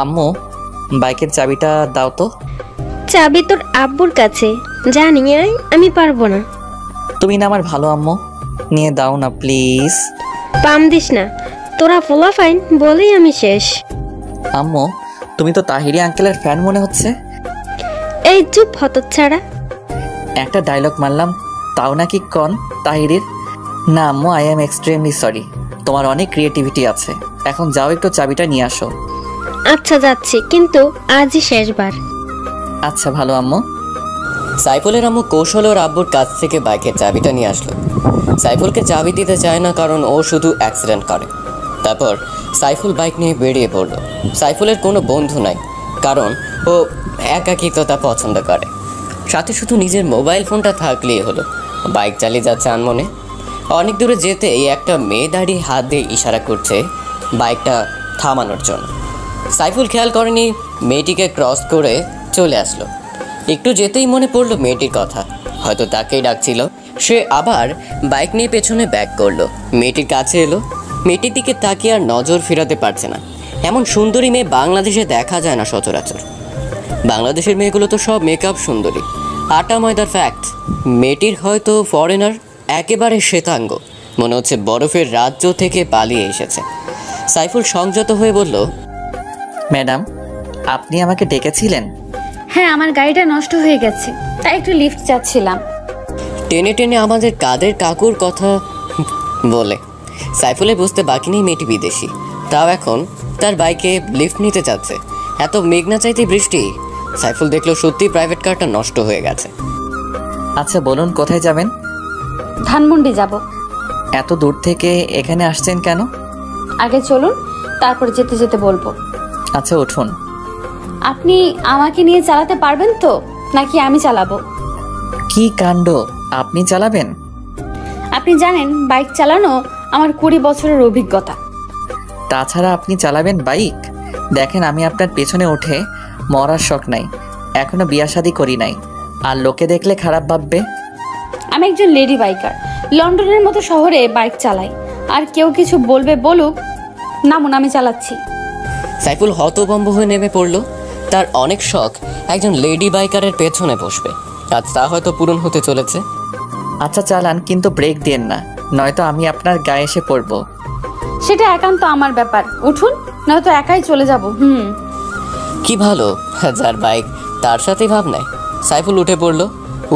আম্মু, বাইকের চাবিটা দাও তো। চাবি তোর আব্বুর কাছে, যা নিয়ে আয়। আমি পারবো না। তুমি না আমার ভালো আম্মু, নিয়ে দাও না প্লিজ। পাম দিস না, তোরা ফোলা ফাইন বলেই আমি শেষ। আম্মু, তুমি তো তাহিরি আঙ্কেলের ফ্যান মনে হচ্ছে। এই চুপ হতচ্ছাড়া। একটা ডায়লগ মারলাম, তাও নাকি কন তাহিরির। না আম্মু, আই এম এক্সট্রিমলি সরি। তোমার অনেক ক্রিয়েটিভিটি আছে। এখন যাও, একটু চাবিটা নিয়ে আসো। আচ্ছা যাচ্ছি, কিন্তু আজই শেষবার। আচ্ছা ভালো আম্মু। সাইফুলের আম্মু কৌশল ওর আব্বুর কাছ থেকে বাইকের চাবিটা নিয়ে আসলো। সাইফুলকে চাবি দিতে চায় না, কারণ ও শুধু অ্যাক্সিডেন্ট করে। তারপর সাইফুল বাইক নিয়ে বেরিয়ে পড়ল। সাইফুলের কোনো বন্ধু নাই, কারণ ও একাকিত্বতা পছন্দ করে। সাথে শুধু নিজের মোবাইল ফোনটা থাকলেই হলো। বাইক চালিয়ে যাচ্ছে আনমনে। অনেক দূরে যেতেই একটা মেয়ে দাঁড়িয়ে হাত দিয়ে ইশারা করছে বাইকটা থামানোর জন্য। সাইফুল খেয়াল করেনি, মেয়েটিকে ক্রস করে চলে আসলো। একটু যেতেই মনে পড়লো মেয়েটির কথা, হয়তো তাকেই ডাকছিল। সে আবার বাইক নিয়ে পেছনে ব্যাক করলো। মেয়েটির কাছে এলো। মেয়েটির দিকে তাকিয়ে আর নজর ফেরাতে পারছে না। এমন সুন্দরী মেয়ে বাংলাদেশে দেখা যায় না সচরাচর। বাংলাদেশের মেয়েগুলো তো সব মেকআপ সুন্দরী, আটা ময়দার ফ্যাক্ট। মেয়েটির হয়তো ফরেনার, একেবারে শ্বেতাঙ্গ, মনে হচ্ছে বরফের রাজ্য থেকে পালিয়ে এসেছে। সাইফুল সংযত হয়ে বলল, ম্যাডাম, আপনি আমাকে ডেকেছিলেন? হ্যাঁ, আমার গাড়িটা নষ্ট হয়ে গেছে, তাই একটু লিফট চাচ্ছিলাম। টেনে টেনে আমাদের কাদের কাকুর কথা বলে। সাইফুলের বুঝতে বাকি নেই মেয়েটি বিদেশি, তাও এখন তার বাইকে লিফট নিতে চাচ্ছে। এত মেঘনা চাইতে বৃষ্টি। সাইফুল দেখলো সত্যি প্রাইভেট কারটা নষ্ট হয়ে গেছে। আচ্ছা বলুন, কোথায় যাবেন? ধানমন্ডি যাব। এত দূর থেকে এখানে আসছেন কেন? আগে চলুন, তারপর যেতে যেতে বলবো। আচ্ছা উঠুন। আপনি আমাকে নিয়ে চালাতে পারবেন তো, নাকি আমি চালাবো? কি কাণ্ড, আপনি চালাবেন? আপনি জানেন বাইক চালানো আমার 20 বছরের অভিজ্ঞতা। তাছাড়া আপনি চালাবেন বাইক? দেখেন, আমি আপনার পেছনে উঠে মরার শখ নাই। এখনো বিয়া শাদী করি নাই, আর লোকে দেখলে খারাপ ভাববে। আমি একজন লেডি বাইকার, লন্ডনের মতো শহরে বাইক চালাই। আর কেউ কিছু বলবে বলুক, নামুন, আমি চালাচ্ছি। সাইফুল হতভম্ব হয়ে নেমে পড়ল। তার অনেক শখ একজন লেডি বাইকারের পেছনে বসবে, আজ তা হয়তো পূরণ হতে চলেছে। আচ্ছা চালান, কিন্তু ব্রেক দেন না, নয়তো আমি আপনার গায়ে এসে পড়বো। সেটা একান্ত আমার ব্যাপার, উঠুন, নয়তো একাই চলে যাব। কি ভালো, যার বাইক তার সাথেই ভাব নেয়। সাইফুল উঠে পড়ল।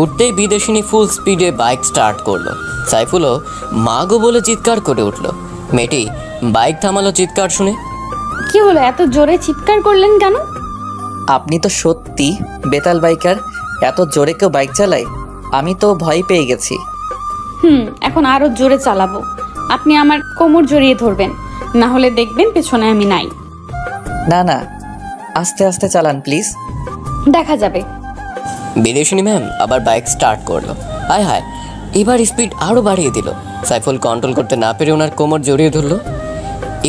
উঠতেই বিদেশিনী ফুল স্পিডে বাইক স্টার্ট করলো। সাইফুলও মাগো বলে চিৎকার করে উঠল। মেয়েটি বাইক থামালো চিৎকার শুনে। কি হলো, এত জোরে চিৎকার করলেন কেন? আপনি তো সত্যি বেতাল বাইকার, এত জোরে কেউ বাইক চালায়? আমি তো ভয় পেয়ে গেছি। এখন আরো জোরে চালাবো। আপনি আমার কোমর জড়িয়ে ধরবেন, না হলে দেখবেন পেছনে আমি নাই। না না, আস্তে আস্তে চালান প্লিজ। দেখা যাবে। বিদেশিনী ম্যাম আবার বাইক স্টার্ট করলো। হায় হায়, এবার স্পিড আরো বাড়িয়ে দিল। সাইফুল কন্ট্রোল করতে না পেরে ওনার কোমর জড়িয়ে ধরলো।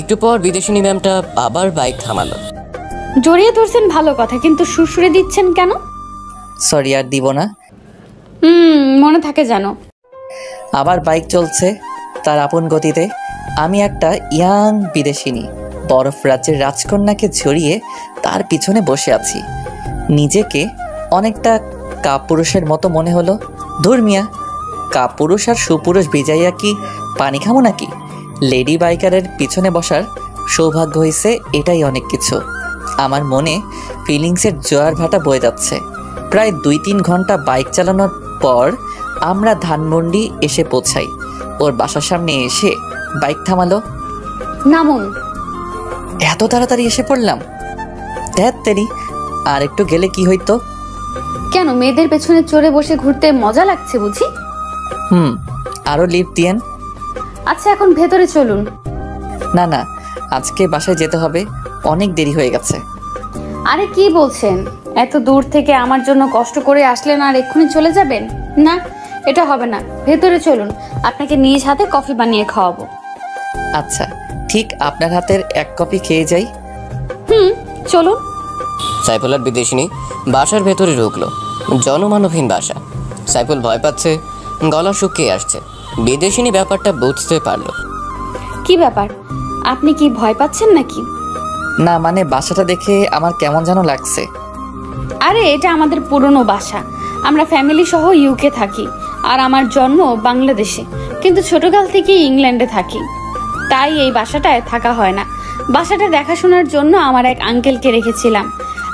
একটু পর বিদেশিনী ম্যামটা আবার বাইক থামালো। জড়িয়ে ধরছেন ভালো কথা, কিন্তু সুরসুরে দিচ্ছেন কেন? সরি, আর দিব না। মনে থাকে জানো। আবার বাইক চলছে তার আপন গতিতে। আমি একটা ইয়াং বিদেশিনী, বরফ রাজ্যের রাজকন্যাকে জড়িয়ে তার পিছনে বসে আছি। নিজেকে অনেকটা কাপুরুষের মতো মনে হলো। ধুর মিয়া, কাপুরুষ আর সুপুরুষ বিজাইয়া কি পানি খামো নাকি? লেডি বাইকারের পিছনে বসার সৌভাগ্য হয়েছে, এটাই অনেক কিছু। আমার মনে ফিলিংসের জোয়ার ভাটা বয়ে যাচ্ছে। প্রায় 2-3 ঘন্টা বাইক চালানোর পর আমরা ধানমন্ডি এসে পৌঁছাই। ওর বাসার সামনে এসে বাইক থামালো। নামুন। এত তাড়াতাড়ি এসে পড়লাম? তেরি, আর একটু গেলে কি হইতো? কেন, মেয়েদের পেছনে চড়ে বসে ঘুরতে মজা লাগছে বুঝি? আরো লিফট দিয়েন। আচ্ছা, এখন ভেতরে চলুন। না না, আজকে বাসায় যেতে হবে, অনেক দেরি হয়ে গেছে। আরে কি বলছেন, এত দূর থেকে আমার জন্য কষ্ট করে আসলেন আর এক্ষুনি চলে যাবেন? না, এটা হবে না। ভেতরে চলুন, আপনাকে নিজ হাতে কফি বানিয়ে খাওয়াবো। আচ্ছা ঠিক, আপনার হাতের 1 কপি খেয়ে যাই। চলুন। সাইফুল আর বিদেশিনী বাসার ভেতরে ঢুকলো। জনমানবহীন বাসা। সাইফুল ভয় পাচ্ছে, গলা শুকিয়ে আসছে। বিদেশিনী ব্যাপারটা বুঝতে পারলো। কি ব্যাপার, আপনি কি ভয় পাচ্ছেন নাকি? না মানে বাসাটা দেখে আমার কেমন যেন লাগছে। আরে এটা আমাদের পুরনো বাসা। আমরা ফ্যামিলি সহ ইউকে থাকি, আর আমার জন্ম বাংলাদেশে, কিন্তু ছোটকাল থেকেই ইংল্যান্ডে থাকি, তাই এই বাসাটায় থাকা হয় না। বাসাটা দেখাশোনার জন্য আমার এক আঙ্কেলকে রেখেছিলাম।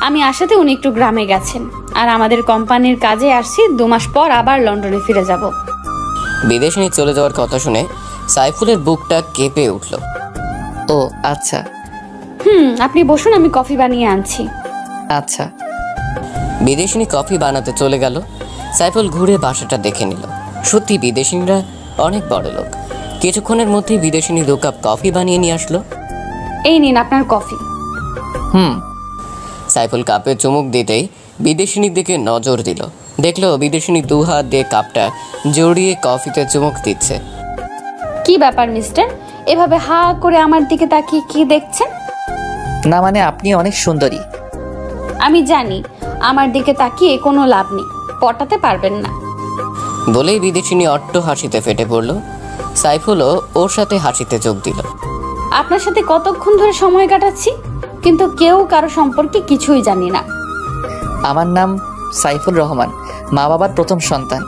আমি আসাতে উনি একটু গ্রামে গেছেন, আর আমাদের কোম্পানির কাজে আসছি। 2 মাস পর আবার লন্ডনে ফিরে যাব। বিদেশিনী চলে যাওয়ার কথা শুনে সাইফুলের বুকটা কেঁপে উঠল। ও আচ্ছা। আপনি বসুন, আমি কফি বানিয়ে আনছি। আচ্ছা। বিদেশিনী কফি বানাতে চলে গেল। সাইফুল ঘুরে বাসাটা দেখে নিল। সত্যি বিদেশিনীরা অনেক বড় লোক। কিছুক্ষণের মধ্যেই বিদেশিনী 2 কাপ কফি বানিয়ে নিয়ে আসলো। এই নিন আপনার কফি। সাইফুল কাপে চুমুক দিতেই বিদেশিনীর দিকে নজর দিল। দেখলো বিদেশিনী 2 হাত দিয়ে কাপটা জড়িয়ে কফিতে চুমুক দিচ্ছে। কি ব্যাপার মিস্টার, এভাবে হা করে আমার দিকে তাকিয়ে কি দেখছেন? না মানে আপনি অনেক সুন্দরী। আমি জানি আমার দিকে তাকিয়ে কোনো লাভ নেই, পটাতে পারবেন না। বলেই বিদেশিনী অট্ট হাসিতে ফেটে পড়ল। সাইফুলও ওর সাথে হাসিতে যোগ দিল। আপনার সাথে কতক্ষণ ধরে সময় কাটাচ্ছি, কিন্তু কেউ কারো সম্পর্কে কিছুই জানি না। আমার নাম সাইফুল রহমান, মা বাবার প্রথম সন্তান।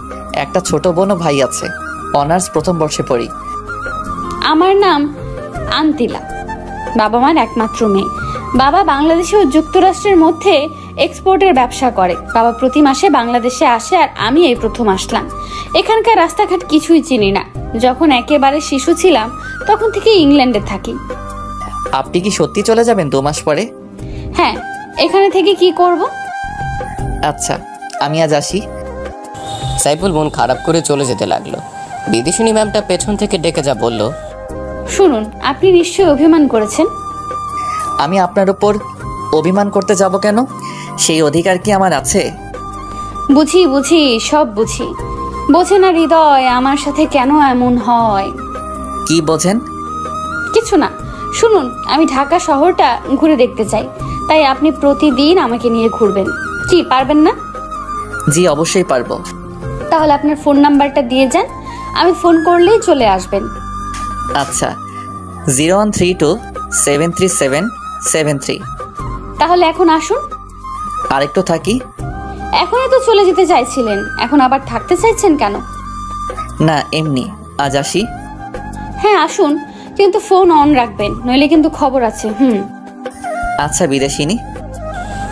একটা ছোট বোন ও ভাই আছে, অনার্স প্রথম বর্ষে পড়ি। আমার নাম আন্তিলা, বাবা মার একমাত্র মেয়ে। বাবা বাংলাদেশ ও যুক্তরাষ্ট্রের মধ্যে এক্সপোর্টের ব্যবসা করে। বাবা প্রতি মাসে বাংলাদেশে আসে, আর আমি এই প্রথম আসলাম। এখানকার রাস্তাঘাট কিছুই চিনি না। যখন একেবারে শিশু ছিলাম তখন থেকে ইংল্যান্ডে থাকি। আপনি কি সত্যি চলে যাবেন 2 মাস পরে? হ্যাঁ, এখানে থেকে কি করব? আচ্ছা, আমি আজ আসি। সাইফুল মন খারাপ করে চলে যেতে লাগলো। বিদেশিনী ম্যামটা পেছন থেকে ডেকে যা বলল, শুনুন, আপনি নিশ্চয়ই অভিমান করেছেন। আমি আপনার উপর অভিমান করতে যাব কেন? সেই অধিকার কি আমার আছে? বুঝি বুঝি, সব বুঝি। বোঝে না হৃদয় আমার সাথে কেন এমন হয়। কি বোঝেন? কিছু না, শুনুন, আমি ঢাকা শহরটা ঘুরে দেখতে চাই, তাই আপনি প্রতিদিন আমাকে নিয়ে ঘুরবেন। কি পারবেন না? জি অবশ্যই পারবো। তাহলে আপনার ফোন নাম্বারটা দিয়ে যান, আমি ফোন করলেই চলে আসবেন। আচ্ছা, 0132733773। তাহলে এখন আসুন। আরেকটু থাকি। এখনই তো চলে যেতে চাইছিলেন, এখন আবার থাকতে চাইছেন কেন? না এমনি, আজ আসি। হ্যাঁ আসুন, কিন্তু ফোন অন রাখবেন, নইলে কিন্তু খবর আছে। আচ্ছা বিদেশিনী।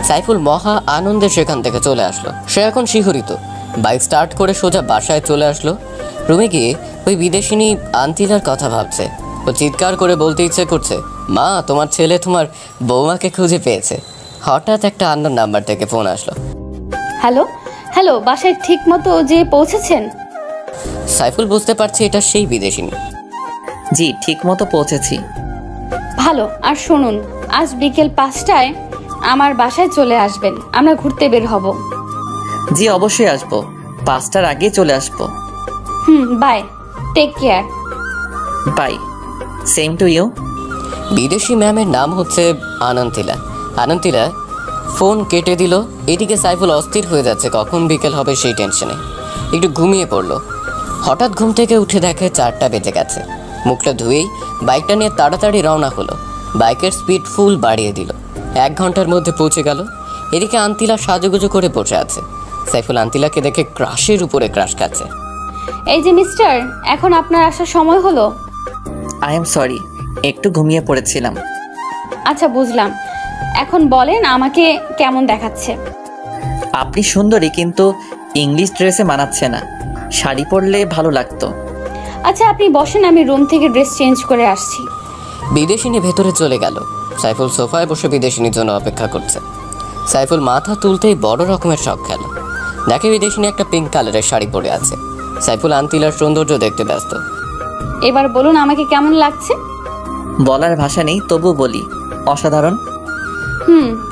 সাইফুল মহা আনন্দে সেখান থেকে চলে আসলো। সে এখন শিহরিত। বাইক স্টার্ট করে সোজা বাসায় চলে আসলো। রুমে গিয়ে ওই বিদেশিনী আন্তিলার কথা ভাবছে। ও চিৎকার করে বলতে ইচ্ছে করছে, মা, তোমার ছেলে তোমার বৌমাকে খুঁজে পেয়েছে। হঠাৎ একটা আননোন নাম্বার থেকে ফোন আসলো। হ্যালো হ্যালো, বাসায় ঠিক মতো যে পৌঁছেছেন? সাইফুল বুঝতে পারছে এটা সেই বিদেশিনী। জি ঠিক মতো পৌঁছেছি। ভালো। আর শুনুন, আজ বিকেল 5টায় আমার বাসায় চলে আসবেন, আমরা ঘুরতে বের হব। জি অবশ্যই আসবো, 5টার আগে চলে আসবো। Bye, take care. Bye, same to you. বিদেশি ম্যামের নাম হচ্ছে আনন্তিলা। আনন্তিলা ফোন কেটে দিল। এদিকে সাইফুল অস্থির হয়ে যাচ্ছে, কখন বিকেল হবে সেই টেনশনে একটু ঘুমিয়ে পড়লো। হঠাৎ ঘুম থেকে উঠে দেখে 4টা বেজে গেছে। মুখটা ধুয়েই বাইকটা নিয়ে তাড়াতাড়ি রওনা হলো। বাইকের স্পিড ফুল বাড়িয়ে দিল। 1 ঘন্টার মধ্যে পৌঁছে গেল। এদিকে আন্তিলা সাজুগুজু করে বসে আছে। সাইফুল আন্তিলাকে দেখে ক্রাশের উপরে ক্রাশ খাচ্ছে। এই যে মিস্টার, এখন আপনার আসার সময় হলো। আই এম সরি, একটু ঘুমিয়ে পড়েছিলাম। আচ্ছা বুঝলাম, এখন বলেন আমাকে কেমন দেখাচ্ছে? আপনি সুন্দরী, কিন্তু ইংলিশ ড্রেসে মানাচ্ছে না। শাড়ি পরলে ভালো লাগতো। আচ্ছা আপনি বসেন, আমি রুম থেকে ড্রেস চেঞ্জ করে আসছি। বিদেশিনী ভেতরে চলে গেল। সাইফুল সোফায় বসে বিদেশিনীর জন্য অপেক্ষা করছে। সাইফুল মাথা তুলতেই বড় রকমের শখ খেল। দেখে বিদেশিনী একটা পিঙ্ক কালারের শাড়ি পরে আছে। সাইফুল আন্তিলার সৌন্দর্য দেখতে ব্যস্ত। এবার বলুন আমাকে কেমন লাগছে? বলার ভাষা নেই, তবু বলি অসাধারণ।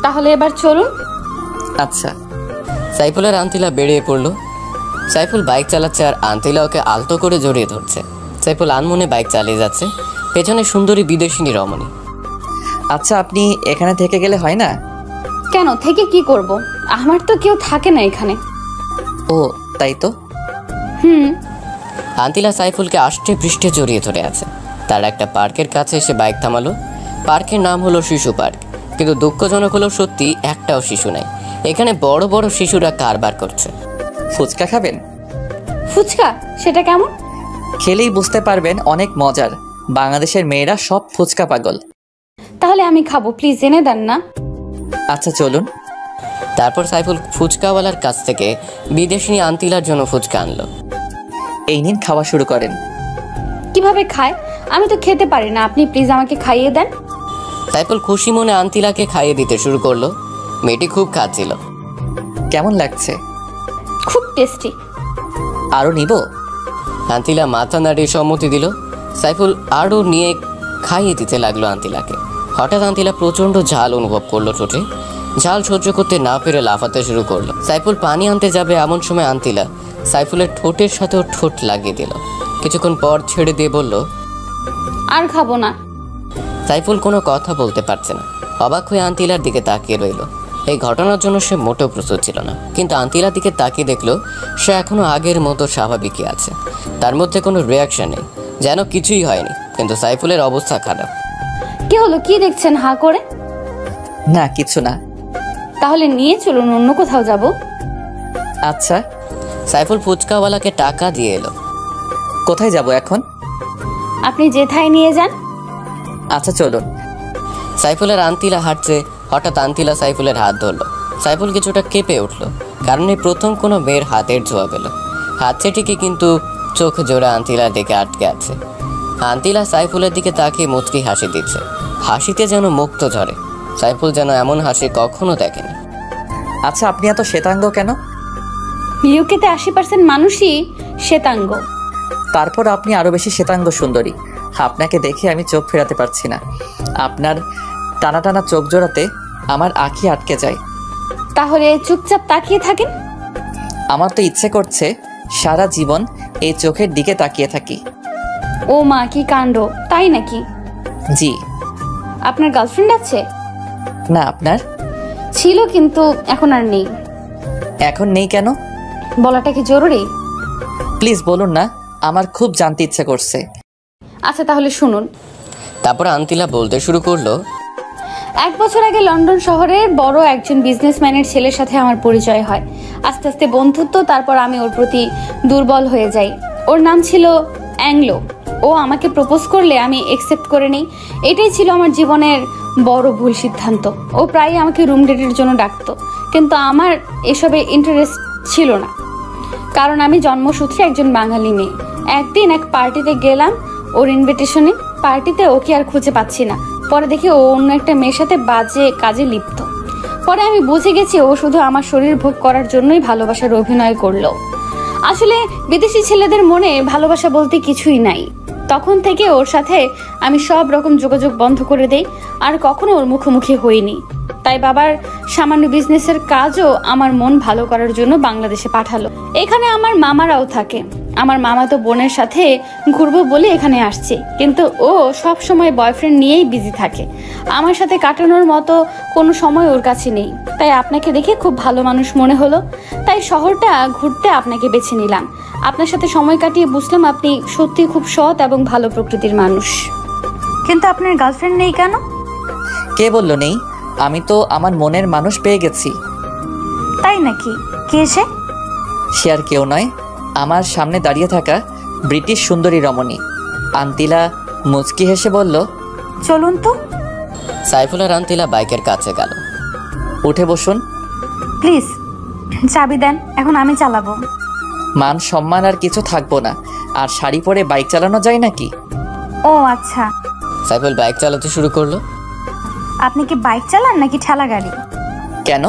তাহলে এবার চলুন। আচ্ছা। সাইফুল আর আন্তিলা বেরিয়ে পড়লো। সাইফুল বাইক চালাচ্ছে আর আন্তিলা ওকে আলতো করে জড়িয়ে ধরছে। সাইফুল আনমনে বাইক চালিয়ে যাচ্ছে, পেছনে সুন্দরী বিদেশিনী রমণী। আচ্ছা আপনি এখানে থেকে গেলে হয় না? কেন, থেকে কি করব? আমার তো কেউ থাকে না এখানে। ও তাই তো। আন্তিলা সাইফুলকে আষ্টে পৃষ্ঠে জড়িয়ে ধরে আছে। তার একটা পার্কের কাছে এসে বাইক থামালো। পার্কের নাম হলো শিশু পার্ক। কিন্তু দুঃখজনক হলো সত্যি একটাও শিশু নাই। এখানে বড় বড় শিশুরা কারবার করছে। ফুচকা খাবেন? ফুচকা? সেটা কেমন? খেলেই বুঝতে পারবেন, অনেক মজার। বাংলাদেশের মেয়েরা সব ফুচকা পাগল। তাহলে আমি খাবো, প্লিজ এনে দেন না। আচ্ছা চলুন। তারপর সাইফুল ফুচকাওয়ালার কাছ থেকে বিদেশিনী আন্তিলার জন্য ফুচকা আনলো। এই নিন, খাওয়া শুরু করেন। কিভাবে খায়? আমি তো খেতে পারি না, আপনি প্লিজ আমাকে খাইয়ে দেন। সাইফুল খুশি মনে আন্তিলাকে খাইয়ে দিতে শুরু করলো। মেয়েটি খুব খাচ্ছিল। কেমন লাগছে? খুব টেস্টি। আরও নিব? আন্তিলা মাথা নাড়িয়ে সম্মতি দিল। সাইফুল আরও নিয়ে খাইয়ে দিতে লাগলো আন্তিলাকে। হঠাৎ আন্তিলা প্রচণ্ড ঝাল অনুভব করলো ঠোঁটে। ঝাল সহ্য করতে না পেরে লাফাতে শুরু করলো। সাইফুল পানি আনতে যাবে এমন সময় আন্তিলা সাইফুলের ঠোঁটের সাথেও ঠোঁট লাগিয়ে দিল। কিছুক্ষণ পর ছেড়ে দিয়ে বলল, আর খাবো না। সাইফুল কোনো কথা বলতে পারছে না। অবাক হয়ে আন্তিলার দিকে তাকিয়ে রইল। এই ঘটনার জন্য সে মোটেও প্রস্তুত ছিল না, কিন্তু আন্তিলার দিকে তাকিয়ে দেখলো সে এখনো আগের মতো স্বাভাবিকই আছে। তার মধ্যে কোনো রিয়াকশন নেই, যেন কিছুই হয়নি। কিন্তু সাইফুলের অবস্থা খারাপ। কি হলো, কি দেখছেন হা করে? না, কিছু না। তাহলে নিয়ে চলুন, অন্য কোথাও যাব। আচ্ছা। সাইফুল ফুচকাওয়ালাকে টাকা দিয়ে এলো। কোথায় যাব এখন? আপনি যেথায় নিয়ে যান। আচ্ছা চলুন। সাইফুলের আন্তিলা হাঁটছে। হঠাৎ আন্তিলা সাইফুলের হাত ধরলো। সাইফুল কিছুটা কেঁপে উঠল, কারণ এই প্রথম কোনো মেয়ের হাতের ছোঁয়া পেল। হাতছে ঠিকই, কিন্তু চোখ জোড়া আন্তিলার দিকে আটকে আছে। আন্তিলা সাইফুলের দিকে তাকিয়ে মুচকি হাসি দিচ্ছে। হাসিতে যেন মুক্ত ঝরে। সাইফুল যেন এমন হাসি কখনো দেখেনি। আচ্ছা, আপনি এত শ্বেতাঙ্গ কেন? ইউকেতে 80% মানুষই শ্বেতাঙ্গ। তারপর আপনি আরও বেশি শ্বেতাঙ্গ সুন্দরী। আপনাকে দেখে আমি চোখ ফেরাতে পারছি না। আপনার টানা টানা চোখ জোড়াতে আমার আঁখি আটকে যায়। তাহলে চুপচাপ তাকিয়ে থাকেন। আমার তো ইচ্ছে করছে সারা জীবন এই চোখের দিকে তাকিয়ে থাকি। ও মা, কি কাণ্ড! তাই নাকি? জি। আপনার গার্লফ্রেন্ড আছে? না, আপনার? ছিল, কিন্তু এখন আর নেই। এখন নেই কেন? বলাটা কি জরুরি? প্লিজ বলুন না, আমার খুব জানতে ইচ্ছে করছে। আচ্ছা তাহলে শুনুন। তারপর আন্তিলা বলতে শুরু করলো, 1 বছর আগে লন্ডন শহরের বড় একজন বিজনেসম্যানের ছেলের সাথে আমার পরিচয় হয়। আস্তে আস্তে বন্ধুত্ব, তারপর আমি ওর প্রতি দুর্বল হয়ে যাই। ওর নাম ছিল অ্যাংলো। ও আমাকে প্রপোজ করলে আমি একসেপ্ট করে নিই। এটাই ছিল আমার জীবনের বড় ভুল সিদ্ধান্ত। ও প্রায়ই আমাকে রুম ডেটের জন্য ডাকতো, কিন্তু আমার এসবে ইন্টারেস্ট ছিল না, কারণ আমি জন্মসূত্রে একজন বাঙালি মেয়ে। একদিন এক পার্টিতে গেলাম ওর ইনভিটেশনে। পার্টিতে ওকে আর খুঁজে পাচ্ছি না। পরে দেখি ও অন্য একটা মেয়ের সাথে বাজে কাজে লিপ্ত। পরে আমি বুঝে গেছি ও শুধু আমার শরীর ভোগ করার জন্যই ভালোবাসার অভিনয় করলো। আসলে বিদেশি ছেলেদের মনে ভালোবাসা বলতে কিছুই নাই। তখন থেকে ওর সাথে আমি সব রকম যোগাযোগ বন্ধ করে দেই, আর কখনো ওর মুখোমুখি হইনি। তাই বাবার সামান্য বিজনেসের কাজও আমার মন ভালো করার জন্য বাংলাদেশে পাঠালো। এখানে আমার মামারাও থাকে। আমার মামাতো বোনের সাথে ঘুরবো বলে এখানে আসছে, কিন্তু ও সব সময় বয়ফ্রেন্ড নিয়েই বিজি থাকে। আমার সাথে কাটানোর মতো কোনো সময় ওর কাছে নেই। তাই আপনাকে দেখে খুব ভালো মানুষ মনে হলো, তাই শহরটা ঘুরতে আপনাকে বেছে নিলাম। আপনার সাথে সময় কাটিয়ে বুঝলাম আপনি সত্যি খুব সৎ এবং ভালো প্রকৃতির মানুষ। কিন্তু আপনার গার্লফ্রেন্ড নেই কেন? কে বললো নেই? আমি তো আমার মনের মানুষ পেয়ে গেছি। তাই নাকি? কে সে? সে আর কেউ নয়, আমার সামনে দাঁড়িয়ে থাকা ব্রিটিশ সুন্দরী রমণী। আন্তিলা মুচকি হেসে বলল, চলুন তো। সাইফুল আর আন্তিলা বাইকের কাছে গেল। উঠে বসুন। প্লিজ চাবি দেন, এখন আমি চালাবো। মান সম্মান আর কিছু থাকবো না। আর শাড়ি পরে বাইক চালানো যায় নাকি? ও আচ্ছা। সাইফুল বাইক চালাতে শুরু করলো। আপনি কি বাইক চালান নাকি ঠেলা গাড়ি? কেন?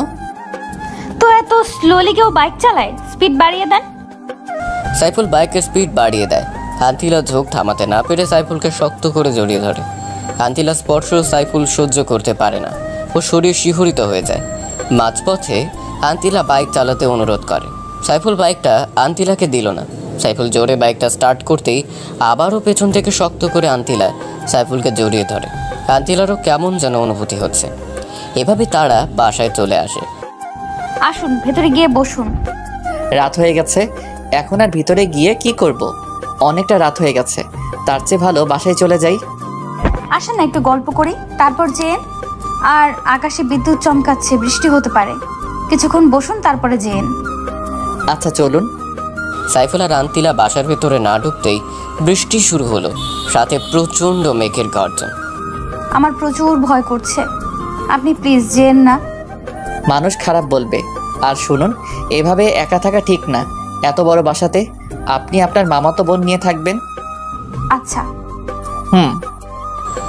তো এত স্লোলি কেউ বাইক চালায়? স্পিড বাড়িয়ে দেন। সাইফুল বাইকের স্পিড বাড়িয়ে দেয়। আন্তিলা ঝোঁক থামাতে না পেরে সাইফুলকে শক্ত করে জড়িয়ে ধরে। আন্তিলা স্পর্শ সাইফুল সহ্য করতে পারে না, ও শরীর শিহরিত হয়ে যায়। মাঝপথে আন্তিলা বাইক চালাতে অনুরোধ করে। সাইফুল বাইকটা আন্তিলাকে দিল না। সাইফুল জোরে বাইকটা স্টার্ট করতেই আবারও পেছন থেকে শক্ত করে আন্তিলা সাইফুলকে জড়িয়ে ধরে। আন্তিলারও কেমন যেন অনুভূতি হচ্ছে। এভাবে তারা বাসায় চলে আসে। আসুন ভেতরে গিয়ে বসুন। রাত হয়ে গেছে, এখন আর ভিতরে গিয়ে কি করব? অনেকটা রাত হয়ে গেছে, তার চেয়ে ভালো বাসায় চলে যাই। আসেন না একটু গল্প করি, তারপর যে আর আকাশে বিদ্যুৎ চমকাচ্ছে, বৃষ্টি হতে পারে। কিছুক্ষণ বসুন, তারপরে যেন। আচ্ছা চলুন। সাইফুল আর আন্তিলা বাসার ভেতরে না ঢুকতেই বৃষ্টি শুরু হলো, সাথে প্রচণ্ড মেঘের গর্জন। আমার প্রচুর ভয় করছে, আপনি প্লিজ যেন না। মানুষ খারাপ বলবে। আর শুনুন, এভাবে একা থাকা ঠিক না। এত বড় বাসাতে আপনি আপনার মামাতো বোন নিয়ে থাকবেন। আচ্ছা।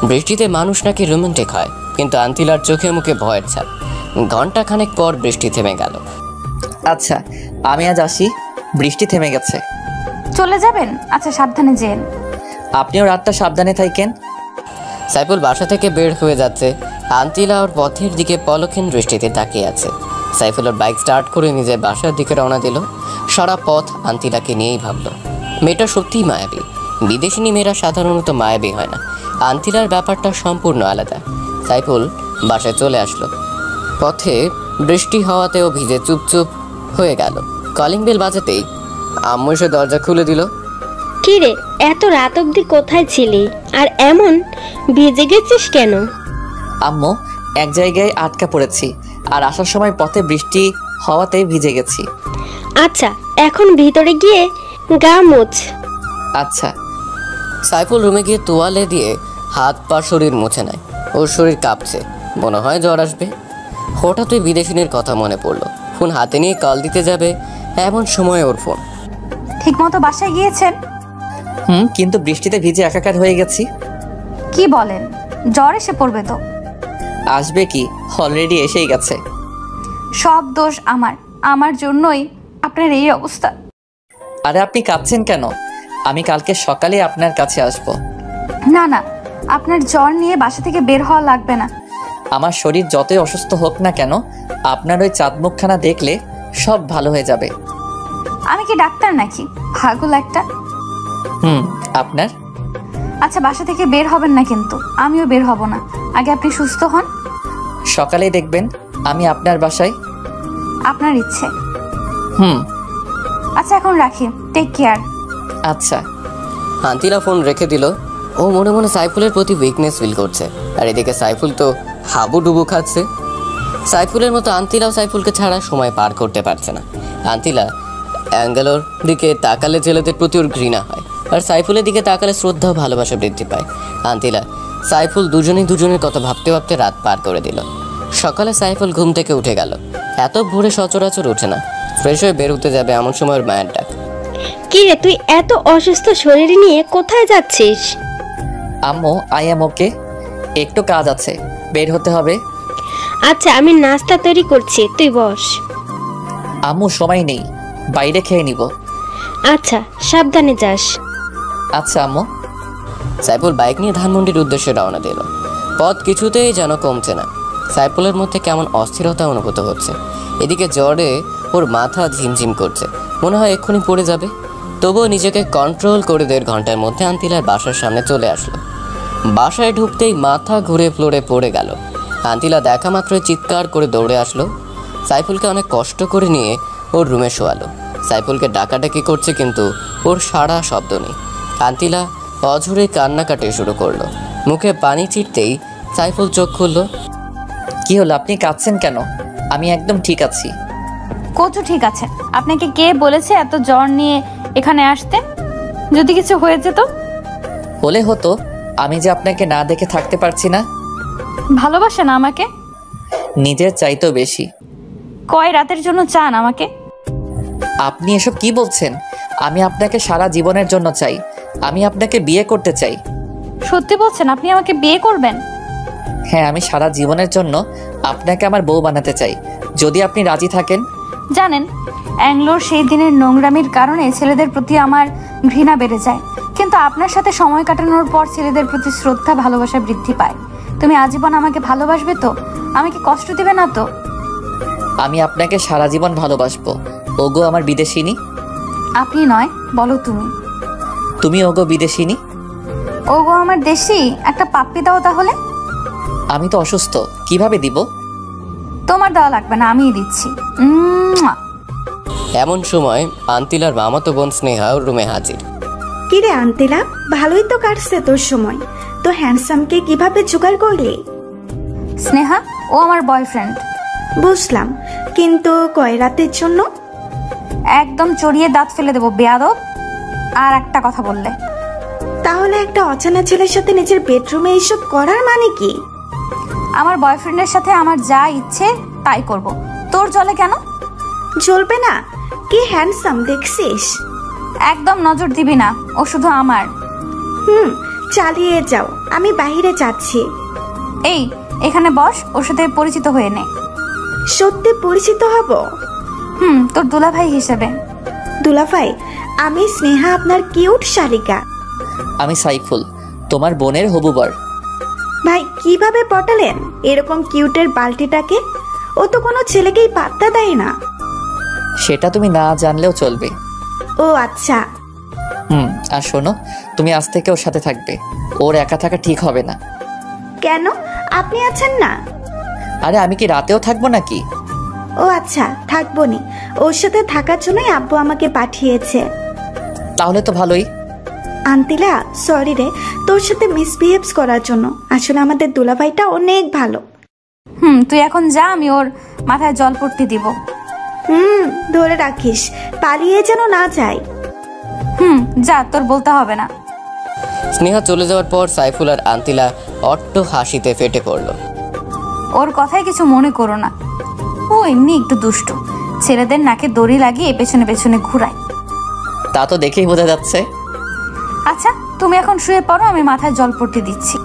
বৃষ্টিতে মানুষ নাকি রোমান্টিক হয়, কিন্তু আন্তিলার চোখে মুখে ভয়ের ছাপ। ঘন্টাখানেক পর বৃষ্টি থেমে গেল। আচ্ছা আমি আজ আসি, বৃষ্টি থেমে গেছে। চলে যাবেন? আচ্ছা, সাবধানে যেন। আপনিও রাতটা সাবধানে থাকেন। সাইফুল বাসা থেকে বের হয়ে যাচ্ছে। আন্তিলা ওর পথের দিকে পলক্ষীন দৃষ্টিতে তাকিয়ে আছে। সাইফুল ওর বাইক স্টার্ট করে নিজের বাসার দিকে রওনা দিল। সারা পথ আন্তিলাকে নিয়েই ভাবল। মেয়েটা সত্যিই মায়াবী। বিদেশিনী মেয়েরা সাধারণত মায়াবী হয় না। আন্তিলার ব্যাপারটা সম্পূর্ণ আলাদা। সাইফুল বাসায় চলে আসলো। পথে বৃষ্টি হওয়াতেও ভিজে চুপচুপ হয়ে গেল। কলিং বেল বাজাতেই আম্মু এসে দরজা খুলে দিল। কি রে, এত রাত অবধি কোথায় ছিলি? আর এমন ভিজে গেছিস কেন? আম্মু, এক জায়গায় আটকা পড়েছি, আর আসার সময় পথে বৃষ্টি হওয়াতে ভিজে গেছি। আচ্ছা, এখন ভিতরে গিয়ে গা মুছ। আচ্ছা। সাইফুল রুমে গিয়ে তোয়ালে দিয়ে হাত পা শরীর মুছে নেয়। ওর শরীর কাঁপছে, মনে হয় জ্বর আসবে। হঠাৎ ওই বিদেশিনীর কথা মনে পড়লো। ফোন হাতে নিয়ে কল দিতে যাবে, এমন সময় ওর ফোন। ঠিক মতো বাসায় গিয়েছেন? কিন্তু বৃষ্টিতে ভিজে একাকার হয়ে গেছি। কি বলেন? জ্বর এসে পড়বে তো। আসবে কি, অলরেডি এসেই গেছে। সব দোষ আমার জন্যই আপনার এই অবস্থা। আরে আপনি কাঁদছেন কেন? আমি কালকে সকালে আপনার কাছে আসব। না না, আপনার জ্বর নিয়ে বাসা থেকে বের হওয়া লাগবে না। আমার শরীর যতই অসুস্থ হোক না কেন, আপনার ওই চাঁদমুখখানা দেখলে সব ভালো হয়ে যাবে। আমি কি ডাক্তার নাকি? পাগল একটা। আপনার। আচ্ছা, বাসা থেকে বের হবেন না কিন্তু। আমিও বের হব না, আগে আপনি সুস্থ হন। সকালেই দেখবেন আমি আপনার বাসায়। আপনার ইচ্ছে। আচ্ছা, এখন রাখি। Take care. আচ্ছা। আন্তিলা ফোন রেখে দিল। ও মনে মনে সাইফুলের প্রতি উইকনেস ফিল করছে। আর এদিকে সাইফুল তো হাবুডুবু খাচ্ছে। সাইফুলের মতো আন্তিলাও সাইফুলকে ছাড়া সময় পার করতে পারছে না। আন্তিলা অ্যাঙ্গেলোর দিকে তাকালে ছেলেদের প্রতি ওর ঘৃণা হয়, আর সাইফুলের দিকে তাকালে শ্রদ্ধা ও ভালোবাসা বৃদ্ধি পায়। আন্তিলা সাইফুল দুজনেই দুজনের কথা ভাবতে ভাবতে রাত পার করে দিল। সকালে সাইফুল ঘুম থেকে উঠে গেল। এত ভোরে সচরাচর ওঠে না। ফ্রেশ হয়ে বের হতে যাবে এমন সময় ওর মায়ের ডাক। কি রে, তুই এত অসুস্থ শরীর নিয়ে কোথায় যাচ্ছিস? আম্মু, আই এম ওকে। একটু কাজ আছে, বের হতে হবে। আচ্ছা, আমি নাস্তা তৈরি করছি, তুই বস। আম্মু, সময় নেই, বাইরে খেয়ে নিব। আচ্ছা, সাবধানে যাস। আচ্ছা আম্মু। সাইফুল বাইক নিয়ে ধানমন্ডির উদ্দেশ্যে রওনা দিল। পথ কিছুতেই যেন কমছে না। সাইফুলের মধ্যে কেমন অস্থিরতা অনুভূত হচ্ছে। এদিকে জ্বরে ওর মাথা ঝিমঝিম করছে, মনে হয় এক্ষুনি পড়ে যাবে। তবুও নিজেকে কন্ট্রোল করে 1.5 ঘন্টার মধ্যে আন্তিলার বাসার সামনে চলে আসলো। বাসায় ঢুকতেই মাথা ঘুরে ফ্লোরে পড়ে গেল। আন্তিলা দেখা মাত্রই চিৎকার করে দৌড়ে আসলো। সাইফুলকে অনেক কষ্ট করে নিয়ে ওর রুমে শোয়ালো। সাইফুলকে ডাকাডাকি করছে, কিন্তু ওর সারা শব্দ নেই। আন্তিলা অঝরে কান্নাকাটি শুরু করলো। মুখে পানি ছিটতেই সাইফুল চোখ খুলল। কি হলো, আপনি কাঁদছেন কেন? আমি একদম ঠিক আছি। কচু ঠিক আছে। আপনাকে কে বলেছে এত জ্বর নিয়ে এখানে আসতে? যদি কিছু হয়ে যেত? হলে হতো, আমি যে আপনাকে না দেখে থাকতে পারছি না। ভালোবাসেন আমাকে? নিজের চাইতেও বেশি। কয় রাতের জন্য চান আমাকে? আপনি এসব কি বলছেন? আমি আপনাকে সারা জীবনের জন্য চাই। আমি আপনাকে বিয়ে করতে চাই। সত্যি বলছেন? আপনি আমাকে বিয়ে করবেন? হ্যাঁ, আমি সারা জীবনের জন্য আপনাকে আমার বউ বানাতে চাই, যদি আপনি রাজি থাকেন। জানেন, অ্যাংলোর সেই দিনের নোংরামির কারণে ছেলেদের প্রতি আমার ঘৃণা বেড়ে যায়, কিন্তু আপনার সাথে সময় কাটানোর পর ছেলেদের প্রতি শ্রদ্ধা ভালোবাসা বৃদ্ধি পায়। তুমি আজীবন আমাকে ভালোবাসবে তো? আমাকে কষ্ট দিবে না তো? আমি আপনাকে সারা জীবন ভালোবাসবো। ওগো আমার বিদেশিনী। আপনি নয়, বলো তুমি। তুমি ওগো বিদেশিনী। ওগো আমার দেশি। একটা পাপ্পি দাও তাহলে। আমি তো অসুস্থ, কিভাবে দিব? তোমার দেওয়া লাগবে না, আমিই দিচ্ছি। এমন সময় আন্তিলার মামাতো বোন স্নেহা ওর রুমে হাজির। কিরে আন্তিলা, ভালোই তো কাটছে তোর সময়। তো হ্যান্ডসামকে কিভাবে জোগাড় করলি? স্নেহা, ও আমার বয়ফ্রেন্ড। বুঝলাম, কিন্তু কয় রাতের জন্য? একদম চড়িয়ে দাঁত ফেলে দেবো বেয়াদব আর একটা কথা বললে। তাহলে একটা অচেনা ছেলের সাথে নিজের বেডরুমে এইসব করার মানে কি? আমার বয়ফ্রেন্ডের সাথে আমার যা ইচ্ছে তাই করব, তোর চলে কেন? চলবে না? কি হ্যান্ডসাম দেখছিস? একদম নজর দিবি না, ও শুধু আমার। চালিয়ে যাও, আমি বাইরে যাচ্ছি। এই, এখানে বস, ওর সাথে পরিচিত হয়ে নে। সত্যি পরিচিত হব? তোর দুলাভাই হিসেবে। দুলাভাই, আমি স্নেহা, আপনার কিউট শালিকা। আমি সাইফুল, তোমার বোনের হবু বর। ভাই, কিভাবে পটালেন এরকম কিউটের বালতিটাকে? ও তো কোনো ছেলেকেই পাত্তা দেয় না। সেটা তুমি না জানলেও চলবে। ও আচ্ছা। আর শোনো, তুমি আজ থেকে ওর সাথে থাকবে। ওর একা থাকা ঠিক হবে না। কেন, আপনি আছেন না? আরে আমি কি রাতেও থাকবো নাকি? ও আচ্ছা, থাকবনি। ওর সাথে থাকার জন্যই আব্বু আমাকে পাঠিয়েছে। তাহলে তো ভালোই। আন্তিলা, সরি রে, তোর সাথে মিসবিহেভস করার জন্য। আসলে আমাদের দুলাভাইটা অনেক ভালো। তুই এখন যা, আমি ওর মাথায় জল পড়তে দিব। ধরে রাখিস, পালিয়ে যেন না যায়। যা, তোর বলতে হবে না। স্নেহা চলে যাওয়ার পর সাইফুল আর আন্তিলা অট্ট হাসিতে ফেটে পড়ল। ওর কথায় কিছু মনে করো না, ও এমনি একটু দুষ্টু। ছেলেদের নাকে দড়ি লাগিয়ে পেছনে পেছনে ঘুরায়। তা তো দেখেই বোঝা যাচ্ছে। আচ্ছা, তুমি এখন শুয়ে পড়ো, আমি মাথায় জল পড়তে দিচ্ছি।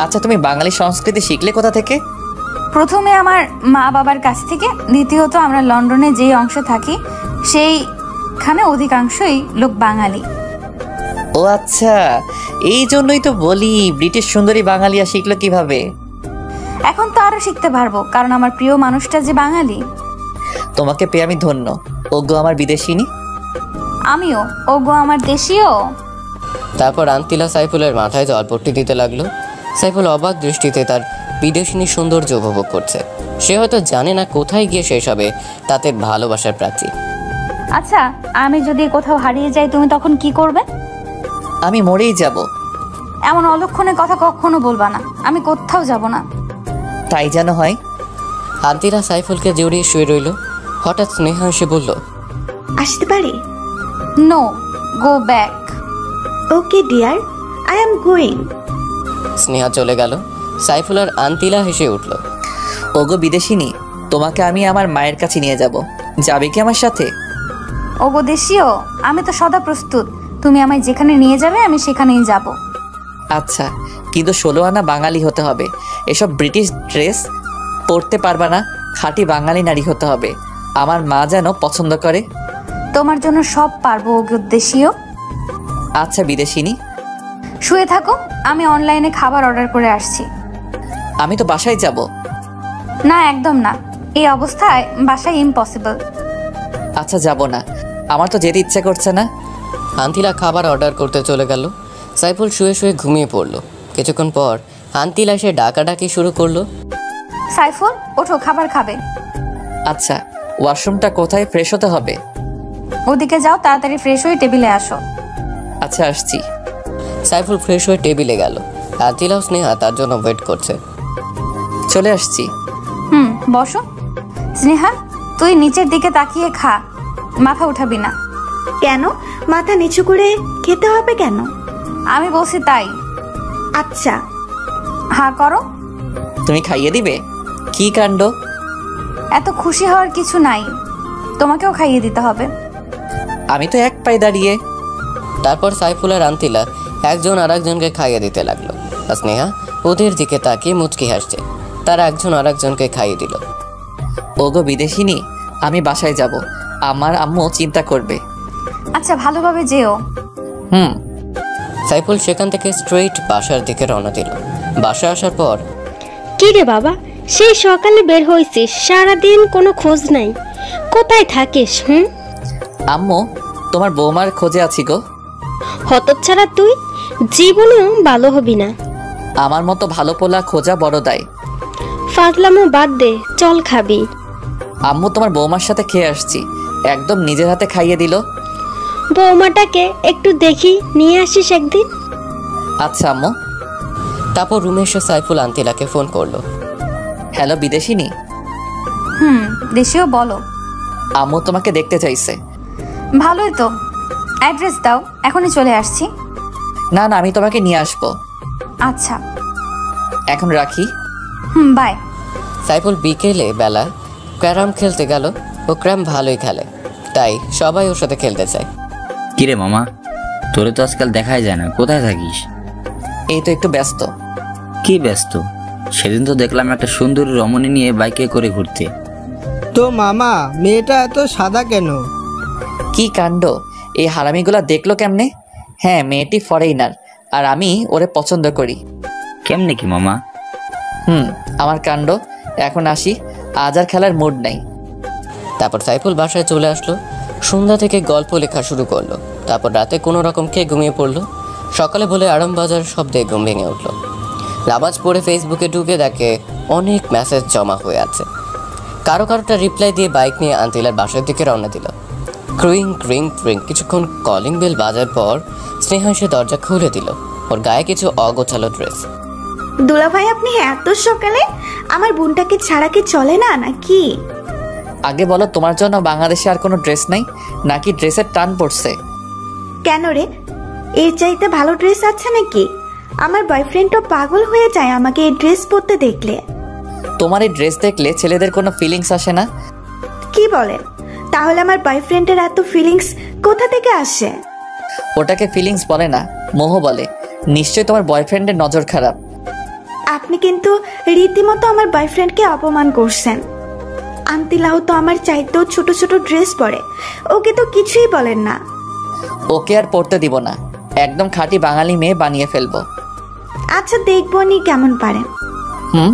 আচ্ছা, তুমি বাঙালি সংস্কৃতি শিখলে কোথা থেকে? প্রথমে আমার মা বাবার কাছ থেকে, দ্বিতীয়ত আমরা লন্ডনে যেই অংশে থাকি সেইখানে অধিকাংশই লোক বাঙালি। ও আচ্ছা, এই জন্যই তো বলি ব্রিটিশ সুন্দরী বাঙালিয়া শিখলো কিভাবে। এখন তো আরো শিখতে পারবো, কারণ আমার প্রিয় মানুষটা যে বাঙালি। তোমাকে পেয়ে আমি ধন্য। ওগো আমার বিদেশিনী। আমিও, ওগো আমার দেশীয়। তারপর আন্তিলা সাইফুলের মাথায় জলপট্টি দিতে লাগলো। সাইফুল অবাক দৃষ্টিতে তার বিদেশিনীর সৌন্দর্য উপভোগ করছে। সে হয়তো জানে না কোথায় গিয়ে শেষ হবে তাতে ভালোবাসার প্রাচী। আচ্ছা, আমি যদি কোথাও হারিয়ে যাই তুমি তখন কি করবে? আমি মরেই যাব। এমন অলক্ষণে কথা কখনো বলবা না, আমি কোথাও যাব না। তাই যেন হয়। আন্তিলা সাইফুলকে জড়িয়ে শুয়ে রইল। হঠাৎ স্নেহা এসে বলল, আসতে পারি? No, go back. Okay dear, I am going. Sneha চলে গেল। সাইফুল আর আন্তিলা হেসে উঠল। ওগো বিদেশিনী, তোমাকে আমি আমার মায়ের কাছে নিয়ে যাব। যাবে কি আমার সাথে? ওগো দেশীয়, আমি তো সদা প্রস্তুত। তুমি আমায় যেখানে নিয়ে যাবে আমি সেখানেই যাব। আচ্ছা, কিন্তু 16 আনা বাঙালি হতে হবে। এসব ব্রিটিশ ড্রেস পরতে পারবা না। খাঁটি বাঙালি নারী হতে হবে। আমার মা যেন পছন্দ করে। তোমার জন্য সব পারবো ওগো দেশীয়। আচ্ছা বিদেশিনী, শুয়ে থাকো, আমি অনলাইনে খাবার অর্ডার করে আসছি। আমি তো বাসায় যাব। না, একদম না, এই অবস্থায় বাসায় ইম্পসিবল। আচ্ছা, যাব না, আমার তো যেতে ইচ্ছে করছে না। আন্তিলা খাবার অর্ডার করতে চলে গেল। সাইফুল শুয়ে শুয়ে ঘুমিয়ে পড়ল। কিছুক্ষণ পর আন্তিলা এসে ডাকাডাকি শুরু করলো। সাইফুল, ওঠো, খাবার খাবে। আচ্ছা, ওয়াশরুমটা কোথায়? ফ্রেশ হতে হবে। ওদিকে যাও, তাড়াতাড়ি ফ্রেশ হয়ে টেবিলে আসো। আচ্ছা, আসছি। সাইফুল ফ্রেশ হয়ে টেবিলে গেল। আন্তিলা ও স্নেহা তার জন্য ওয়েট করছে। চলে আসছি। বসো। স্নেহা, তুই নিচের দিকে তাকিয়ে খা, মাথা উঠাবি না। কেন? মাথা নিচু করে খেতে হবে কেন? আমি বলছি তাই। আচ্ছা। হ্যাঁ করো। তুমি খাইয়ে দিবে? কি কাণ্ড! এত খুশি হওয়ার কিছু নাই, তোমাকেও খাইয়ে দিতে হবে। আমি তো এক পায়ে দাঁড়িয়ে। তারপর সাইফুল আর আন্তিলা একজন আরেকজনকে খাইয়ে দিতে লাগলো। আর স্নেহা ওদের দিকে তাকিয়ে মুচকি হাসছে। তারা একজন আরেকজনকে খাইয়ে দিল। ওগো বিদেশিনী, আমি বাসায় যাব। আমার আম্মু চিন্তা করবে। আচ্ছা, ভালোভাবে যেও। সাইফুল সেখান থেকে স্ট্রেইট বাসার দিকে রওনা দিল। বাসা আসার পর, কি রে বাবা, সেই সকালে বের হয়েছিস, সারাদিন কোনো খোঁজ নাই। কোথায় থাকিস? আম্মু, তোমার বৌমার খোঁজে আছি গো। হতচ্ছাড়া তুই, জীবনেও ভালো হবি না। আমার মতো ভালো পোলা খোঁজা বড় দায়। ফাজলামো বাদ দে, চল খাবি। আম্মু, তোমার বৌমার সাথে খেয়ে আসছি। একদম নিজের হাতে খাইয়ে দিল। বৌমাটাকে একটু দেখি নিয়ে আসিস একদিন। আচ্ছা আম্মু। তারপর রুমে এসে সাইফুল আন্তিলাকে ফোন করলো। হ্যালো বিদেশিনী। দেশীয় বলো। আম্মু তোমাকে দেখতে চাইছে। ভালোই তো, অ্যাড্রেস দাও, এখনই চলে আসছি। না না, আমি তোমাকে নিয়ে আসবো। আচ্ছা। এখন রাখি। বাই। সাইফুল বিকেলে বেলা ক্যারাম খেলতে গেল। ও ক্যারাম ভালোই খেলে, তাই সবাই ওর সাথে খেলতে চায়। কিরে মামা, তোরে তো আজকাল দেখাই যায় না, কোথায় থাকিস? এই তো একটু ব্যস্ত। কি ব্যস্ত? সেদিন তো দেখলাম একটা সুন্দরী রমণী নিয়ে বাইকে করে ঘুরতে। তো মামা, মেয়েটা এত সাদা কেন? কি কাণ্ড! এই হারামিগুলা দেখলো কেমনে? হ্যাঁ, মেয়েটি ফরেইনার, আর আমি ওরে পছন্দ করি। কেমনে কি মামা? আমার কাণ্ড। এখন আসি, আজ আর খেলার মুড নাই। তারপর সাইফুল বাসায় চলে আসলো। সন্ধ্যা থেকে গল্প লেখা শুরু করলো। তারপর রাতে কোনো রকম খেয়ে ঘুমিয়ে পড়লো। সকালে বলে আরাম বাজার শব্দে ঘুম ভেঙে উঠলো। নামাজ পড়ে ফেসবুকে ঢুকে দেখে অনেক মেসেজ জমা হয়ে আছে। কারোটা রিপ্লাই দিয়ে বাইক নিয়ে আন্তিলার বাসার দিকে রওনা দিল। ক্রিং ক্রিং ক্রিং কিছুক্ষণ কলিং বেল বাজার পর স্নেহা এসে দরজা খুলে দিল। ওর গায়ে কিছু অগোছালো ড্রেস। দুলাভাই, আপনি এত সকালে? আমার বোনটাকে ছাড়া কি চলে না নাকি? আগে বলো, তোমার জন্য বাংলাদেশে আর কোনো ড্রেস নাই নাকি ড্রেসের টান পড়ছে? কেন রে, এর চাইতে ভালো ড্রেস আছে নাকি? আমার বয়ফ্রেন্ডও পাগল হয়ে যায় আমাকে এই ড্রেস পরতে দেখলে। তোমার এই ড্রেস দেখলে ছেলেদের কোনো ফিলিংস আসে না? কি বলেন? তাহলে আমার বয়ফ্রেন্ডের এত ফিলিংস কোথা থেকে আসে? ওটাকে ফিলিংস বলে না, মোহ বলে। নিশ্চয়ই তোমার বয়ফ্রেন্ডের নজর খারাপ। আপনি কিন্তু রীতিমতো আমার বয়ফ্রেন্ডকে অপমান করছেন। আন্তিলাও তো আমার চাইতেও ছোট ছোট ড্রেস পরে, ওকে তো কিছুই বলেন না। ওকে আর পড়তে দিব না, একদম খাঁটি বাঙালি মেয়ে বানিয়ে ফেলবো। আচ্ছা, দেখবো নি কেমন পারেন।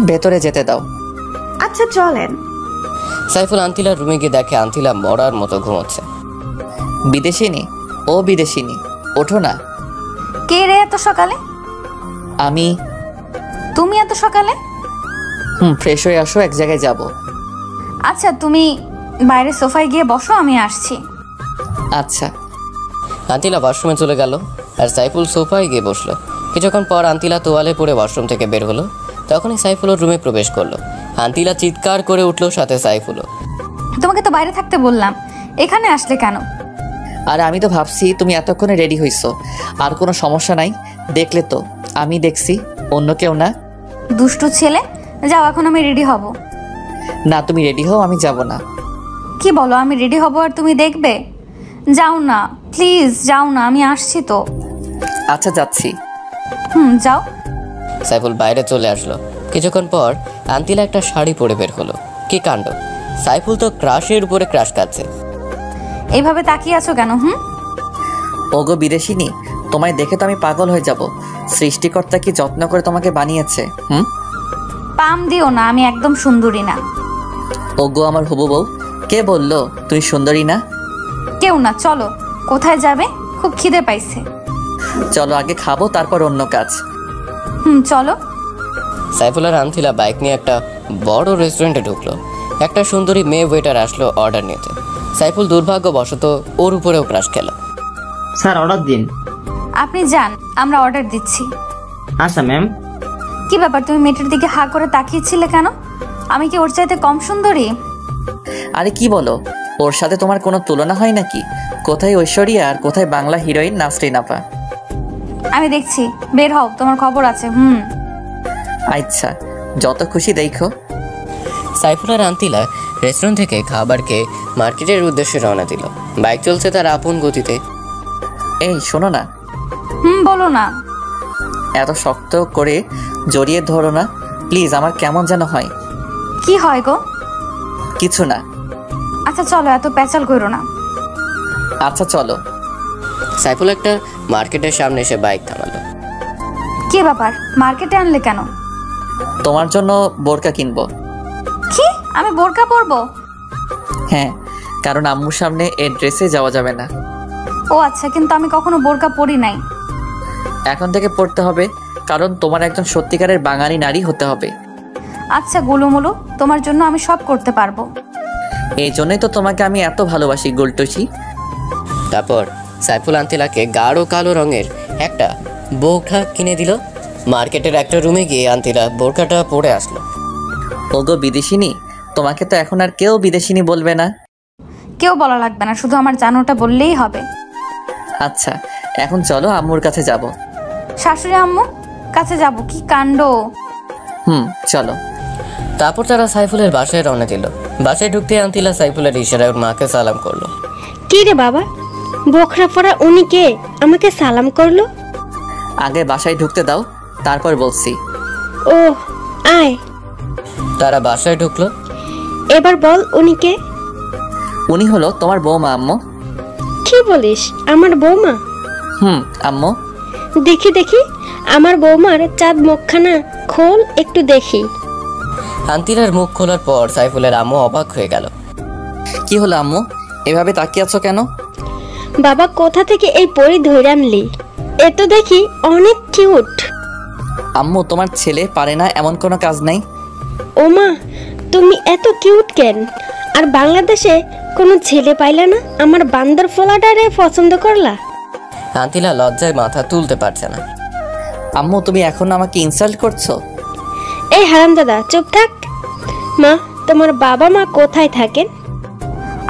ভেতরে যেতে দাও। আচ্ছা চলেন। সাইফুল আন্তিলার রুমে গিয়ে দেখে আন্তিলা মরার মতো ঘুমোচ্ছে। বিদেশিনী, ও বিদেশিনী, ওঠো না। কে রে এত সকালে? আমি। তুমি এত সকালে? ফ্রেশ হয়ে আসো, এক জায়গায় যাব। আচ্ছা, তুমি বাইরে সোফায় গিয়ে বসো, আমি আসছি। আচ্ছা। আন্তিলা ওয়াশরুমে চলে গেল আর সাইফুল সোফায় গিয়ে বসলো। কিছুক্ষণ পর আন্তিলা তোয়ালে পরে ওয়াশরুম থেকে বের হলো। তখনই সাইফুল ওর রুমে প্রবেশ করলো। আন্তিলা চিৎকার করে উঠলো, সাথে সাইফুলও। তোমাকে তো বাইরে থাকতে বললাম, এখানে আসলে কেন? আর আমি তো ভাবছি তুমি এতক্ষণে রেডি হইছো, আর কোনো সমস্যা নাই। দেখলে তো, আমি দেখছি, অন্য কেউ না। দুষ্টু ছেলে, যাও, এখন আমি রেডি হব। না, তুমি রেডি হও, আমি যাব না। কি বলো, আমি রেডি হব আর তুমি দেখবে? যাও না প্লিজ, যাও না, আমি আসছি তো। আচ্ছা, যাচ্ছি। যাও। সাইফুল বাইরে চলে আসলো। কিছুক্ষণ পর আন্তিলা একটা শাড়ি পরে বের হলো। কি কাণ্ড! সাইফুল তো ক্রাশের উপরে ক্রাশ খাচ্ছে। এইভাবে তাকিয়ে আছো কেন? ওগো বিদেশিনী, তোমায় দেখে তো আমি পাগল হয়ে যাব। সৃষ্টিকর্তা কি যত্ন করে তোমাকে বানিয়েছে। পাম দিও না, আমি একদম সুন্দরী না। ওগো আমার হবু বউ, কে বললো তুমি সুন্দরী না? কেউ না, চলো। কোথায় যাবে? খুব খিদে পাইছে। চলো, আগে খাবো, তারপর অন্য কাজ। চলো। সাইফুল আর আন্তিলা বাইক নিয়ে একটা বড় রেস্টুরেন্টে ঢুকলো। একটা সুন্দরী মেয়ে ওয়েটার আসলো অর্ডার নিতে। সাইফুল দুর্ভাগ্যবশত ওর উপরেও ক্রাশ খেলো। স্যার, অর্ডার দিন। আপনি যান, আমরা অর্ডার দিচ্ছি। আচ্ছা ম্যাম। কি ব্যাপার, তুমি মেয়েটার দিকে হা করে তাকিয়েছিলে কেন? আমি কি ওর চাইতে কম সুন্দরী? আরে কি বলো, ওর সাথে তোমার কোনো তুলনা হয় নাকি? কোথায় ঐশ্বরিয়া আর কোথায় বাংলা হিরোইন নাসরিন আপা? আমি দেখছি, বের হও, তোমার খবর আছে। আচ্ছা, যত খুশি দেখো। সাইফুল আর আন্তিলা রেস্টুরেন্ট থেকে খাবার খেয়ে মার্কেটের উদ্দেশ্যে রওনা দিল। বাইক চলছে তার আপন গতিতে। এই শোনো না। বলো না। এত শক্ত করে জড়িয়ে ধরো না প্লিজ, আমার কেমন যেন হয়। কি হয় গো? কিছু না। আচ্ছা চলো, এত প্যাচাল করো না। আচ্ছা চলো। সাইফুল একটা মার্কেটের সামনে এসে বাইক থামালো। কি ব্যাপার, মার্কেটে আনলে কেন? তোমার জন্য বোরকা কিনবো। কি, আমি বোরকা পরবো? হ্যাঁ, কারণ আম্মুর সামনে এই ড্রেসে যাওয়া যাবে না। ও আচ্ছা, কিন্তু আমি কখনো বোরকা পরি নাই। এখন থেকে পড়তে হবে, কারণ তোমার একজন সত্যিকারের বাঙালি নারী হতে হবে। আচ্ছা গোলুমুলু, তোমার জন্য আমি সব করতে পারবো। এই জন্যই তো তোমাকে আমি এত ভালোবাসি গুলটুসি। তারপর সাইফুল আন্তিলাকে গাঢ় কালো রঙের একটা বোরখা কিনে দিল। মার্কেটের একটা রুমে গিয়ে আন্তিলা বোরখাটা পরে আসলো। ওগো বিদেশিনী, তোমাকে তো এখন আর কেউ বিদেশিনী বলবে না। কেউ বলা লাগবে না, শুধু আমার জানোটা বললেই হবে। আচ্ছা, এখন চলো আম্মুর কাছে যাব। শাশুড়ি আম্মু কাছে যাব? কি কাণ্ড! চলো। তারপর তারা সাইফুলের বাসায় রওনা দিল। বাসায় ঢুকতে আন্তিলা সাইফুলের ইশারায় ওর মাকে সালাম করলো। কি রে বাবা, বখরা পরা উনি কে আমাকে সালাম করলো? আগে বাসায় ঢুকতে দাও, তারপর বলছি। ও আয়। তারা বাসায় ঢুকলো। এবার বল উনি কে? উনি হলো তোমার বৌমা আম্মু। কি বলিস, আমার বৌমা? আম্মু। দেখি দেখি আমার বৌমার চাঁদ মুখখানা খোল একটু দেখি। আন্তিলার মুখ খোলার পর সাইফুলের আম্মু অবাক হয়ে গেল। কি হলো আম্মু, এভাবে তাকিয়ে আছো কেন? বাবা কোথা থেকে এই পরি ধরে আনলি? এ তো দেখি অনেক কিউট। আম্মু, তোমার ছেলে পারে না এমন কোনো কাজ নাই। ওমা, তুমি এত কিউট কেন? আর বাংলাদেশে কোনো ছেলে পাইলা না আমার বান্দর ফোলাটারে পছন্দ করলা? আন্তিলা লজ্জায় মাথা তুলতে পারছে না। আম্মু, তুমি এখন আমাকে ইনসাল্ট করছো? এই হারামজাদা চুপ থাক। মা, তোমার বাবা মা কোথায় থাকেন?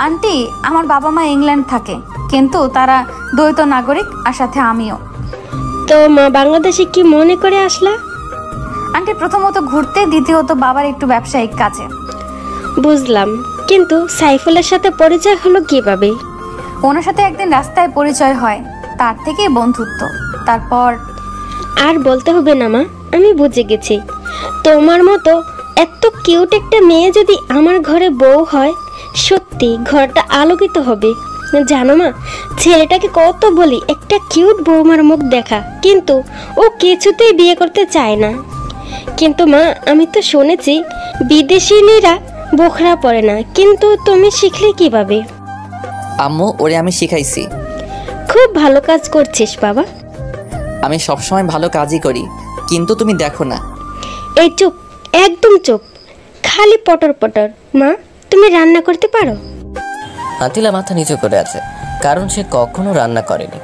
আন্টি, আমার বাবা মা ইংল্যান্ড থাকে, কিন্তু তারা দ্বৈত নাগরিক, আর সাথে আমিও। তো মা বাংলাদেশে কি মনে করে আসলা? আন্টি, প্রথমত ঘুরতে, দ্বিতীয়ত বাবার একটু ব্যবসায়িক কাজে। বুঝলাম, কিন্তু সাইফুলের সাথে পরিচয় হলো কিভাবে? ওনার সাথে একদিন রাস্তায় পরিচয় হয়, তার থেকে বন্ধুত্ব, তারপর। আর বলতে হবে না মা, আমি বুঝে গেছি। তোমার মতো এত কিউট একটা মেয়ে যদি আমার ঘরে বউ হয়, সত্যি ঘরটা আলোকিত হবে। জানো মা, ছেলেটাকে কত বলি একটা কিউট বৌমার মুখ দেখা, কিন্তু ও কিছুতেই বিয়ে করতে চায় না। কিন্তু মা, আমি তো শুনেছি বিদেশিনীরা বখরা পরে না, কিন্তু তুমি শিখলে কিভাবে? আম্মু, ওরে আমি শিখাইছি। খুব ভালো কাজ করছিস বাবা। আমি সবসময় ভালো কাজই করি, কিন্তু তুমি দেখো না। এই চুপ, একদম চুপ, খালি পটর পটর। মা, তুমি রান্না করতে পারো? আন্তিলা মাথা নিচু করে আছে, কারণ সে কখনো রান্না করেনি।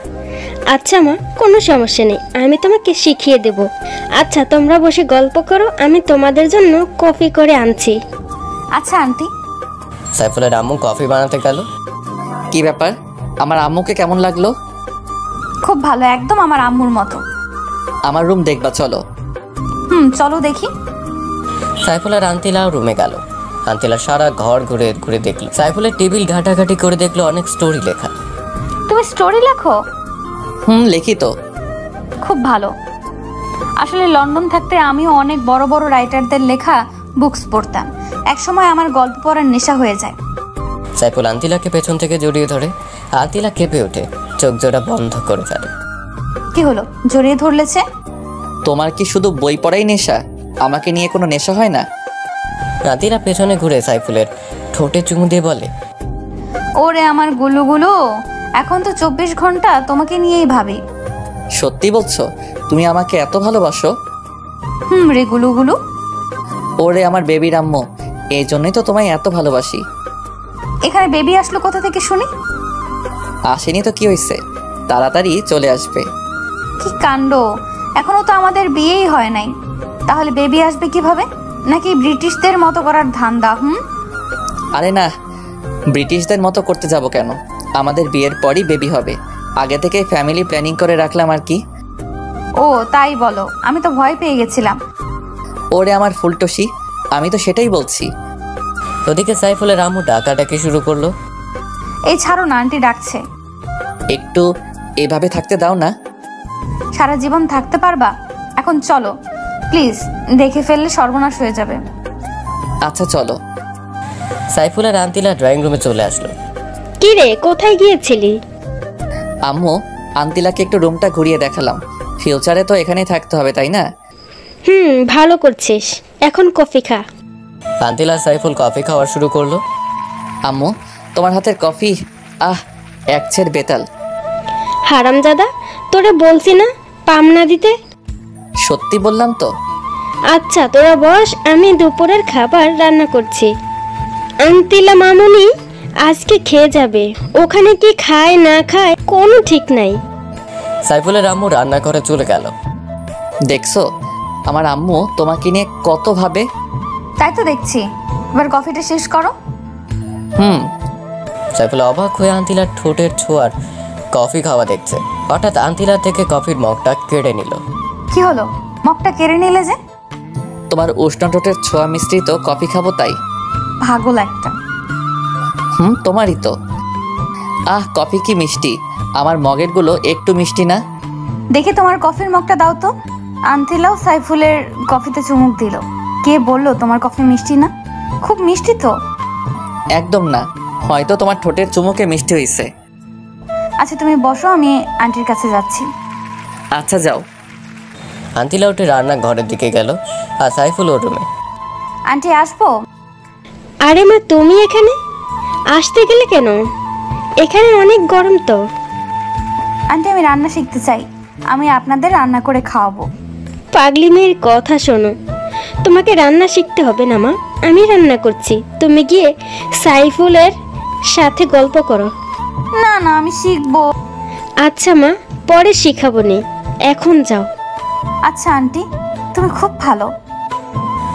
আচ্ছা মা, কোনো সমস্যা নেই, আমি তোমাকে শিখিয়ে দেব। আচ্ছা, তোমরা বসে গল্প করো, আমি তোমাদের জন্য কফি করে আনছি। আচ্ছা আন্টি। সাইফুলের আম্মু কফি বানাতে গেল। কি ব্যাপার, আমার আম্মুকে কেমন লাগলো? খুব ভালো, একদম আমার আম্মুর মতো। আমার রুম দেখবা, চলো। চলো দেখি। সাইফুল আর আন্তিলাও রুমে গেল। আন্তিলা সারা ঘর ঘুরে ঘুরে দেখলো। সাইফুলের টেবিল ঘাটাঘাটি করে দেখলো অনেক স্টোরি লেখা। তুমি স্টোরি লেখো? লিখি তো। খুব ভালো। আসলে লন্ডন থাকতে আমিও অনেক বড় বড় রাইটারদের লেখা বুকস পড়তাম। একসময় আমার গল্প পড়ার নেশা হয়ে যায়। সাইফুল আন্তিলাকে পেছন থেকে জড়িয়ে ধরে। আন্তিলা কেঁপে ওঠে, চোখ জোড়া বন্ধ করে ফেলে। কি হলো, জড়িয়ে ধরলেছে? তোমার কি শুধু বই পড়াই নেশা? আমাকে নিয়ে কোনো নেশা হয় না? আন্তিলা পেছনে ঘুরে সাইফুলের ঠোঁটে চুমু দিয়ে বলে, ওরে আমার গুলুগুলু, এখন তো 24 ঘন্টা তোমাকে নিয়েই ভাবি। সত্যি বলছো? তুমি আমাকে এত ভালোবাসো? রে গুলুগুলু। ওরে আমার বেবির আম্মু, এই জন্যই তো তোমায় এত ভালোবাসি। এখানে বেবি আসলো কোথা থেকে শুনি? আসেনি তো কি হয়েছে, তাড়াতাড়ি চলে আসবে। কি কাণ্ড, এখনো তো আমাদের বিয়েই হয় নাই, তাহলে বেবি আসবে কিভাবে? নাকি ব্রিটিশদের মতো করার ধান্দা? আরে না, ব্রিটিশদের মতো করতে যাব কেন? আমাদের বিয়ের পরই বেবি হবে। আগে থেকে ফ্যামিলি প্ল্যানিং করে রাখলাম আর কি। ও তাই বলো, আমি তো ভয় পেয়ে গেছিলাম। ওরে আমার ফুলটসি, আমি তো সেটাই বলছি। ওদিকে সাইফুলের আম্মু ডাকাডাকি শুরু করলো। এই ছাড়ো না, আন্টি ডাকছে। একটু এভাবে থাকতে দাও না। সারা জীবন থাকতে পারবা? এখন চলো প্লিজ, দেখে ফেললে সর্বনাশ হয়ে যাবে। আচ্ছা চলো। সাইফুল আর আন্তিলা ড্রয়িং রুমে চলে আসলো। কি রে, কোথায় গিয়েছিলি? আম্মু, আন্তিলাকে একটু রুমটা ঘুরিয়ে দেখালাম। ফিউচারে তো এখানেই থাকতে হবে, তাই না? ভালো করছিস, এখন কফি খা। আন্তিলা আর সাইফুল কফি খাওয়া শুরু করলো। আম্মু, তোমার হাতের কফি এক ছেড় বেতাল। হারামজাদা, তোরা বলছি না পামনা দিতে? সত্যি বললাম তো। আচ্ছা তোরা বস, আমি দুপুরের খাবার রান্না করছি। আন্তিলা মামুনি আজকে খেয়ে যাবে, ওখানে কি খায় না খায় কোনো ঠিক নাই। সাইফুলের আম্মু রান্না করে চলে গেল। দেখছো আমার আম্মু তোমাকে নিয়ে কত ভাবে। তাই তো দেখছি। এবার কফিটা শেষ করো। হুম। সাইফুল অবাক হয়ে আন্তিলার ঠোঁটের ছোঁয়ার কফি খাওয়া দেখছে। হঠাৎ আন্তিলার থেকে কফির মগটা কেড়ে নিল। কি হলো? মগটা কেড়ে নিলে যে? তোমার উষ্ণ ঠোঁটের ছোঁয়া মিশ্রিত কফি খাবো তাই। পাগল একটা। তোমারই তো। কফি কি মিষ্টি! আমার মগেরগুলো একটু মিষ্টি না। দেখি তোমার কফির মগটা দাও তো। আন্তিলাও সাইফুলের কফিতে চুমুক দিল। কে বললো তোমার কফি মিষ্টি না? খুব মিষ্টি তো। একদম না, হয়তো তোমার ঠোঁটের চুমুকে মিষ্টি হয়েছে। আচ্ছা তুমি বসো, আমি আন্টির কাছে যাচ্ছি। আচ্ছা যাও। আন্তিলা উঠে রান্নাঘরের দিকে গেল আর সাইফুল ওর রুমে। আন্টি আসবো? আরে মা, তুমি এখানে আসতে গেলে কেন? এখানে অনেক গরম তো। আন্টি আমি রান্না শিখতে চাই, আমি আপনাদের রান্না করে খাওয়াবো। পাগলি মেয়ের কথা শোনো, তোমাকে রান্না শিখতে হবে না মা, আমি রান্না করছি। তুমি গিয়ে সাইফুলের সাথে গল্প করো। না না, আমি শিখবো। আচ্ছা মা, পরে শিখাবো নি, এখন যাও। আচ্ছা আন্টি, তুমি খুব ভালো।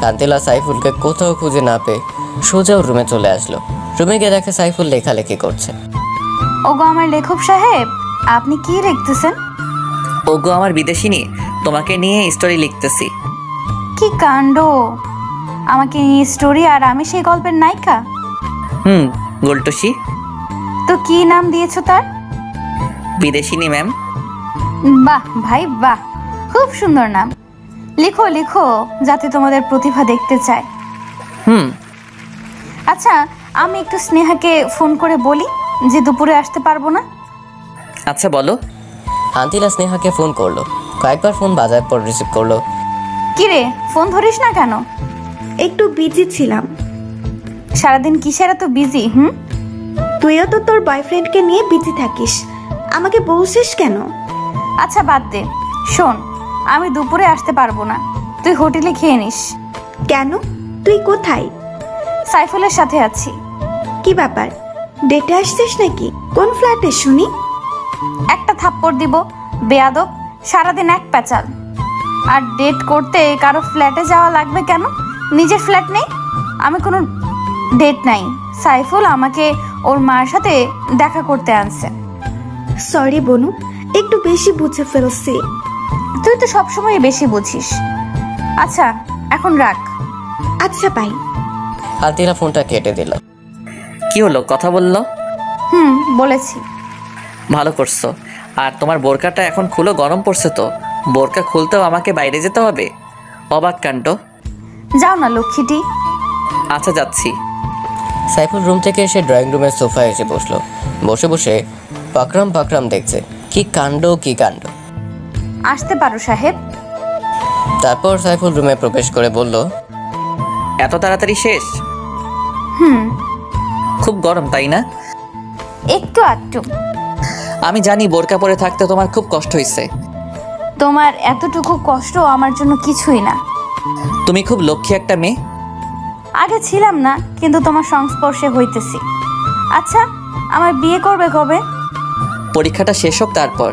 আন্তিলা সাইফুলকে কোথাও খুঁজে না পেয়ে সোজা ওর রুমে চলে আসলো। রুমে গিয়ে দেখে সাইফুল লেখালেখি করছে। ওগো আমার লেখক সাহেব, আপনি কি লিখতেছেন? ওগো আমার বিদেশিনী, তোমাকে নিয়ে স্টোরি লিখতেছি। কি কাণ্ড! আমাকে নিয়ে স্টোরি, আর আমি সেই গল্পের নায়িকা? গোলটসি। তো কি নাম দিয়েছো তার? বিদেশিনী ম্যাম। বাহ ভাই বাহ, খুব সুন্দর নাম। লিখো লিখো, যাতে তোমাদের প্রতিভা দেখতে চায়। আচ্ছা, আমি একটু স্নেহাকে ফোন করে বলি যে দুপুরে আসতে পারবো না। আচ্ছা বলো। আন্তিলা স্নেহাকে ফোন করলো। কয়েকবার ফোন বাজার পর রিসিভ করলো। কিরে, ফোন ধরিস না কেন? একটু বিজি ছিলাম। সারাদিন কিসের এত বিজি? তুইও তো তোর বয়ফ্রেন্ডকে নিয়ে বিজি থাকিস, আমাকে বলছিস কেন? আচ্ছা বাদ দে। শোন, আমি দুপুরে আসতে পারবো না, তুই হোটেলে খেয়ে নিস। কেন? তুই কোথায়? সাইফুলের সাথে আছি। কি ব্যাপার, ডেটে আসছিস নাকি? কোন ফ্ল্যাটে শুনি? একটা থাপ্পড় দিব, বেয়াদব, সারাদিন এক প্যাচাল। আর ডেট করতে কারো ফ্ল্যাটে যাওয়া লাগবে কেন? নিজের ফ্ল্যাট নেই? আমি কোনো ডেট নাই। সাইফুল আমাকে ওর মার সাথে দেখা করতে আনছে। সরি বনু, একটু বেশি বুঝে ফেলছি। তুই তো সবসময় বেশি বুঝিস। আচ্ছা এখন রাখ। আচ্ছা বাই। আন্তিলা ফোনটা কেটে দিল। কি হলো, কথা বললো? বলেছি। ভালো করছো। আর তোমার বোরকাটা এখন খুলো, গরম পড়ছে তো। বোরকা খুলতেও আমাকে বাইরে যেতে হবে? অবাক কাণ্ড। যাও না লক্ষ্মীটি। আচ্ছা যাচ্ছি। সাইফুল রুম থেকে এসে ড্রয়িং রুমের সোফায় এসে বসলো। বসে বসে পাকরাম পাকরাম দেখছে। কি কাণ্ড কি কাণ্ড। আসতে পারো সাহেব। তারপর সাইফুল রুমে প্রবেশ করে বলল, এত তাড়াতাড়ি শেষ? খুব গরম তাই না? একটু আধটু। আমি জানি বোরকা পরে থাকতে তোমার খুব কষ্ট হয়েছে। তোমার এতটুকু কষ্ট আমার জন্য কিছুই না। তুমি খুব লক্ষ্মী একটা মেয়ে। আগে ছিলাম না, কিন্তু তোমার সংস্পর্শে হইতেছি। আচ্ছা, আমার বিয়ে করবে কবে? পরীক্ষাটা শেষ হোক তারপর।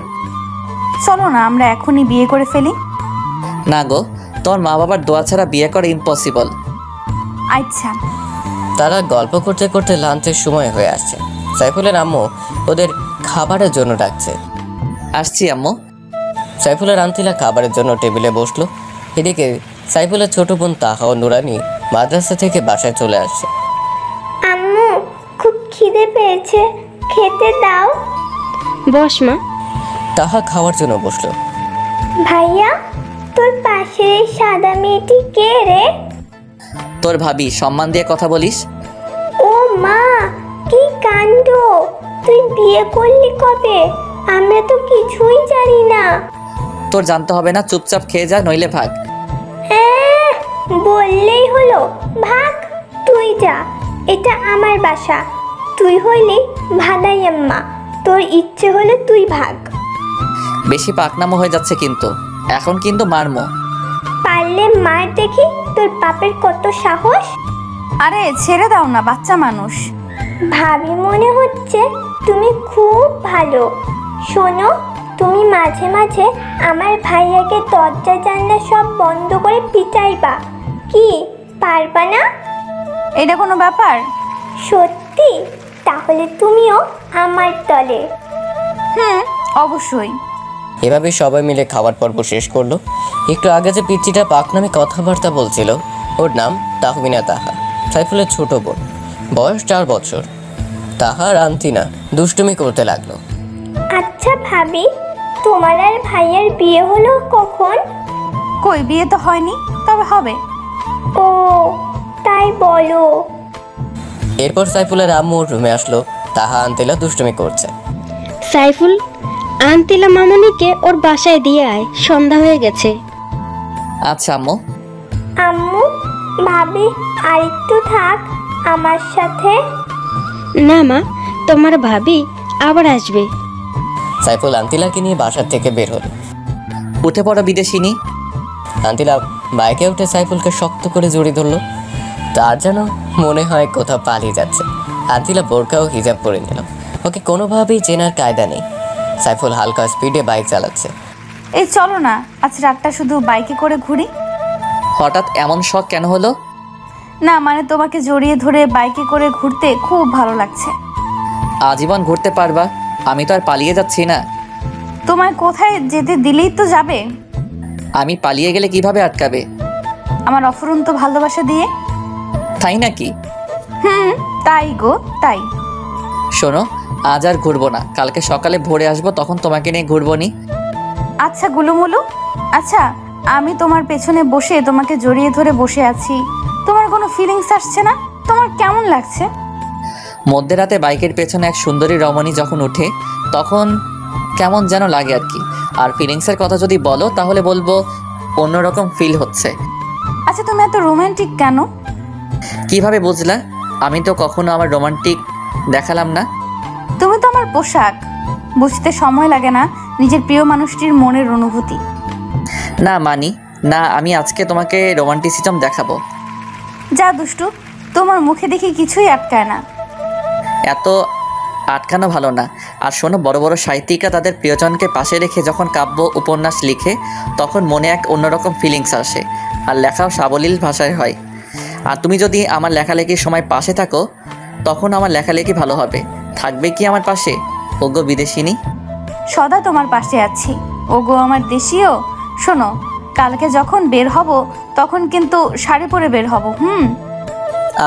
চলো না আমরা এখনই বিয়ে করে ফেলি। না গো, তোমার মা বাবার দোয়া ছাড়া বিয়ে করা ইম্পসিবল। আচ্ছা। তারা গল্প করতে করতে লাঞ্চের সময় হয়ে আসছে। সাইফুলের আম্মু ওদের খাবারের জন্য ডাকছে। আসছি আম্মু। সাইফুলের আন্তিলা খাবারের জন্য টেবিলে বসলো। এদিকে সাইফুলের ছোট বোন তাহা ও নুরানি মাদ্রাসা থেকে বাসায় চলে আসছে। আম্মু, খুব খিদে পেয়েছে, খেতে দাও। বস মা। তাহা খাওয়ার জন্য বসলো। ভাইয়া, তোর পাশের এই সাদা মেয়েটি কে রে? তোর ভাবি, সম্মান দিয়ে কথা বলিস। ও মা, কি কাণ্ড! তুই বিয়ে করলি কবে? আমরা তো কিছুই জানি না। তোর জানতে হবে না, চুপচাপ খেয়ে যা, নইলে ভাগ। বললেই হলো, ভাগ? তুই যা, এটা আমার বাসা। তুই হইলি ভাদাইয়াম্মা, তোর ইচ্ছে হলে তুই ভাগ। বেশি পাকনামো হয়ে যাচ্ছে কিন্তু, এখন কিন্তু মারমো। পারলে মার দেখি, তোর বাপের কত সাহস। আরে ছেড়ে দাও না, বাচ্চা মানুষ। ভাবি মনে হচ্ছে তুমি খুব ভালো। শোনো, তুমি মাঝে মাঝে আমার ভাইয়াকে দরজা জানলা সব বন্ধ করে পিটাইবা। কি পারবা না? এটা কোনো ব্যাপার? সত্যি? তাহলে তুমিও আমার দলে। হুম, অবশ্যই। এভাবে সবাই মিলে খাবার পর্ব শেষ করলো। একটু আগে যে পিচ্চিটা পাক নামে কথাবার্তা বলছিল, ওর নাম তাহমিনা তাহা, সাইফুলের ছোট বোন, বয়স 4 বছর। তাহা আর আন্তিনা দুষ্টুমি করতে লাগলো। আচ্ছা ভাবি, তোমার আর ভাইয়ের বিয়ে হলো কখন? কই, বিয়ে তো হয়নি, তবে হবে। ও তাই বলো। এরপর সাইফুলের আম্মু ওর রুমে আসলো। তাহা আন্তিলা দুষ্টুমি করছে। সাইফুল, আন্তিলা মামনিকে ওর বাসায় দিয়ে আয়, সন্ধ্যা হয়ে গেছে। আচ্ছা আম্মু। আম্মু, ভাবি আরেকটু থাক আমার সাথে। না মা, তোমার ভাবি আবার আসবে। সাইফুল আন্তিলাকে নিয়ে বাসার থেকে বের হলো। উঠে পড়ো বিদেশিনী। আন্তিলা বাইকে উঠে সাইফুলকে শক্ত করে জড়িয়ে ধরলো। তার যেন মনে হয় কোথাও পালিয়ে যাচ্ছে। আন্তিলা বোরকা ও হিজাব পরে নিল। ওকে কোনোভাবেই চেনার কায়দা নেই। সাইফুল হালকা স্পিডে বাইক চালাচ্ছে। এই চলো না, আজ রাতটা শুধু বাইকে করে ঘুরি। হঠাৎ এমন শখ কেন হলো? না মানে তোমাকে জড়িয়ে ধরে বাইকে করে ঘুরতে খুব ভালো লাগছে। আজীবন ঘুরতে পারবা, আমি তো আর পালিয়ে যাচ্ছি না। তোমায় কোথায় যেতে দিলেই তো যাবে। আমি পালিয়ে গেলে কিভাবে আটকাবে? আমার অফুরন্ত ভালোবাসা দিয়ে। তাই নাকি? তাই গো, তাই। শোনো, আজ আর ঘুরবো না, কালকে সকালে ভোরে আসবো, তখন তোমাকে নিয়ে ঘুরবো নি। আচ্ছা গুলুমুলু, আচ্ছা আমি তোমার পেছনে বসে তোমাকে জড়িয়ে ধরে বসে আছি, তোমার কোনো ফিলিংস আসছে না? তোমার কেমন লাগছে? মধ্যরাতে বাইকের পেছনে এক সুন্দরী রমণী যখন উঠে তখন কেমন যেন লাগে আর কি। আর ফিলিংসের কথা যদি বলো তাহলে বলবো অন্যরকম ফিল হচ্ছে। আচ্ছা তুমি এত রোমান্টিক কেন? কিভাবে বুঝলা? আমি তো কখনো আমার রোমান্টিক দেখালাম না। তুমি তো আমার পোশাক, বুঝতে সময় লাগে না নিজের প্রিয় মানুষটির মনের অনুভূতি। না মানি না, আমি আজকে তোমাকে রোমান্টিসিজম দেখাবো। যা দুষ্টু, তোমার মুখে দেখি কিছুই আটকায় না। এত আটকানো ভালো না। আর শোনো, বড় বড় সাহিত্যিকরা তাদের প্রিয়জনকে পাশে রেখে যখন কাব্য উপন্যাস লিখে তখন মনে এক অন্যরকম ফিলিংস আসে, আর লেখাও সাবলীল ভাষায় হয়। আর তুমি যদি আমার লেখালেখির সময় পাশে থাকো তখন আমার লেখালেখি ভালো হবে। থাকবে কি আমার পাশে ওগো বিদেশিনী? সদা তোমার পাশে আছি ওগো আমার দেশীয়। শোনো, কালকে যখন বের হব তখন কিন্তু শাড়ি পরে বের হব।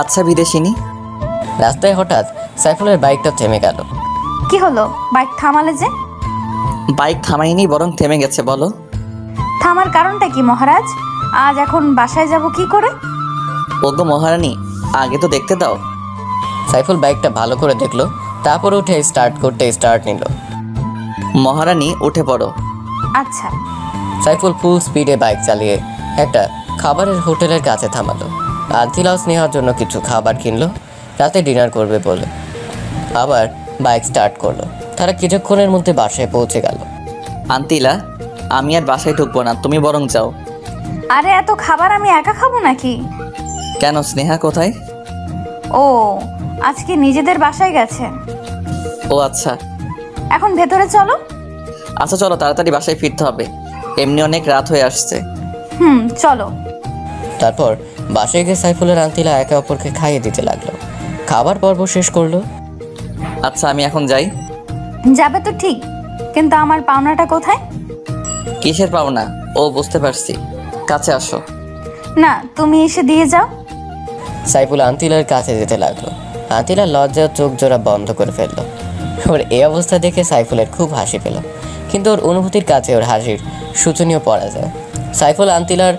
আচ্ছা বিদেশিনী। রাস্তায় হঠাৎ সাইফুলের বাইকটা থেমে গেল। কি হলো, বাইক থামালে যে? বাইক থামাইনি, বরং থেমে গেছে। বলো থামার কারণটা কি মহারাজ? আজ এখন বাসায় যাব কি করে? ওগো মহারানী, আগে তো দেখতে দাও। সাইফুল বাইকটা ভালো করে দেখলো, তারপর উঠে স্টার্ট করতে স্টার্ট নিল। মহারানী উঠে পড়ো। আচ্ছা। সাইফুল ফুল স্পিডে বাইক চালিয়ে একটা খাবারের হোটেলের কাছে থামালো। আন্তিলাও স্নেহার জন্য কিছু খাবার কিনলো, রাতে ডিনার করবে বলে। আবার বাইক স্টার্ট করলো। তারা কিছুক্ষণের মধ্যে বাসায় পৌঁছে গেল। আন্তিলা, আমি আর বাসায় ঢুকবো না, তুমি বরং যাও। আরে এত খাবার আমি একা খাবো নাকি? কেন, স্নেহা কোথায়? ও আজকে নিজেদের বাসায় গেছে। ও আচ্ছা। এখন ভেতরে চলো। আচ্ছা চলো, তাড়াতাড়ি বাসায় ফিরতে হবে, এমনি অনেক রাত হয়ে আসছে। চলো। তারপর বাসায় গিয়ে সাইফুলের আন্তিলা একে অপরকে খাইয়ে দিতে লাগলো। খাবার পর্ব শেষ করলো। আচ্ছা আমি এখন যাই। যাবে তো ঠিক, কিন্তু আমার পাওনাটা কোথায়? কিসের পাওনা? ও বুঝতে পারছি, কাছে আসো। না, তুমি এসে দিয়ে যাও। সাইফুল আন্তিলার কাছে যেতে লাগলো। আন্তিলা লজ্জায় চোখ জোড়া বন্ধ করে ফেললো। ওর এই অবস্থা দেখে সাইফুলের খুব হাসি পেল, কিন্তু ওর অনুভূতির কাছে ওর হাসির শোচনীয় পড়া যায়। সাইফুল আন্তিলার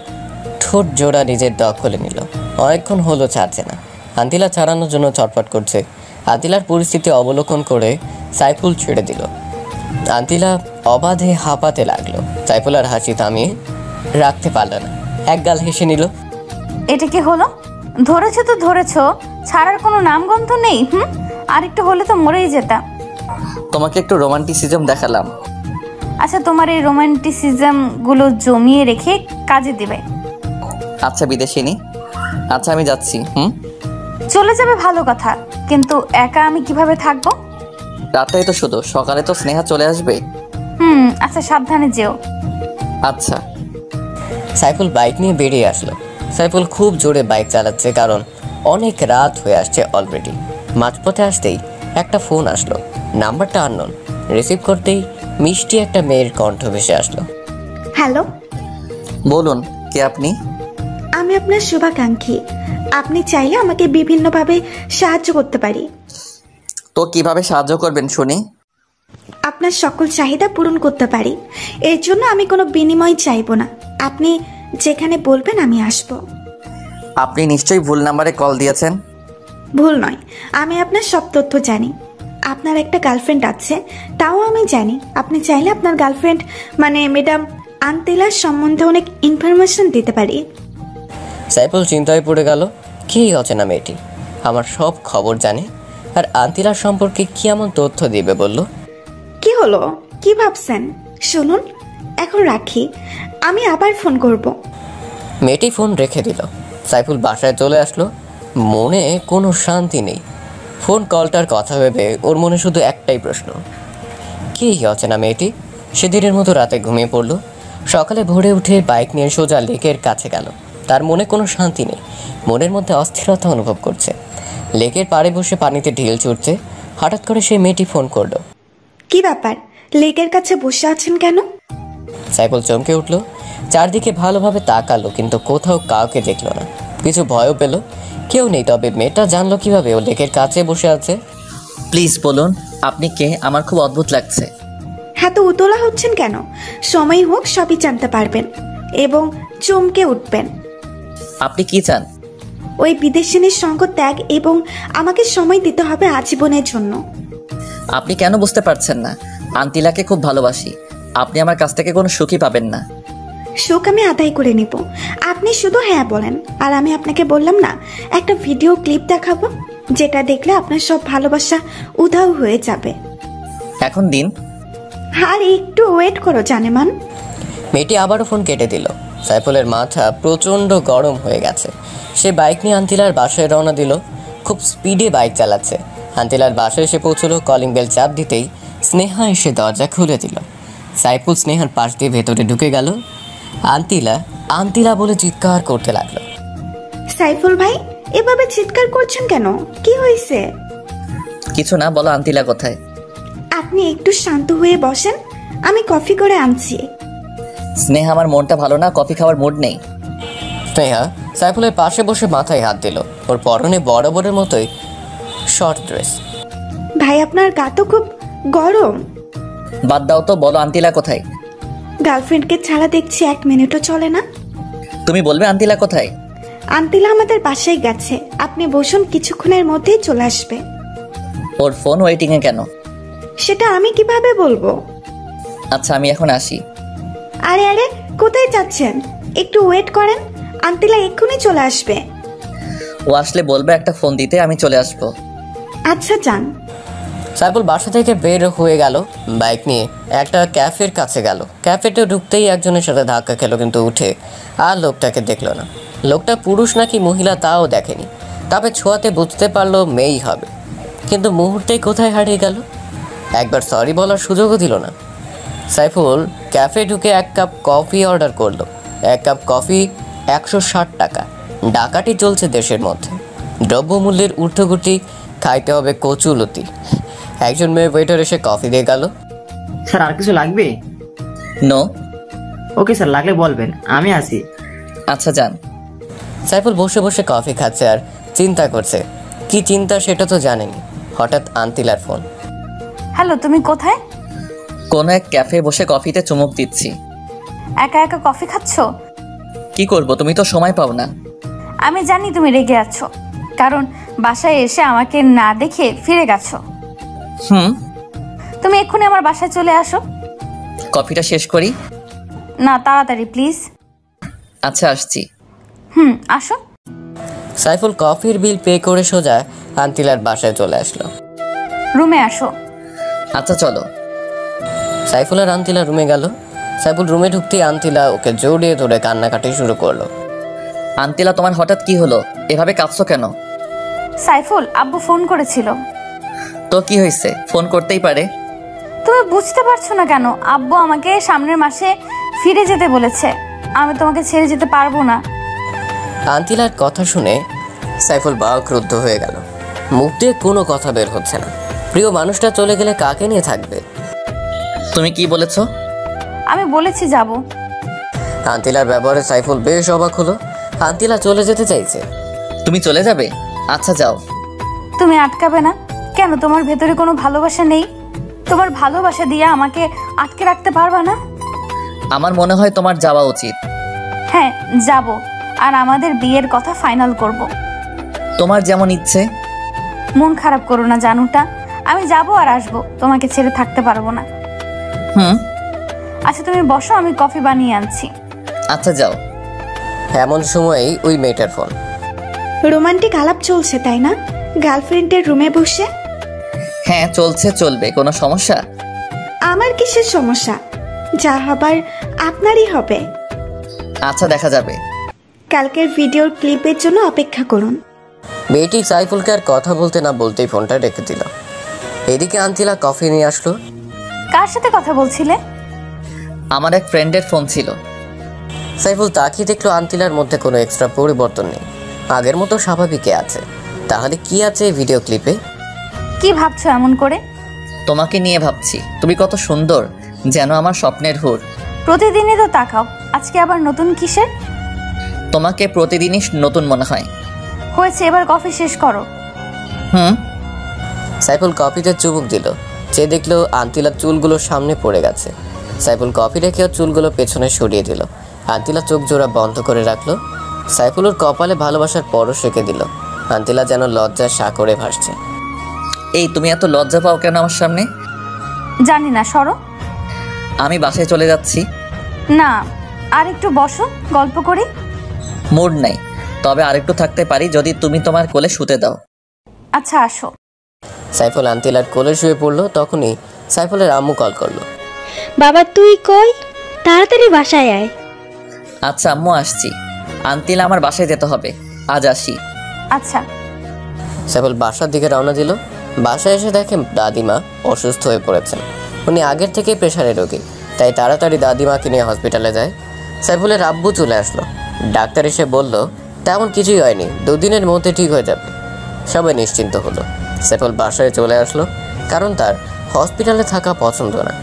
ঠোঁট জোড়া নিজের দখলে নিল। অনেকক্ষণ হলো ছাড়ছে না। আন্তিলা ছাড়ানোর জন্য ছটফট করছে। আন্তিলার পরিস্থিতি অবলোকন করে সাইফুল ছেড়ে দিল। আন্তিলা অবাধে হাঁপাতে লাগলো। সাইফুল আর হাসি থামিয়ে রাখতে পারল না, এক গাল হেসে নিল। এটা কি হলো? ধরেছো তো ধরেছো, ছাড়ার কোনো নামগন্ধ নেই। আর একটু হলে তো মরেই যেতাম। তোমাকে একটু রোমান্টিসিজম দেখালাম। আচ্ছা, তোমার এই রোমান্টিসিজম গুলো জমিয়ে রেখে কাজে দিবে। আচ্ছা বিদেশিনী, আচ্ছা আমি যাচ্ছি। চলে যাবে ভালো কথা, কিন্তু একা আমি কিভাবে থাকবো? রাতটাই তো শুধু, সকালে তো স্নেহা চলে আসবে। আচ্ছা সাবধানে যেও। আচ্ছা। সাইফুল বাইক নিয়ে বেরিয়ে আসলো। সাইফুল খুব জোরে বাইক চালাচ্ছে, কারণ অনেক রাত হয়ে আসছে অলরেডি। মাঝপথে আসতেই একটা ফোন আসলো, নাম্বারটা আননোন। রিসিভ করতেই মিষ্টি একটা মেয়ের কণ্ঠ ভেসে আসলো। হ্যালো, বলুন, কে আপনি? আমি আপনার শুভাকাঙ্ক্ষী। আপনি চাইলে আমাকে বিভিন্নভাবে সাহায্য করতে পারি। তো কিভাবে সাহায্য করবেন শুনি? আপনার সকল চাহিদা পূরণ করতে পারি। এর জন্য আমি কোনো বিনিময় চাইবো না। আপনি যেখানে বলবেন আমি আসব। আপনি নিশ্চয়ই ভুল নাম্বারে কল দিয়েছেন। ভুল নয়, আমি আপনার সব তথ্য জানি। আপনার একটা গার্লফ্রেন্ড আছে, তাও আমি জানি। আপনি চাইলে আপনার গার্লফ্রেন্ড মানে ম্যাডাম আন্তেলার সম্বন্ধে অনেক ইনফরমেশন দিতে পারি। সাইফুল চিন্তায় পড়ে গেল, কি অচেনা মেয়েটি আমার সব খবর জানে, আর আন্তিলার সম্পর্কে কি এমন তথ্য দিবে বলল। কি হলো, কি ভাবছেন? শুনুন, এখন রাখি, আমি আবার ফোন করব। মেয়েটি ফোন রেখে দিল। সাইফুল বাসায় চলে আসলো। মনে কোনো শান্তি নেই। ফোন কলটার কথা ভেবে ওর মনে শুধু একটাই প্রশ্ন, কি অচেনা মেয়েটি? সেদিনের মতো রাতে ঘুমিয়ে পড়ল। সকালে ভোরে উঠে বাইক নিয়ে সোজা লেকের কাছে গেল। তার মনে কোনো শান্তি নেই, মনের মধ্যে অস্থিরতা অনুভব করছে। লেকের পাড়ে বসে পানিতে ঢিল ছুটছে। হঠাৎ করে সেই মেয়েটি ফোন করলো। কি ব্যাপার, লেকের কাছে বসে আছেন কেন? সাইফুল চমকে উঠল। চারদিকে ভালোভাবে তাকালো, কিন্তু কোথাও কাউকে দেখলো না। কিছু ভয়ও পেল, কেউ নেই। তবে মেয়েটা জানলো কিভাবে ও লেকের কাছে বসে আছে? প্লিজ বলুন, আপনি কে? আমার খুব অদ্ভুত লাগছে। হ্যাঁ, তো উতলা হচ্ছেন কেন? সময় হোক সবই জানতে পারবেন এবং চমকে উঠবেন। আপনি কি চান? ওই বিদেশিনীর সঙ্গ ত্যাগ এবং আমাকে সময় দিতে হবে আজীবনের জন্য। আপনি কেন বুঝতে পারছেন না? আন্তিলাকে খুব ভালোবাসি। আপনি আমার কাছ থেকে কোনো সুখই পাবেন না। সুখ আমি আদায় করে নিব, আপনি শুধু হ্যাঁ বলেন। আর আমি আপনাকে বললাম না, একটা ভিডিও ক্লিপ দেখাবো, যেটা দেখলে আপনার সব ভালোবাসা উধাও হয়ে যাবে। এখন দিন। আর একটু ওয়েট করো জানেমান। মেয়েটি আবারও ফোন কেটে দিল। সাইফুলের মাথা প্রচণ্ড গরম হয়ে গেছে। সে বাইক নিয়ে আন্তিলার বাসায় রওনা দিল। খুব স্পিডে বাইক চালাচ্ছে। আন্তিলার বাসায় এসে পৌঁছলো। কলিং বেল চাপ দিতেই স্নেহা এসে দরজা খুলে দিল। সাইফুল স্নেহার পাশ দিয়ে ভেতরে ঢুকে গেল। আন্তিলা আন্তিলা বলে চিৎকার করতে লাগলো। সাইফুল ভাই, এভাবে চিৎকার করছেন কেন? কি হয়েছে? কিছু না, বলো আন্তিলা কোথায়? আপনি একটু শান্ত হয়ে বসেন, আমি কফি করে আনছি। স্নেহা, আমার মনটা ভালো না, কফি খাওয়ার মুড নেই। স্নেহা সাইফুলের পাশে বসে মাথায় হাত দিল। ওর পরনে বরাবরের মতোই শর্ট ড্রেস। ভাই, আপনার গা তো খুব গরম। বাদ দাও তো, বলো আন্তিলা কোথায়? গার্লফ্রেন্ডকে ছাড়া দেখছি 1 মিনিটও চলে না। তুমি বলবে আন্তিলা কোথায়? আন্তিলা আমাদের বাসায় গেছে। আপনি বসুন, কিছুক্ষণের মধ্যেই চলে আসবে। ওর ফোন ওয়েটিং এ কেন? সেটা আমি কিভাবে বলবো? আচ্ছা, আমি এখন আসি। আরে আরে, কোথায় যাচ্ছেন? একটু ওয়েট করেন, আন্তিলা এক্ষুনি চলে আসবে। ও আসলে বলবে একটা ফোন দিতে, আমি চলে আসবো। আচ্ছা যান। সাইফুল বাসা থেকে বের হয়ে গেল। বাইক নিয়ে একটা ক্যাফের কাছে গেল। ক্যাফেতে ঢুকতেই একজনের সাথে ধাক্কা খেলো, কিন্তু উঠে আর লোকটাকে দেখলো না। লোকটা পুরুষ নাকি মহিলা তাও দেখেনি। তবে ছোঁয়াতে বুঝতে পারলো মেয়েই হবে, কিন্তু মুহূর্তেই কোথায় হারিয়ে গেল। একবার সরি বলার সুযোগও দিল না। সাইফুল ক্যাফে ঢুকে 1 কাপ কফি অর্ডার করলো। 1 কাপ কফি 160 টাকা। ডাকাতি চলছে দেশের মধ্যে। দ্রব্যমূল্যের ঊর্ধ্বগতি, খাইতে হবে কচুলতি। একজন মেয়ে ওয়েটার এসে কফি দিয়ে গেল। স্যার, আর কিছু লাগবে? নো। ওকে স্যার, লাগলে বলবেন, আমি আসি। আচ্ছা যান। সাইফুল বসে বসে কফি খাচ্ছে আর চিন্তা করছে। কি চিন্তা সেটা তো জানেনি। হঠাৎ আন্তিলার ফোন। হ্যালো, তুমি কোথায়? কোনো এক ক্যাফে বসে কফিতে চুমুক দিচ্ছি। একা একা কফি খাচ্ছো? কি করব, তুমি তো সময় পাও না। আমি জানি তুমি রেগে আছো, কারণ বাসায় এসে আমাকে না দেখে ফিরে গেছো। তুমি এক্ষুনি আমার বাসায় চলে আসো। কফিটা শেষ করি। না, তাড়াতাড়ি প্লিজ। আচ্ছা, আসছি। আসো। সাইফুল কফির বিল পে করে সোজা আন্তিলার বাসায় চলে আসলো। রুমে আসো। আচ্ছা চলো। সাইফুল আর আন্তিলা রুমে গেল। সাইফুল রুমে ঢুকতেই আন্তিলা ওকে জড়িয়ে ধরে কান্নাকাটি শুরু করলো। আন্তিলা, তোমার হঠাৎ কি হলো? এভাবে কাঁদছো কেন? সাইফুল, আব্বু ফোন করেছিল। তো কি হয়েছে? ফোন করতেই পারে। তুমি বুঝতে পারছো না কেন? আব্বু আমাকে সামনের মাসে ফিরে যেতে বলেছে। আমি তোমাকে ছেড়ে যেতে পারবো না। আন্তিলার কথা শুনে সাইফুল ক্রুদ্ধ হয়ে গেল। মুখ দিয়ে কোনো কথা বের হচ্ছে না। প্রিয় মানুষটা চলে গেলে কাকে নিয়ে থাকবে? তুমি কি বলেছো? আমি বলেছি যাব। আন্তিলার ব্যবহারে সাইফুল বেশ অবাক হলো। আন্তিলা চলে যেতে চাইছে। তুমি চলে যাবে? আচ্ছা যাও। তুমি আটকাবে না কেন? তোমার ভেতরে কোনো ভালোবাসা নেই? তোমার ভালোবাসা দিয়ে আমাকে আটকে রাখতে পারবা না? আমার মনে হয় তোমার যাওয়া উচিত। হ্যাঁ যাব, আর আমাদের বিয়ের কথা ফাইনাল করব। তোমার যেমন ইচ্ছে। মন খারাপ করো না জানুটা, আমি যাব আর আসবো, তোমাকে ছেড়ে থাকতে পারবো না। আচ্ছা তুমি বসো, আমি কফি বানিয়ে আনছি। আচ্ছা যাও। এমন সময়েই ওই মেয়েটার ফোন। রোমান্টিক আলাপ চলছে তাই না গার্লফ্রেন্ডের রুমে বসে? হ্যাঁ চলছে, চলবে। কোনো সমস্যা? আমার কিসের সমস্যা? যা হবার আপনারই হবে। আচ্ছা দেখা যাবে। কালকের ভিডিওর ক্লিপের জন্য অপেক্ষা করুন। মেয়েটি সাইফুলকে আর কথা বলতে না বলতেই ফোনটা রেখে দিল। এদিকে আন্তিলা কফি নিয়ে আসলো। কার সাথে কথা বলছিলে? আমার এক ফ্রেন্ডের ফোন ছিল। সাইফুল তাকিয়ে দেখলো আন্তিলার মধ্যে কোনো এক্সট্রা পরিবর্তন নেই, আগের মতো স্বাভাবিকই আছে। তাহলে কি আছে এই ভিডিও ক্লিপে? কি ভাবছো এমন করে? তোমাকে নিয়ে ভাবছি। তুমি কত সুন্দর, যেন আমার স্বপ্নের হুর। প্রতিদিনই তো তাকাও, আজকে আবার নতুন কিসের? তোমাকে প্রতিদিনই নতুন মনে হয়। হয়েছে, এবার কফি শেষ করো। সাইফুল কফিতে চুমুক দিল। যে দেখলো আন্তিলার চুলগুলো সামনে পড়ে গেছে। সাইফুল কফি রেখে চুলগুলো পেছনে সরিয়ে দিল। আন্তিলা চোখ জোড়া বন্ধ করে রাখলো। সাইফুলের কপালে ভালোবাসার পরশ রেখে দিল। আন্তিলা যেন লজ্জায় সাগরে ভাসছে। এই তুমি এত লজ্জা পাও কেন আমার সামনে? জানি না, সরো। আমি বাসায় চলে যাচ্ছি। না, আর একটু বসো, গল্প করি। মুড নাই, তবে আরেকটু থাকতে পারি যদি তুমি তোমার কোলে শুতে দাও। আচ্ছা আসো। সাইফুল আন্তিলার কোলে শুয়ে পড়লো। তখনই সাইফুলের আম্মু কল করলো। বাবা তুই কই? তাড়াতাড়ি বাসায় আয়। আচ্ছা আম্মু আসছি। আন্তিলা আমার বাসায় যেতে হবে, আজ আসি। আচ্ছা। সাইফুল বাসার দিকে রওনা দিল। বাসায় এসে দেখে দাদিমা অসুস্থ হয়ে পড়েছেন। উনি আগের থেকেই প্রেশারের রোগী, তাই তাড়াতাড়ি দাদিমাকে নিয়ে হসপিটালে যায়। সাইফুলের আব্বু চলে আসলো। ডাক্তার এসে বলল তেমন কিছুই হয়নি, 2 দিনের মধ্যে ঠিক হয়ে যাবে। সবাই নিশ্চিন্ত হলো। সাইফুল বাসায় চলে আসলো, কারণ তার হসপিটালে থাকা পছন্দ না।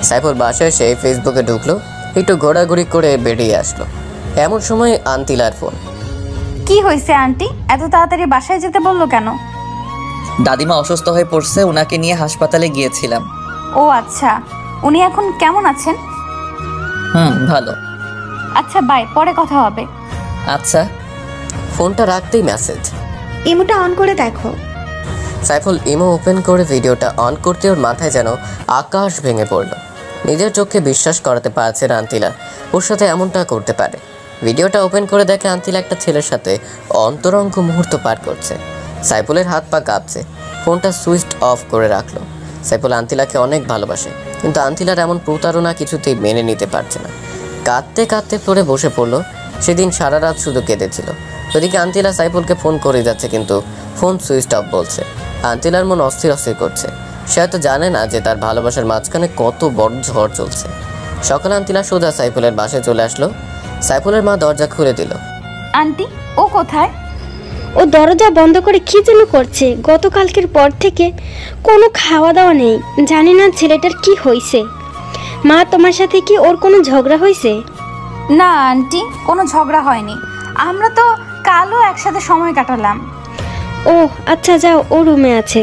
সাইফুল বাসায় এসে ফেসবুকে ঢুকলো, একটু ঘোরাঘুরি করে বেরিয়ে আসলো। এমন সময় আন্তিলার ফোন। কি হয়েছে আন্টি, এত তাড়াতাড়ি বাসায় যেতে বললো কেন? দাদিমা অসুস্থ হয়ে পড়ছে, ওনাকে নিয়ে হাসপাতালে গিয়েছিলাম। ও আচ্ছা, উনি এখন কেমন আছেন? ভালো। আচ্ছা বাই, পরে কথা হবে। আচ্ছা। ফোনটা রাখতেই মেসেজ। ইমোটা অন করে দেখো। সাইফুল ইমো ওপেন করে ভিডিওটা অন করতে ওর মাথায় যেন আকাশ ভেঙে পড়ল। নিজের চোখে বিশ্বাস করাতে পারছে না আন্তিলা ওর সাথে এমনটা করতে পারে। ভিডিওটা ওপেন করে দেখে আন্তিলা একটা ছেলের সাথে অন্তরঙ্গ মুহূর্ত পার করছে। সাইফুলের হাত পা কাঁপছে। ফোনটা সুইচ অফ করে রাখলো। সাইফুল আন্তিলাকে অনেক ভালোবাসে, কিন্তু আন্তিলার এমন প্রতারণা কিছুতেই মেনে নিতে পারছে না। কাঁদতে কাঁদতে ফ্লোরে বসে পড়লো। সেদিন সারা রাত শুধু কেঁদেছিল। ওদিকে আন্তিলা সাইফুলকে ফোন করে যাচ্ছে, কিন্তু ফোন সুইচ অফ বলছে। আন্তিলার মন অস্থির অস্থির করছে। সে হয়তো জানে না যে তার ভালোবাসার মাঝখানে কত বড় ঝড় চলছে। সকালে আন্তিলা সোজা সাইফুলের বাসায় চলে আসলো। সাইফুলের মা দরজা খুলে দিল। আন্টি ও কোথায়? ও দরজা বন্ধ করে কি যেন করছে। গতকালকের পর থেকে কোনো খাওয়া দাওয়া নেই। জানি না ছেলেটার কি হয়েছে। মা তোমার সাথে কি ওর কোনো ঝগড়া হয়েছে? না আন্টি, কোনো ঝগড়া হয়নি। আমরা তো কালও একসাথে সময় কাটালাম। ও আচ্ছা যাও, ও রুমে আছে।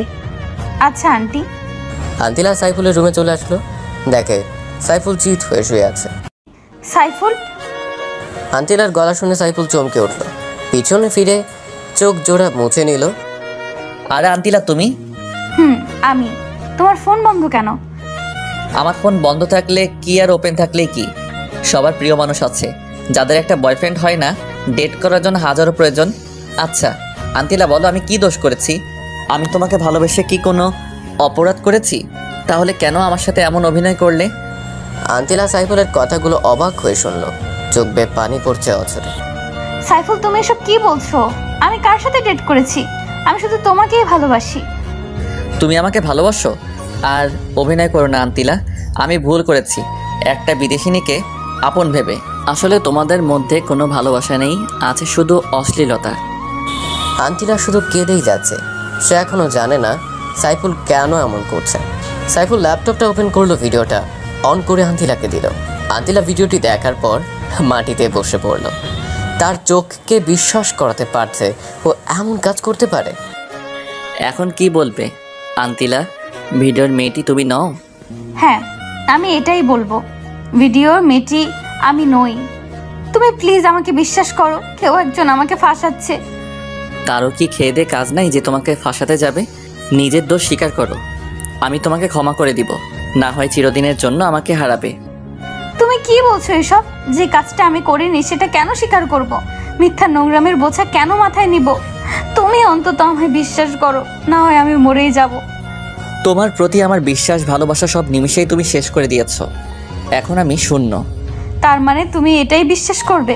আচ্ছা আন্টি। আন্তিলা সাইফুলের রুমে চলে আসলো। দেখে সাইফুল চিত হয়ে শুয়ে আছে। সাইফুল? আন্তিলার গলা শুনে সাইফুল চমকে উঠল। পিছনে ফিরে চোখ জোড়া মুছে নিল। আরে আন্তিলা তুমি? আমি। তোমার ফোন বন্ধ কেন? আমার ফোন বন্ধ থাকলে কি আর ওপেন থাকলে কি? সবার প্রিয় মানুষ আছে, যাদের একটা বয়ফ্রেন্ড হয় না, ডেট করার জন্য হাজারো প্রয়োজন। আচ্ছা আন্তিলা বলো, আমি কি দোষ করেছি? আমি তোমাকে ভালোবেসে কি কোনো অপরাধ করেছি? তাহলে কেন আমার সাথে এমন অভিনয় করলে? আন্তিলা সাইফুলের কথাগুলো অবাক হয়ে শুনল। চোখ বেয়ে পানি পড়ছে অঝরে। সাইফুল তুমি এসব কি বলছো? আমি কার সাথে ডেট করেছি? আমি শুধু তোমাকেই ভালোবাসি। তুমি আমাকে ভালোবাসো? আর অভিনয় করো না আন্তিলা, আমি ভুল করেছি। একটা বিদেশিনীকে আপন ভেবে আসলে তোমাদের মধ্যে কোনো ভালোবাসা নেই, আছে শুধু অশ্লীলতা। আন্টিলা শুধু কেঁদেই যাচ্ছে। সে এখনো জানে না সাইফুল কেন এমন করছে। সাইফুল ল্যাপটপটা ওপেন করলো, ভিডিওটা অন করে আন্টিলাকে দিল। আন্টিলা ভিডিওটি দেখার পর মাটিতে বসে পড়ল। তার চোখকে বিশ্বাস করাতে পারছে ও এমন কাজ করতে পারে। এখন কি বলবে আন্তিলা? ভিডিওর মেয়েটি তুমি নও? হ্যাঁ, আমি এটাই বলবো, ভিডিওর মেয়েটি আমি নই। তুমি প্লিজ আমাকে বিশ্বাস করো, কেউ একজন আমাকে ফাঁসাচ্ছে। তারও কি খেয়ে দে কাজ নাই যে তোমাকে ফাঁসাতে যাবে? নিজের দোষ স্বীকার করো, আমি তোমাকে ক্ষমা করে দিব, না হয় চিরদিনের জন্য আমাকে হারাবে। তুমি কি বলছো এসব? যে কাজটা আমি করিনি সেটা কেন স্বীকার করব? মিথ্যা নোংরামের বোঝা কেন মাথায় নিব? তুমি অন্তত আমায় বিশ্বাস করো, না হয় আমি মরেই যাব। তোমার প্রতি আমার বিশ্বাস ভালোবাসা সব নিমিষেই তুমি শেষ করে দিয়েছ। এখন আমি শূন্য। তার মানে তুমি এটাই বিশ্বাস করবে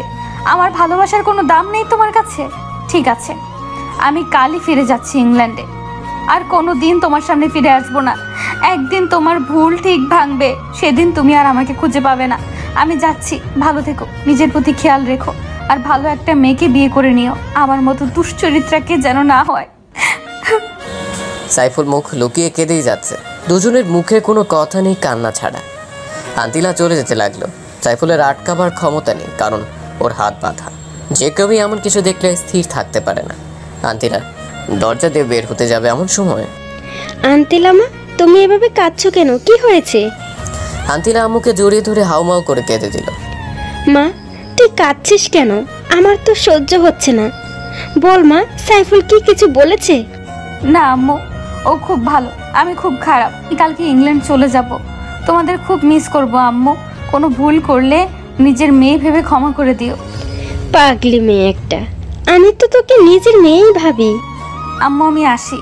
আমার ভালোবাসার কোনো দাম নেই তোমার কাছে? ঠিক আছে, আমি কালই ফিরে যাচ্ছি ইংল্যান্ডে। আর কোনো দিন তোমার সামনে ফিরে আসবো না। একদিন তোমার ভুল ঠিক ভাঙবে, সেদিন তুমি আর আমাকে খুঁজে পাবে না। আমি যাচ্ছি, ভালো থেকো, নিজের প্রতি খেয়াল রেখো, আর ভালো একটা মেয়েকে বিয়ে করে নিও। আমার মতো দুশ্চরিত্রাকে যেন না হয়। সাইফুল মুখ লুকিয়ে কেঁদেই যাচ্ছে। দুজনের মুখে কোনো কথা নেই কান্না ছাড়া। আন্তিলা চলে যেতে লাগলো। সাইফুলের আটকাবার ক্ষমতা নেই, কারণ ওর হাত বাঁধা। যে কেউই এমন কিছু দেখলে স্থির থাকতে পারে না। আন্তিলা দরজা দিয়ে বের হতে যাবে এমন সময় আন্তিলামা, তুমি এভাবে কাঁদছো কেন? কি হয়েছে? আন্তিলা আম্মুকে জড়িয়ে ধরে হাউমাউ করে কেঁদে দিল। মা, তুই কাঁদছিস কেন? আমার তো সহ্য হচ্ছে না। বল মা, সাইফুল কি কিছু বলেছে? না আম্মু, ও খুব ভালো, আমি খুব খারাপ। কালকে ইংল্যান্ড চলে যাব, তোমাদের খুব মিস করব আম্মু। কোনো ভুল করলে নিজের মেয়ে ভেবে ক্ষমা করে দিও। পাগলি মেয়ে একটা, আমি তো তোকে নিজের মেয়েই ভাবি। আম্মু আমি আসি।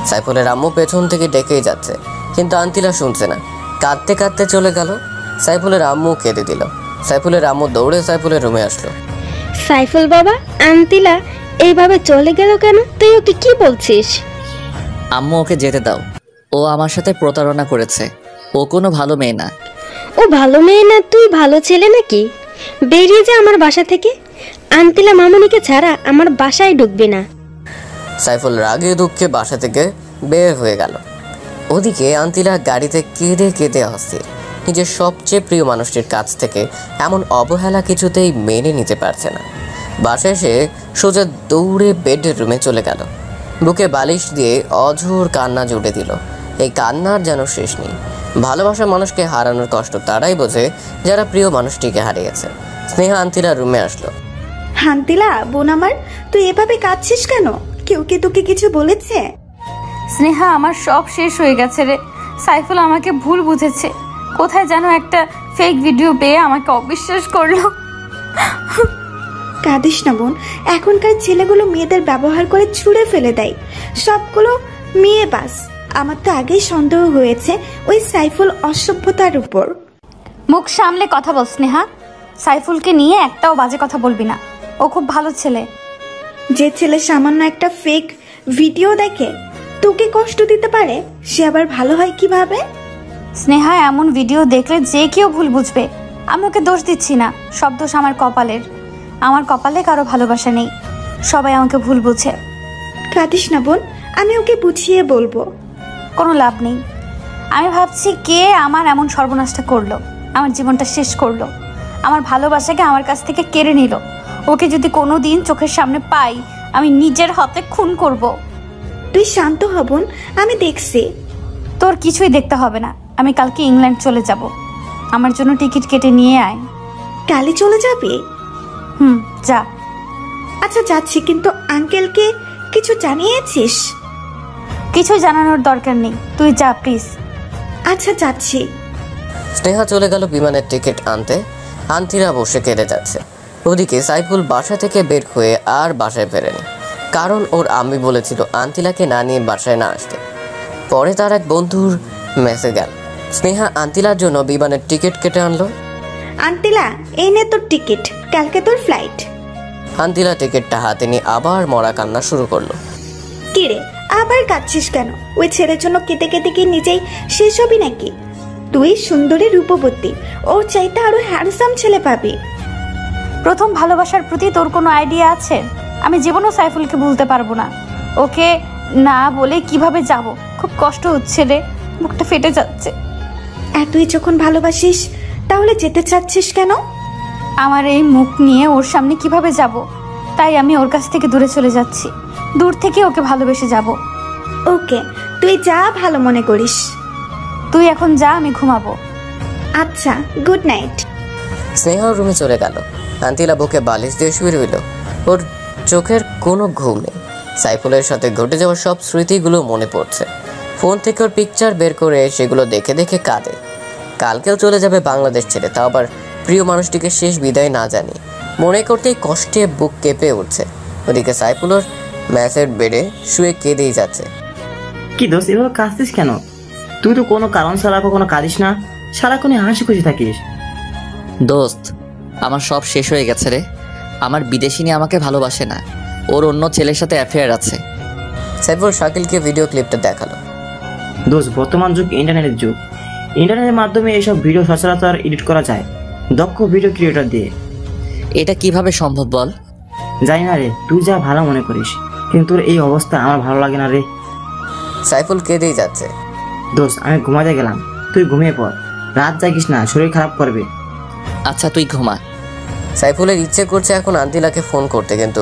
সাইফুলের আম্মু পেছন থেকে ডেকেই যাচ্ছে, কিন্তু আন্তিলা শুনছে না। কাঁদতে কাঁদতে চলে গেল। সাইফুলের আম্মু কেঁদে দিল। সাইফুলের আম্মু দৌড়ে সাইফুলের রুমে আসলো। সাইফুল বাবা, আন্তিলা এইভাবে চলে গেল কেন? তুই ওকে কি বলছিস? আম্মু ওকে যেতে দাও, ও আমার সাথে প্রতারণা করেছে। ও কোনো ভালো মেয়ে না। ও ভালো মেয়ে না? তুই ভালো ছেলে নাকি? বেরিয়ে যা আমার বাসা থেকে। আন্তিলা মামুনিকে ছাড়া আমার বাসায় ঢুকবে না। সাইফুল রাগে দুঃখে বাসা থেকে বের হয়ে গেল। ওদিকে আন্তিলা গাড়িতে কেঁদে কেঁদে অস্থির। নিজের সবচেয়ে প্রিয় মানুষটির কাছ থেকে এমন অবহেলা কিছুতেই মেনে নিতে পারছে না। বাসায় এসে সোজা দৌড়ে বেডের রুমে চলে গেল। বুকে বালিশ দিয়ে অঝোর কান্না জুড়ে দিল। এই কান্নার যেন শেষ নেই। ভালোবাসা মানুষকে হারানোর কষ্ট তারাই বোঝে যারা প্রিয় মানুষটিকে হারিয়েছে। স্নেহা আন্তিলার রুমে আসলো। আন্তিলা বোন আমার, তুই এভাবে কাঁদছিস কেন? কেউ কি তোকে কিছু বলেছে? স্নেহা, আমার সব শেষ হয়ে গেছে রে। সাইফুল আমাকে ভুল বুঝেছে। কোথায় যেন একটা ফেক ভিডিও পেয়ে আমাকে অবিশ্বাস করলো। কাঁদিস না বোন, এখনকার ছেলেগুলো মেয়েদের ব্যবহার করে ছুঁড়ে ফেলে দেয়। সবগুলো মেয়ে বাস। আমার তো আগেই সন্দেহ হয়েছে ওই সাইফুল অসভ্যতার উপর। মুখ সামলে কথা বল স্নেহা। সাইফুলকে নিয়ে একটাও বাজে কথা বলবি না, ও খুব ভালো ছেলে। যে ছেলে সামান্য একটা ফেক ভিডিও দেখে তোকে কষ্ট দিতে পারে, সে আবার ভালো হয় কিভাবে? স্নেহা, এমন ভিডিও দেখলে যে কেউ ভুল বুঝবে। আমি ওকে দোষ দিচ্ছি না, সব দোষ আমার কপালের। আমার কপালে কারো ভালোবাসা নেই, সবাই আমাকে ভুল বুঝে। কাঁদিস না বোন, আমি ওকে বুঝিয়ে বলবো। কোনো লাভ নেই। আমি ভাবছি কে আমার এমন সর্বনাশটা করলো, আমার জীবনটা শেষ করলো, আমার ভালোবাসাকে আমার কাছ থেকে কেড়ে নিল। ওকে যদি কোনো দিন চোখের সামনে পাই, আমি নিজের হাতে খুন করব। তুই শান্ত হ বোন, আমি দেখছি। তোর কিছুই দেখতে হবে না, আমি কালকে ইংল্যান্ড চলে যাব। আমার জন্য টিকিট কেটে নিয়ে আয়। কালই চলে যাবি? যা। আচ্ছা যাচ্ছি, কিন্তু আঙ্কেলকে কিছু জানিয়েছিস? কিছু জানানোর দরকার নেই, তুই যা প্লিজ। আচ্ছা যাচ্ছি। স্নেহা চলে গেল বিমানের টিকিট আনতে। আন্তিরা বসে কেঁদে যাচ্ছে। ওদিকে সাইফুল বাসা থেকে বের হয়ে আর বাসায় ফেরেনি, কারণ ওর আম্মি বলেছিল আন্তিলাকে না নিয়ে বাসায় না আসতে। পরে তার এক বন্ধুর মেসেজ গেল। স্নেহা আন্তিলার জন্য বিমানের টিকিট কেটে আনলো। আন্তিলা, এই নে তোর টিকিট, কালকে তোর ফ্লাইট। আন্তিলা টিকিটটা হাতে নিয়ে আবার মরা কান্না শুরু করলো। কিরে, আবার কাঁদছিস কেন? ওই ছেলের জন্য কেটে কেটে কি নিজেই শেষ হবি নাকি? তুই সুন্দরী রূপবতী, ওর চাইতে আরো হ্যান্ডসাম ছেলে পাবি। প্রথম ভালোবাসার প্রতি তোর কোনো আইডিয়া আছে? আমি জীবনও সাইফুলকে ভুলতে পারবো না। ওকে না বলে কিভাবে যাব? খুব কষ্ট হচ্ছে রে, মুখটা ফেটে যাচ্ছে। তুই যখন ভালোবাসিস তাহলে যেতে চাচ্ছিস কেন? আমার এই মুখ নিয়ে ওর সামনে কিভাবে যাব? তাই আমি ওর কাছ থেকে দূরে চলে যাচ্ছি, দূর থেকে ওকে ভালোবেসে যাব। ওকে, তুই যা ভালো মনে করিস। তুই এখন যা, আমি ঘুমাবো। আচ্ছা, গুড নাইট। স্নেহা রুমে চলে গেল। আন্তিলা বুকে বালিশ দিয়ে শুয়ে রইল। ওর চোখের কোনো ঘুম নেই। সাইফুলের সাথে ঘটে যাওয়া সব স্মৃতিগুলো মনে পড়ছে। ফোন থেকে ওর পিকচার বের করে সেগুলো দেখে দেখে কাঁদে। কালকেও চলে যাবে বাংলাদেশ ছেড়ে, তাও আবার প্রিয় মানুষটিকে শেষ বিদায় না জানি। মনে করতেই কষ্টে বুক কেঁপে উঠছে। ওদিকে সাইফুল ওর ম্যাচের বেডে শুয়ে কেঁদেই যাচ্ছে। কি দোস্ত, এভাবে কাঁদছিস কেন? তুই তো কোনো কারণ ছাড়া কখনো কাঁদিস না, সারাক্ষণে হাসি খুশি থাকিস। দোস্ত, আমার সব শেষ হয়ে গেছে রে। আমার বিদেশিনী আমাকে ভালোবাসে না, ওর অন্য ছেলের সাথে অ্যাফেয়ার আছে। সাইফুল শাকিলকে ভিডিও ক্লিপটা দেখালো। দোস্ত, বর্তমান যুগ ইন্টারনেটের যুগ। ইন্টারনেটের মাধ্যমে এইসব ভিডিও সচরাচর এডিট করা যায় দক্ষ ভিডিও ক্রিয়েটর দিয়ে। এটা কিভাবে সম্ভব বল? জানি না রে, তুই যা ভালো মনে করিস, কিন্তু তোর এই অবস্থা আমার ভালো লাগে না রে। সাইফুল কেঁদেই যাচ্ছে। দোস্ত, আমি ঘুমাতে গেলাম, তুই ঘুমিয়ে পড়। রাত জাগিস না, শরীর খারাপ করবে। আচ্ছা, তুই ঘুমা। সাইফুলের ইচ্ছে করছে এখন আন্তিলাকে ফোন করতে, কিন্তু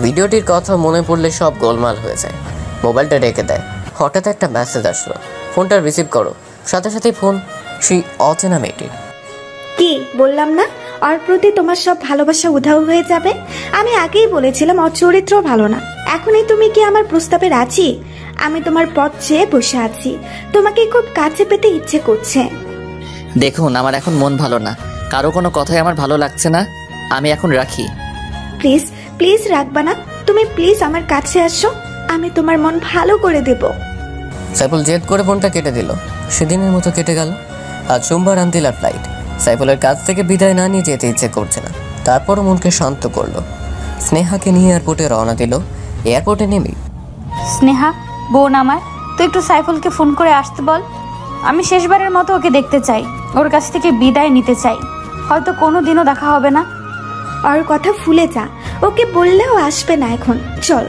ভিডিওটির কথা মনে পড়লে সব গোলমাল হয়ে যায়। মোবাইলটা রেখে দেয়। হঠাৎ একটা মেসেজ আসলো। ফোনটা রিসিভ করো। সাথে সাথেই ফোন সেই অচেনা মেয়েটির। কি বললাম না, ওর প্রতি তোমার সব ভালোবাসা উধাও হয়ে যাবে? আমি আগেই বলেছিলাম ওর চরিত্র ভালো না। এখনই তুমি কি আমার প্রস্তাবে রাজি? আমি তোমার পথ চেয়ে বসে আছি, তোমাকে খুব কাছে পেতে ইচ্ছে করছে। দেখুন, আমার এখন মন ভালো না, কারো কোনো কথাই আমার ভালো লাগছে না। আমি এখন রাখি। প্লিজ প্লিজ রাখবা না, তুমি প্লিজ আমার কাছে আসো, আমি তোমার মন ভালো করে দেব। সাইফুল জেদ করে ফোনটা কেটে দিল। সেদিনের মতো কেটে গেল। আজ সোমবার আন্তিলার ফ্লাইট। সাইফুলের কাছ থেকে বিদায় না নিয়ে যেতে ইচ্ছে করছে না, তারপরও মনকে শান্ত করলো। স্নেহাকে নিয়ে এয়ারপোর্টে রওনা দিল। এয়ারপোর্টে নেমে, স্নেহা বোন আমার, তুই একটু সাইফুলকে ফোন করে আসতে বল। আমি শেষবারের মতো ওকে দেখতে চাই, ওর কাছ থেকে বিদায় নিতে চাই। হয়তো কোনো দিনও দেখা হবে না। ওর কথা ভুলে যা, ওকে বললেও আসবে না এখন, চল।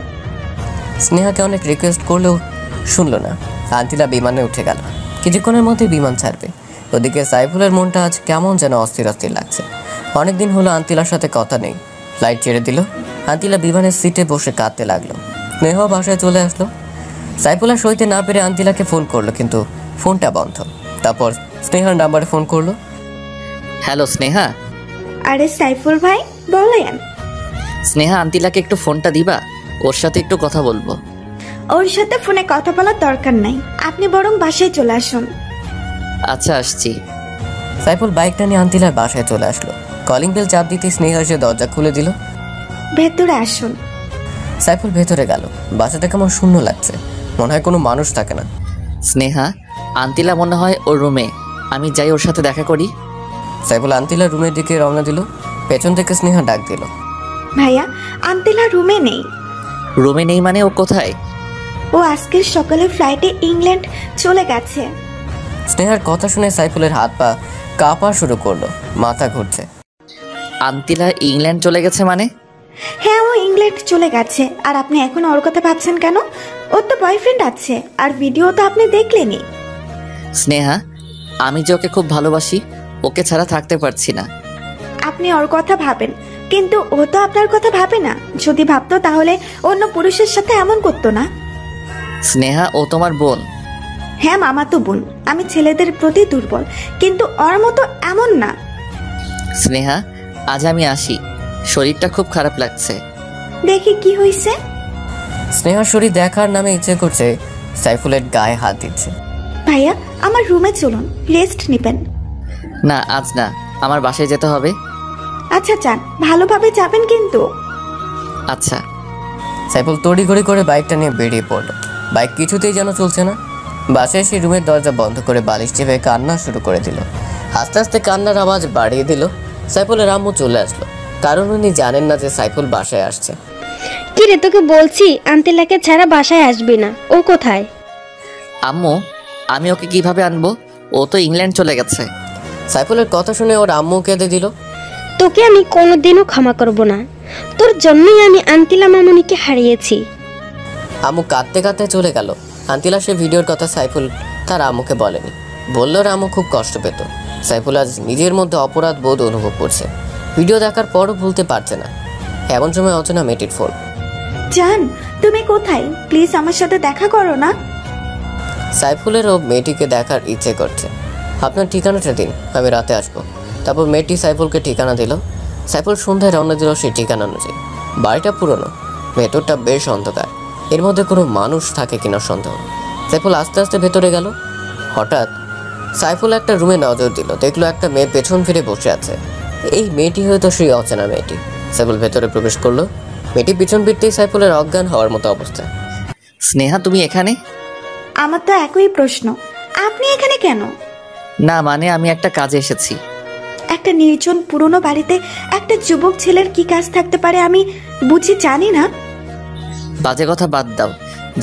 স্নেহাকে অনেক রিকোয়েস্ট করলেও শুনল না। আন্তিলা বিমানে উঠে গেল। কিছুক্ষণের মধ্যে বিমান ছাড়বে। ওদিকে সাইফুলের মনটা আজ কেমন যেন অস্থির অস্থির লাগছে। অনেকদিন হলো আন্তিলার সাথে কথা নেই। ফ্লাইট ছেড়ে দিল। আন্তিলা বিমানের সিটে বসে কাঁদতে লাগলো। স্নেহ বাসায় চলে আসলো। সাইফুল আর সইতে না পেরে আন্তিলাকে ফোন করলো, কিন্তু ফোনটা বন্ধ। তারপর স্নেহার নাম্বারে ফোন করলো। হ্যালো স্নেহা। আরে সাইফুল ভাই, বলেন। স্নেহা, আন্তিলাকে একটু ফোনটা দিবা, ওর সাথে একটু কথা বলবো। ওর সাথে ফোনে কথা বলার দরকার নাই, আপনি বরং বাসায় চলে আসুন। আচ্ছা, আসছি। সাইফুল বাইকটা নিয়ে আন্তিলার বাসায় চলে আসলো। কলিং বেল চাপ দিতে স্নেহা এসে দরজা খুলে দিল। ভেতরে আসুন। সাইফুল ভেতরে গেল। বাসাটা কেমন শূন্য লাগছে, মনে হয় কোনো মানুষ থাকে না। স্নেহা, আন্তিলা মনে হয় ওর রুমে, আমি যাই ওর সাথে দেখা করি। সাইফুল আন্তিলার রুমের দিকে রওনা দিল। পেছন থেকে স্নেহা ডাক দিল, ভাইয়া, আন্তিলা রুমে নেই। রুমে নেই মানে? ও কোথায়? ও আজকের সকালে ফ্লাইটে ইংল্যান্ড চলে গেছে। স্নেহার কথা শুনে সাইফুলের হাত পা কাঁপা শুরু করলো, মাথা ঘুরছে। আন্তিলা ইংল্যান্ড চলে গেছে মানে? হ্যাঁ, ও ইংল্যান্ড চলে গেছে। আর আপনি এখন ওর কথা ভাবছেন কেন? ওর তো বয়ফ্রেন্ড আছে, আর ভিডিও তো আপনি দেখলেনই। স্নেহা, আমি যে ওকে খুব ভালোবাসি, ওকে ছাড়া থাকতে পারছি না। আপনি ওর কথা ভাবেন, কিন্তু ও তো আপনার কথা ভাবে না। যদি ভাবতো তাহলে অন্য পুরুষের সাথে এমন করতো না। স্নেহা, ও তোমার বোন। হ্যাঁ, মামাতো বোন। আমি ছেলেদের প্রতি দুর্বল, কিন্তু ওর মতো এমন না। স্নেহা, আজ আমি আসি, শরীরটা খুব খারাপ লাগছে। দেখি কি হয়েছে। স্নেহার শরীর দেখার নামে ইচ্ছে করছে সাইফুলের গায়ে হাত দিচ্ছে। ভাইয়া, আমার রুমে চলুন, রেস্ট নেবেন। না, আজ না, আমার বাসায় যেতে হবে। আচ্ছা যান, ভালোভাবে যাবেন কিন্তু। আচ্ছা। সাইফুল তড়িঘড়ি করে বাইকটা নিয়ে বেরিয়ে পড়লো। বাইক কিছুতেই যেন চলছে না। বাসায় এসে রুমের দরজা বন্ধ করে বালিশ চেপে কান্না শুরু করে দিল। আস্তে আস্তে কান্নার আওয়াজ বাড়িয়ে দিল। সাইফুলের আম্মু চলে আসলো, কারণ উনি জানেন না যে সাইফুল বাসায় আসছে। কি রে, তোকে বলছি আন্তিলাকে ছাড়া বাসায় আসবি না। ও কোথায়? আম্মু, আমি ওকে কিভাবে আনবো? ও তো ইংল্যান্ড চলে গেছে। সাইফুলের কথা শুনে ওর আম্মু কেঁদে দিল। তোকে আমি কোনোদিনও ক্ষমা করব না, তোর জন্যই আমি আন্তিলা মামুনিকে হারিয়েছি। আম্মু কাঁদতে কাঁদতে চলে গেল। আন্তিলা সে ভিডিওর কথা সাইফুল তার আম্মুকে বলেনি। বলল ওর আম্মু খুব কষ্ট পেত। সাইফুল আজ নিজের মধ্যে অপরাধ বোধ অনুভব করছে। ভিডিও দেখার পরও ভুলতে পারছে না। এমন সময় অচেনা মেয়েটির ফোন। জান, তুমি কোথায়? প্লিজ আমার সাথে দেখা করো না। সাইফুলেরও মেয়েটিকে দেখার ইচ্ছে করছে। আপনার ঠিকানাটা দিন, আমি রাতে আসবো। তারপর মেয়েটি সাইফুলকে ঠিকানা দিল। সাইফুল সন্ধ্যায় রওনা দিল সেই ঠিকানা অনুযায়ী। বাড়িটা পুরনো, ভেতরটা বেশ অন্ধকার। এর মধ্যে কোনো মানুষ থাকে কিনা সন্দেহ। সাইফুল আস্তে আস্তে ভেতরে গেল। হঠাৎ সাইফুল একটা রুমে নজর দিল। দেখলো একটা মেয়ে পেছন ফিরে বসে আছে। এই মেয়েটি হয়তো সেই অচেনা মেয়েটি। সাইফুল ভেতরে প্রবেশ করলো। মেয়েটি পিছন ফিরতেই সাইফুলের অজ্ঞান হওয়ার মতো অবস্থা। স্নেহা, তুমি এখানে? আমার তো একই প্রশ্ন, আপনি এখানে কেন? না মানে আমি একটা কাজে এসেছি। একটা নির্জন পুরনো বাড়িতে একটা যুবক ছেলের কি কাজ থাকতে পারে আমি বুঝি জানি না। বাজে কথা বাদ দাও।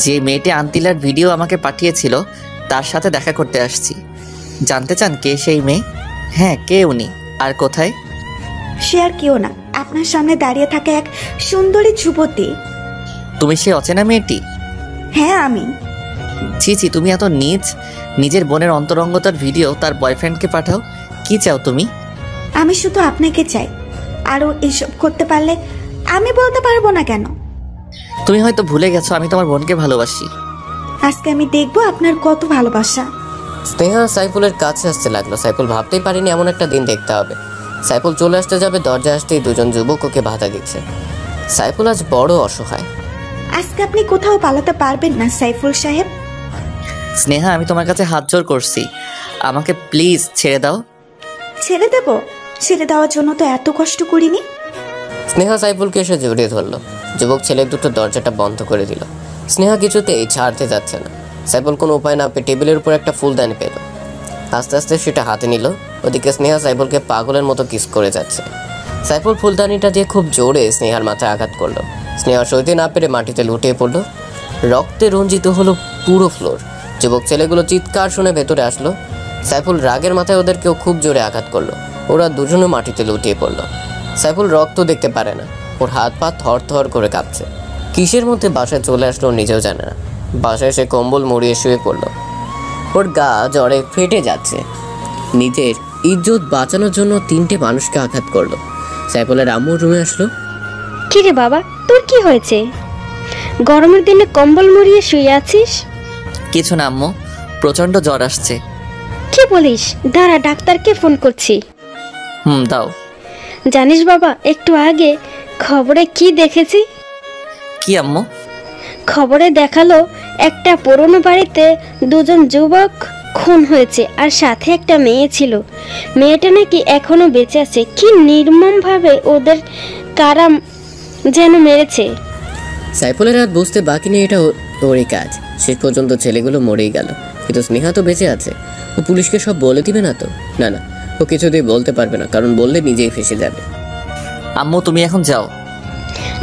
যে মেয়েটি আন্তিলার ভিডিও আমাকে পাঠিয়েছিল তার সাথে দেখা করতে আসছি। জানতে চান কে সেই মেয়ে? হ্যাঁ, কে উনি আর কোথায়? সে আর কেউ না, আপনার সামনে দাঁড়িয়ে থাকা এক সুন্দরী যুবতী। তুমি সেই অচেনা মেয়েটি? হ্যাঁ আমি। ছি ছি, তুমি এত নীচ। নিজের বোনের অন্তরঙ্গতার ভিডিও তার বয়ফ্রেন্ডকে পাঠাও। কি চাও তুমি? আমি শুধু আপনাকে চাই। আরও এসব করতে পারলে আমি বলতে পারবো না কেন। তুমি হয়তো ভুলে গেছো আমি তোমার বোনকে ভালোবাসি। আজকে আমি দেখবো আপনার কত ভালোবাসা। স্নেহা সাইফুলের কাছে আসতে লাগলো। সাইফুল ভাবতেই পারেনি এমন একটা দিন দেখতে হবে। সাইফুল চলে আসতে যাবে, দরজায় আসতেই দুজন যুবক ওকে বাধা দিচ্ছে। সাইফুল আজ বড় অসহায়। আজকে আপনি কোথাও পালাতে পারবেন না সাইফুল সাহেব। স্নেহা, আমি তোমার কাছে হাত জোড় করছি, আমাকে প্লিজ ছেড়ে দাও। ছেড়ে দেব? ছেড়ে দেওয়ার জন্য তো এত কষ্ট করিনি। স্নেহা সাইফুলকে এসে জড়িয়ে ধরলো। যুবক ছেলে দুটো দরজাটা বন্ধ করে দিল। স্নেহা কিছুতেই ছাড়তে যাচ্ছে না। সাইফুল কোনো উপায় না পেয়ে টেবিলের উপর একটা ফুলদানি পেল। আস্তে আস্তে সেটা হাতে নিল। ওদিকে স্নেহা সাইফুলকে পাগলের মতো কিস করে যাচ্ছে। সাইফুল ফুলদানিটা দিয়ে খুব জোরে স্নেহার মাথায় আঘাত করলো। স্নেহা সইতে না পেরে মাটিতে লুটিয়ে পড়লো। রক্তে রঞ্জিত হলো পুরো ফ্লোর। যুবক ছেলেগুলো চিৎকার শুনে ভেতরে আসলো। সাইফুল রাগের মাথায় ওদেরকেও খুব জোরে আঘাত করলো। ওরা দুজনে মাটিতে লুটিয়ে পড়লো। সাইফুল রক্ত দেখতে পারে না। ওর হাত পা থর থর করে কাঁপছে। কিসের মধ্যে বাসায় চলে আসলো নিজেও জানে না। বাসায় সে কম্বল মুড়িয়ে শুয়ে পড়লো। ওর গা জ্বরে ফেটে যাচ্ছে। নিজের ইজ্জত বাঁচানোর জন্য 3টে মানুষকে আঘাত করলো। সাইফুলের আম্মুর রুমে আসলো। কি রে বাবা, তোর কি হয়েছে? গরমের দিনে কম্বল মুড়িয়ে শুয়ে আছিস? কিছু না আম্মু, প্রচন্ড জ্বর আসছে। কি বলিস? দাঁড়া, ডাক্তারকে ফোন করছি। দাও। জানিস বাবা, একটু আগে খবরে কি দেখেছি? কি আম্মু? খবরে দেখালো একটা পুরনো বাড়িতে দুজন যুবক খুন হয়েছে, আর সাথে একটা মেয়ে ছিল। মেয়েটা নাকি এখনো বেঁচে আছে। কি নির্মমভাবে ওদের কারা যেন মেরেছে। সাইফুলের আর বুঝতে বাকি নেই এটা ওরই কাজ। শেষ পর্যন্ত ছেলেগুলো মরেই গেল, কিন্তু স্নেহা তো বেঁচে আছে। ও পুলিশকে সব বলে দিবে না তো? না না, ও কিছুতেই বলতে পারবে না, কারণ বললে নিজেই ফেসে যাবে। আম্মু তুমি এখন যাও।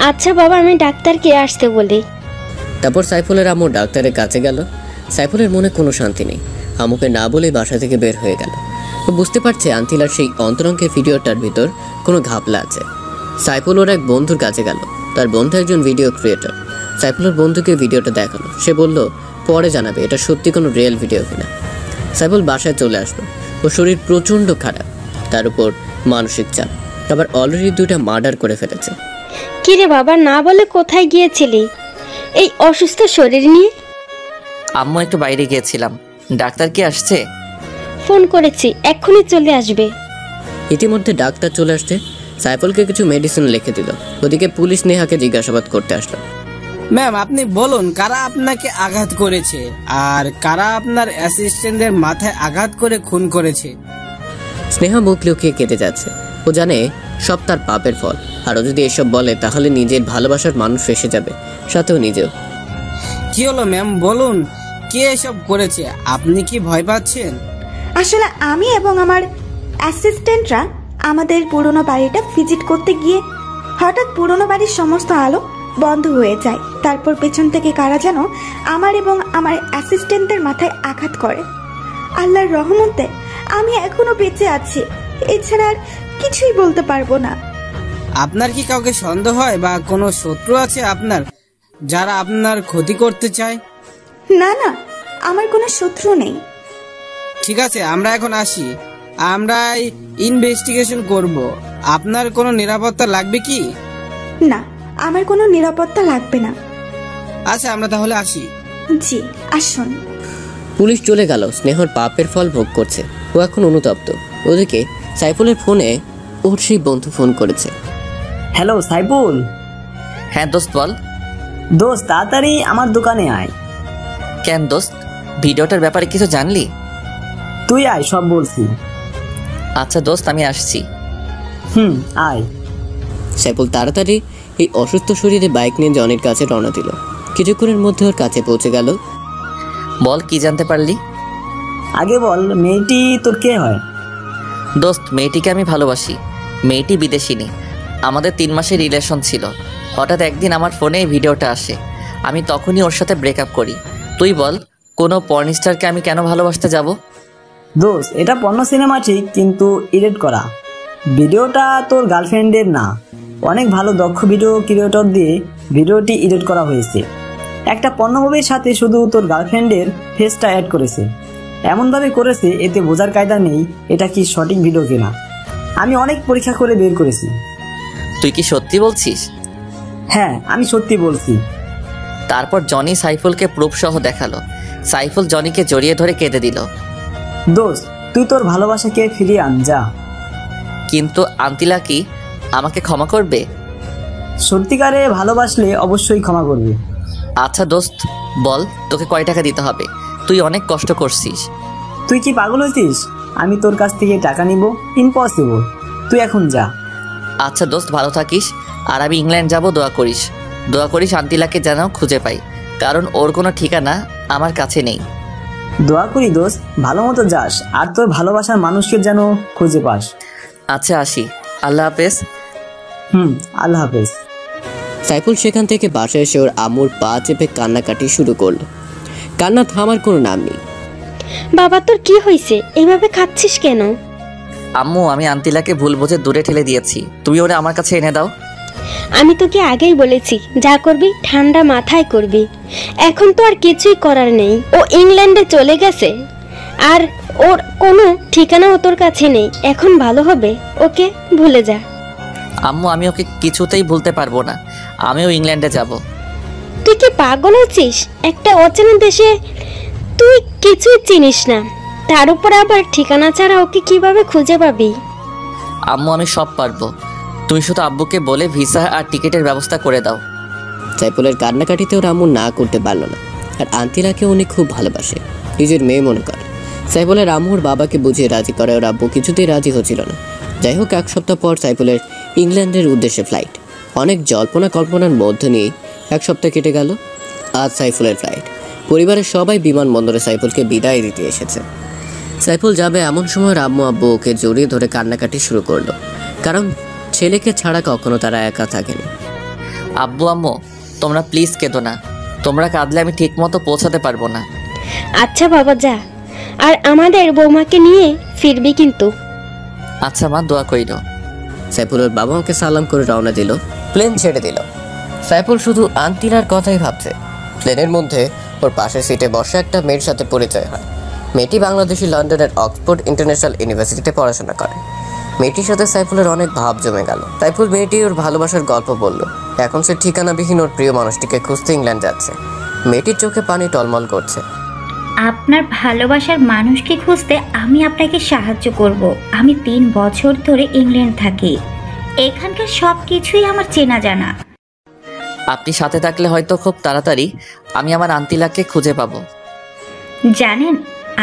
আচ্ছা বাবা, আমি ডাক্তারকে আসতে বলি। তারপর সাইফুলের আম্মু ডাক্তারের কাছে গেল। সাইফুলের মনে কোনো শান্তি নেই। আম্মুকে না বলে বাসা থেকে বের হয়ে গেল। ও বুঝতে পারছে আন্তিলার সেই অন্তরঙ্গের ভিডিওটার ভিতর কোনো ঘাপলা আছে। সাইফুল ওর এক বন্ধুর কাছে গেল। তার বন্ধু একজন ভিডিও ক্রিয়েটর। সাইফুলের বন্ধুকে ভিডিওটা দেখালো। সে বলল পরে জানাবে এটা সত্যি কোনো রিয়েল ভিডিও কিনা। সাইফুল বাসায় চলে আসলো। ওর শরীর প্রচণ্ড খারাপ, তার উপর মানসিক চাপ। আবার অলরেডি 2টা মার্ডার করে ফেলেছে। কি রে বাবা, না বলে কোথায় গিয়েছিলি এই অসুস্থ শরীর নিয়ে? আম্মু একটু বাইরে গিয়েছিলাম। ডাক্তার কি আসছে? ফোন করেছি, এক্ষুনি চলে আসবে। ইতিমধ্যে ডাক্তার চলে আসছে। সাইফুলকে কিছু মেডিসিন লিখে দিল। ওদিকে পুলিশ নেহাকে জিজ্ঞাসাবাদ করতে আসলো। ম্যাম, আপনি বলুন কারা আপনাকে আঘাত করেছে আর কারা আপনার অ্যাসিস্ট্যান্টদের মাথায় আঘাত করে খুন করেছে? স্নেহা মুখ লুকিয়ে কেটে যাচ্ছে। ও জানে সব তার পাপের ফল, আর ও যদি এসব বলে তাহলে নিজের ভালোবাসার মানুষ ফেসে যাবে, সাথেও নিজেও। কি হলো ম্যাম, বলুন কে এসব করেছে? আপনি কি ভয় পাচ্ছেন? আসলে আমি এবং আমার অ্যাসিস্ট্যান্টরা আমাদের পুরনো বাড়িটা ভিজিট করতে গিয়ে হঠাৎ পুরনো বাড়ির সমস্ত আলো বন্ধ হয়ে যায়। তারপর পেছন থেকে কারা যেন আমার এবং আমার অ্যাসিস্ট্যান্টদের মাথায় আঘাত করে। আল্লাহর রহমতে আমি এখনো বেঁচে আছি। এছাড়া আর কিছুই বলতে পারবো না। আপনার কি কাউকে সন্দেহ হয় বা কোনো শত্রু আছে আপনার, যারা আপনার ক্ষতি করতে চায়? না না, আমার কোনো শত্রু নেই। ঠিক আছে, আমরা এখন আসি। আমরা ইনভেস্টিগেশন করব। আপনার কোনো নিরাপত্তা লাগবে কি? না, আমার কোনো নিরাপত্তা লাগবে না। আচ্ছা, আমরা তাহলে আসি। জি, আসুন। পুলিশ চলে গেল। স্নেহর পাপের ফল ভোগ করছে। ও এখন অনুতপ্ত। ওদিকে সাইফুলের ফোনে ওর সেই বন্ধু ফোন করেছে। হ্যালো সাইফুল। হ্যাঁ দোস্ত বল। দোস্ত তাড়াতাড়ি আমার দোকানে আয়। কেন দোস্ত, ভিডিওটার ব্যাপারে কিছু জানলি? তুই আয়, সব বলছি। আচ্ছা দোস্ত, আমি আসছি। আয়। সাইফুল তাড়াতাড়ি এই অসুস্থ শরীরে বাইক নিয়ে জনির কাছে রওনা দিল। কিছুক্ষণের মধ্যে ওর কাছে পৌঁছে গেল। বল, কি জানতে পারলি? আগে বল, মেয়েটি তোর কে হয়? দোস্ত, মেয়েটিকে আমি ভালোবাসি। মেয়েটি বিদেশিনী। আমাদের 3 মাসের রিলেশন ছিল। হঠাৎ একদিন আমার ফোনে এই ভিডিওটা আসে। আমি তখনই ওর সাথে ব্রেকআপ করি। তুই বল, কোনো পর্ন স্টারকে আমি কেন ভালোবাসতে যাব? দোস্ত, এটা পর্ন সিনেমা ঠিক, কিন্তু এডিট করা। ভিডিওটা তোর গার্লফ্রেন্ডের না, অনেক ভালো দক্ষ ভিডিও ক্রিয়েটর দিয়ে ভিডিওটি এডিট করা হয়েছে। একটা পর্ন মুভির সাথে শুধু তোর গার্লফ্রেন্ডের ফেসটা অ্যাড করেছে। এমনভাবে করেছে এতে বোঝার কায়দা নেই এটা কি সঠিক ভিডিও কিনা। আমি অনেক পরীক্ষা করে বের করেছি। তুই কি সত্যি বলছিস? হ্যাঁ, আমি সত্যি বলছি। তারপর জনি সাইফুলকে প্রুফ সহ দেখালো। সাইফুল জনিকে জড়িয়ে ধরে কেঁদে দিল। দোস্ত, তুই তোর ভালোবাসাকে ফিরিয়ে আন যা। কিন্তু আন্তিলা কি আমাকে ক্ষমা করবে? সত্যিকারে ভালোবাসলে অবশ্যই ক্ষমা করবে। আচ্ছা দোস্ত বল, তোকে কয় টাকা দিতে হবে? তুই অনেক কষ্ট করছিস। তুই কি পাগল হয়েছিস? আমি তোর কাছ থেকে টাকা নিব? ইম্পসিবল। তুই এখন যা। আচ্ছা দোস্ত, ভালো থাকিস। আর আমি ইংল্যান্ড যাব, দোয়া করিস। দোয়া করিস আন্তিলাকে যেন খুঁজে পাই, কারণ ওর কোনো ঠিকানা আমার কাছে নেই। দোয়া করি দোস্ত, ভালো মতো যাস আর তোর ভালোবাসার মানুষকে যেন খুঁজে পাস। আচ্ছা আসি, আল্লাহ হাফেজ। আল্লাহ হাফেজ। সাইফুল সেখান থেকে বাসায় এসে ওর আম্মুর পা চেপে কান্নাকাটি শুরু করলো। কান্না থামার কোনো নাম নেই। বাবা, তোর কি হয়েছে? এভাবে খাচ্ছিস কেন? আম্মু, আমি আন্তিলাকে ভুল বুঝে দূরে ঠেলে দিয়েছি। তুমি ওরা আমার কাছে এনে দাও। আমি তোকে আগেই বলেছি, যা করবি ঠান্ডা মাথায় করবি। এখন তো আর কিছুই করার নেই। ও ইংল্যান্ডে চলে গেছে, আর ওর কোনো ঠিকানাও তোর কাছে নেই। এখন ভালো হবে, ওকে ভুলে যা। আম্মু, আমি ওকে কিছুতেই ভুলতে পারবো না। আমিও ইংল্যান্ডে যাব। তুই কি পাগল হচ্ছিস? একটা অচেনা দেশে তুই কিছুই চিনিস না, তার উপর আবার ঠিকানা ছাড়া ওকে কিভাবে খুঁজে পাবি? আম্মু, আমি সব পারবো। তুমি শুধু আব্বুকে বলে ভিসা আর টিকিটের ব্যবস্থা করে দাও। সাইফুলের কান্নাকাটিতে ওর আম্মু না করতে পারলো না। আর আন্তিলাকে উনি খুব ভালোবাসে, নিজের মেয়ে মনে করে। সাইফুলের আম্মুর বাবাকে বুঝিয়ে রাজি করে, ওর আব্বু কিছুতেই রাজি হচ্ছিল না। যাই হোক, 1 সপ্তাহ পর সাইফুলের ইংল্যান্ডের উদ্দেশ্যে ফ্লাইট। অনেক জল্পনা কল্পনার মধ্যে নিয়ে 1 সপ্তাহ কেটে গেল। আজ সাইফুলের ফ্লাইট। পরিবারের সবাই বিমানবন্দরে সাইফুলকে বিদায় দিতে এসেছে। সাইফুল যাবে এমন সময় আম্মু আব্বু ওকে জড়িয়ে ধরে কান্নাকাটি শুরু করলো, কারণ ছেলেকে ছাড়া কখনো তারা একা থাকেনি। আব্বু আম্মু, তোমরা প্লিজ কেঁদো না। তোমরা কাঁদলে আমি ঠিক মতো পৌঁছাতে পারবো না। আচ্ছা বাবা, যা। আর আমাদের বৌমাকে নিয়ে ফিরবি কিন্তু। আচ্ছা মা, দোয়া কইল। সাইফুলের বাবা মাকে সালাম করে রওনা দিল। প্লেন ছেড়ে দিল। সাইফুল শুধু আন্তিলার কথাই ভাবছে। প্লেনের মধ্যে ওর পাশের সিটে বসা একটা মেয়ের সাথে পরিচয় হয়। মেয়েটি বাংলাদেশি লন্ডনের অক্সফোর্ড ইন্টারন্যাশনাল ইউনিভার্সিটিতে পড়াশোনা করে। মেয়েটির সাথে সাইফুলের অনেক ভাব জমে গেল। সাইফুল মেয়েটি ওর ভালোবাসার গল্প বলল। এখন সে ঠিকানাবিহীন ওর প্রিয় মানুষটিকে খুঁজতে ইংল্যান্ড যাচ্ছে। মেয়েটির চোখে পানি টলমল করছে। আপনার ভালোবাসার মানুষকে খুঁজতে আমি আপনাকে সাহায্য করব। আমি 3 বছর ধরে ইংল্যান্ড থাকি। এখানকার সব কিছুই আমার চেনা জানা। আপনি সাথে থাকলে হয়তো খুব তাড়াতাড়ি আমি আমার আন্তিলাকে খুঁজে পাবো। জানেন,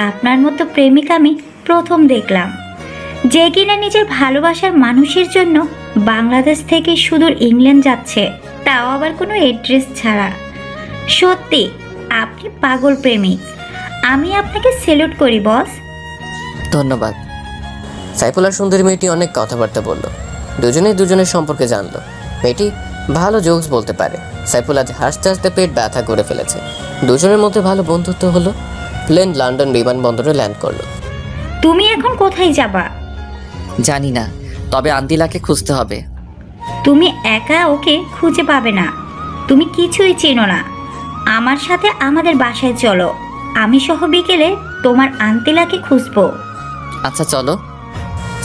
আপনার মতো প্রেমিক আমি প্রথম দেখলাম, যে কিনা নিজের ভালোবাসার মানুষের জন্য বাংলাদেশ থেকে সুদূর ইংল্যান্ড যাচ্ছে, তাও আবার কোনো অ্যাড্রেস ছাড়া। সত্যি আপনি পাগল প্রেমিক। আমি আপনাকে স্যালুট করি বস। ধন্যবাদ। সাইফুল আর সুন্দরী মেয়েটি অনেক কথাবার্তা বলল। দুজনেই দুজনের সম্পর্কে জানলো। মেয়েটি ভালো জোকস বলতে পারে। সাইফুল আজ হাসতে হাসতে পেট ব্যথা করে ফেলেছে। দুজনের মধ্যে ভালো বন্ধুত্ব হলো। প্লেন লন্ডন বিমানবন্দরে ল্যান্ড করলো। তুমি এখন কোথায় যাবা? জানি না, তবে আন্তিলাকে খুঁজতে হবে। তুমি একা ওকে খুঁজে পাবে না, তুমি কিছুই চেনো না। আমার সাথে আমাদের বাসায় চলো, আমি সহ বিকেলে তোমার আন্তিলাকে খুঁজবো। আচ্ছা চলো।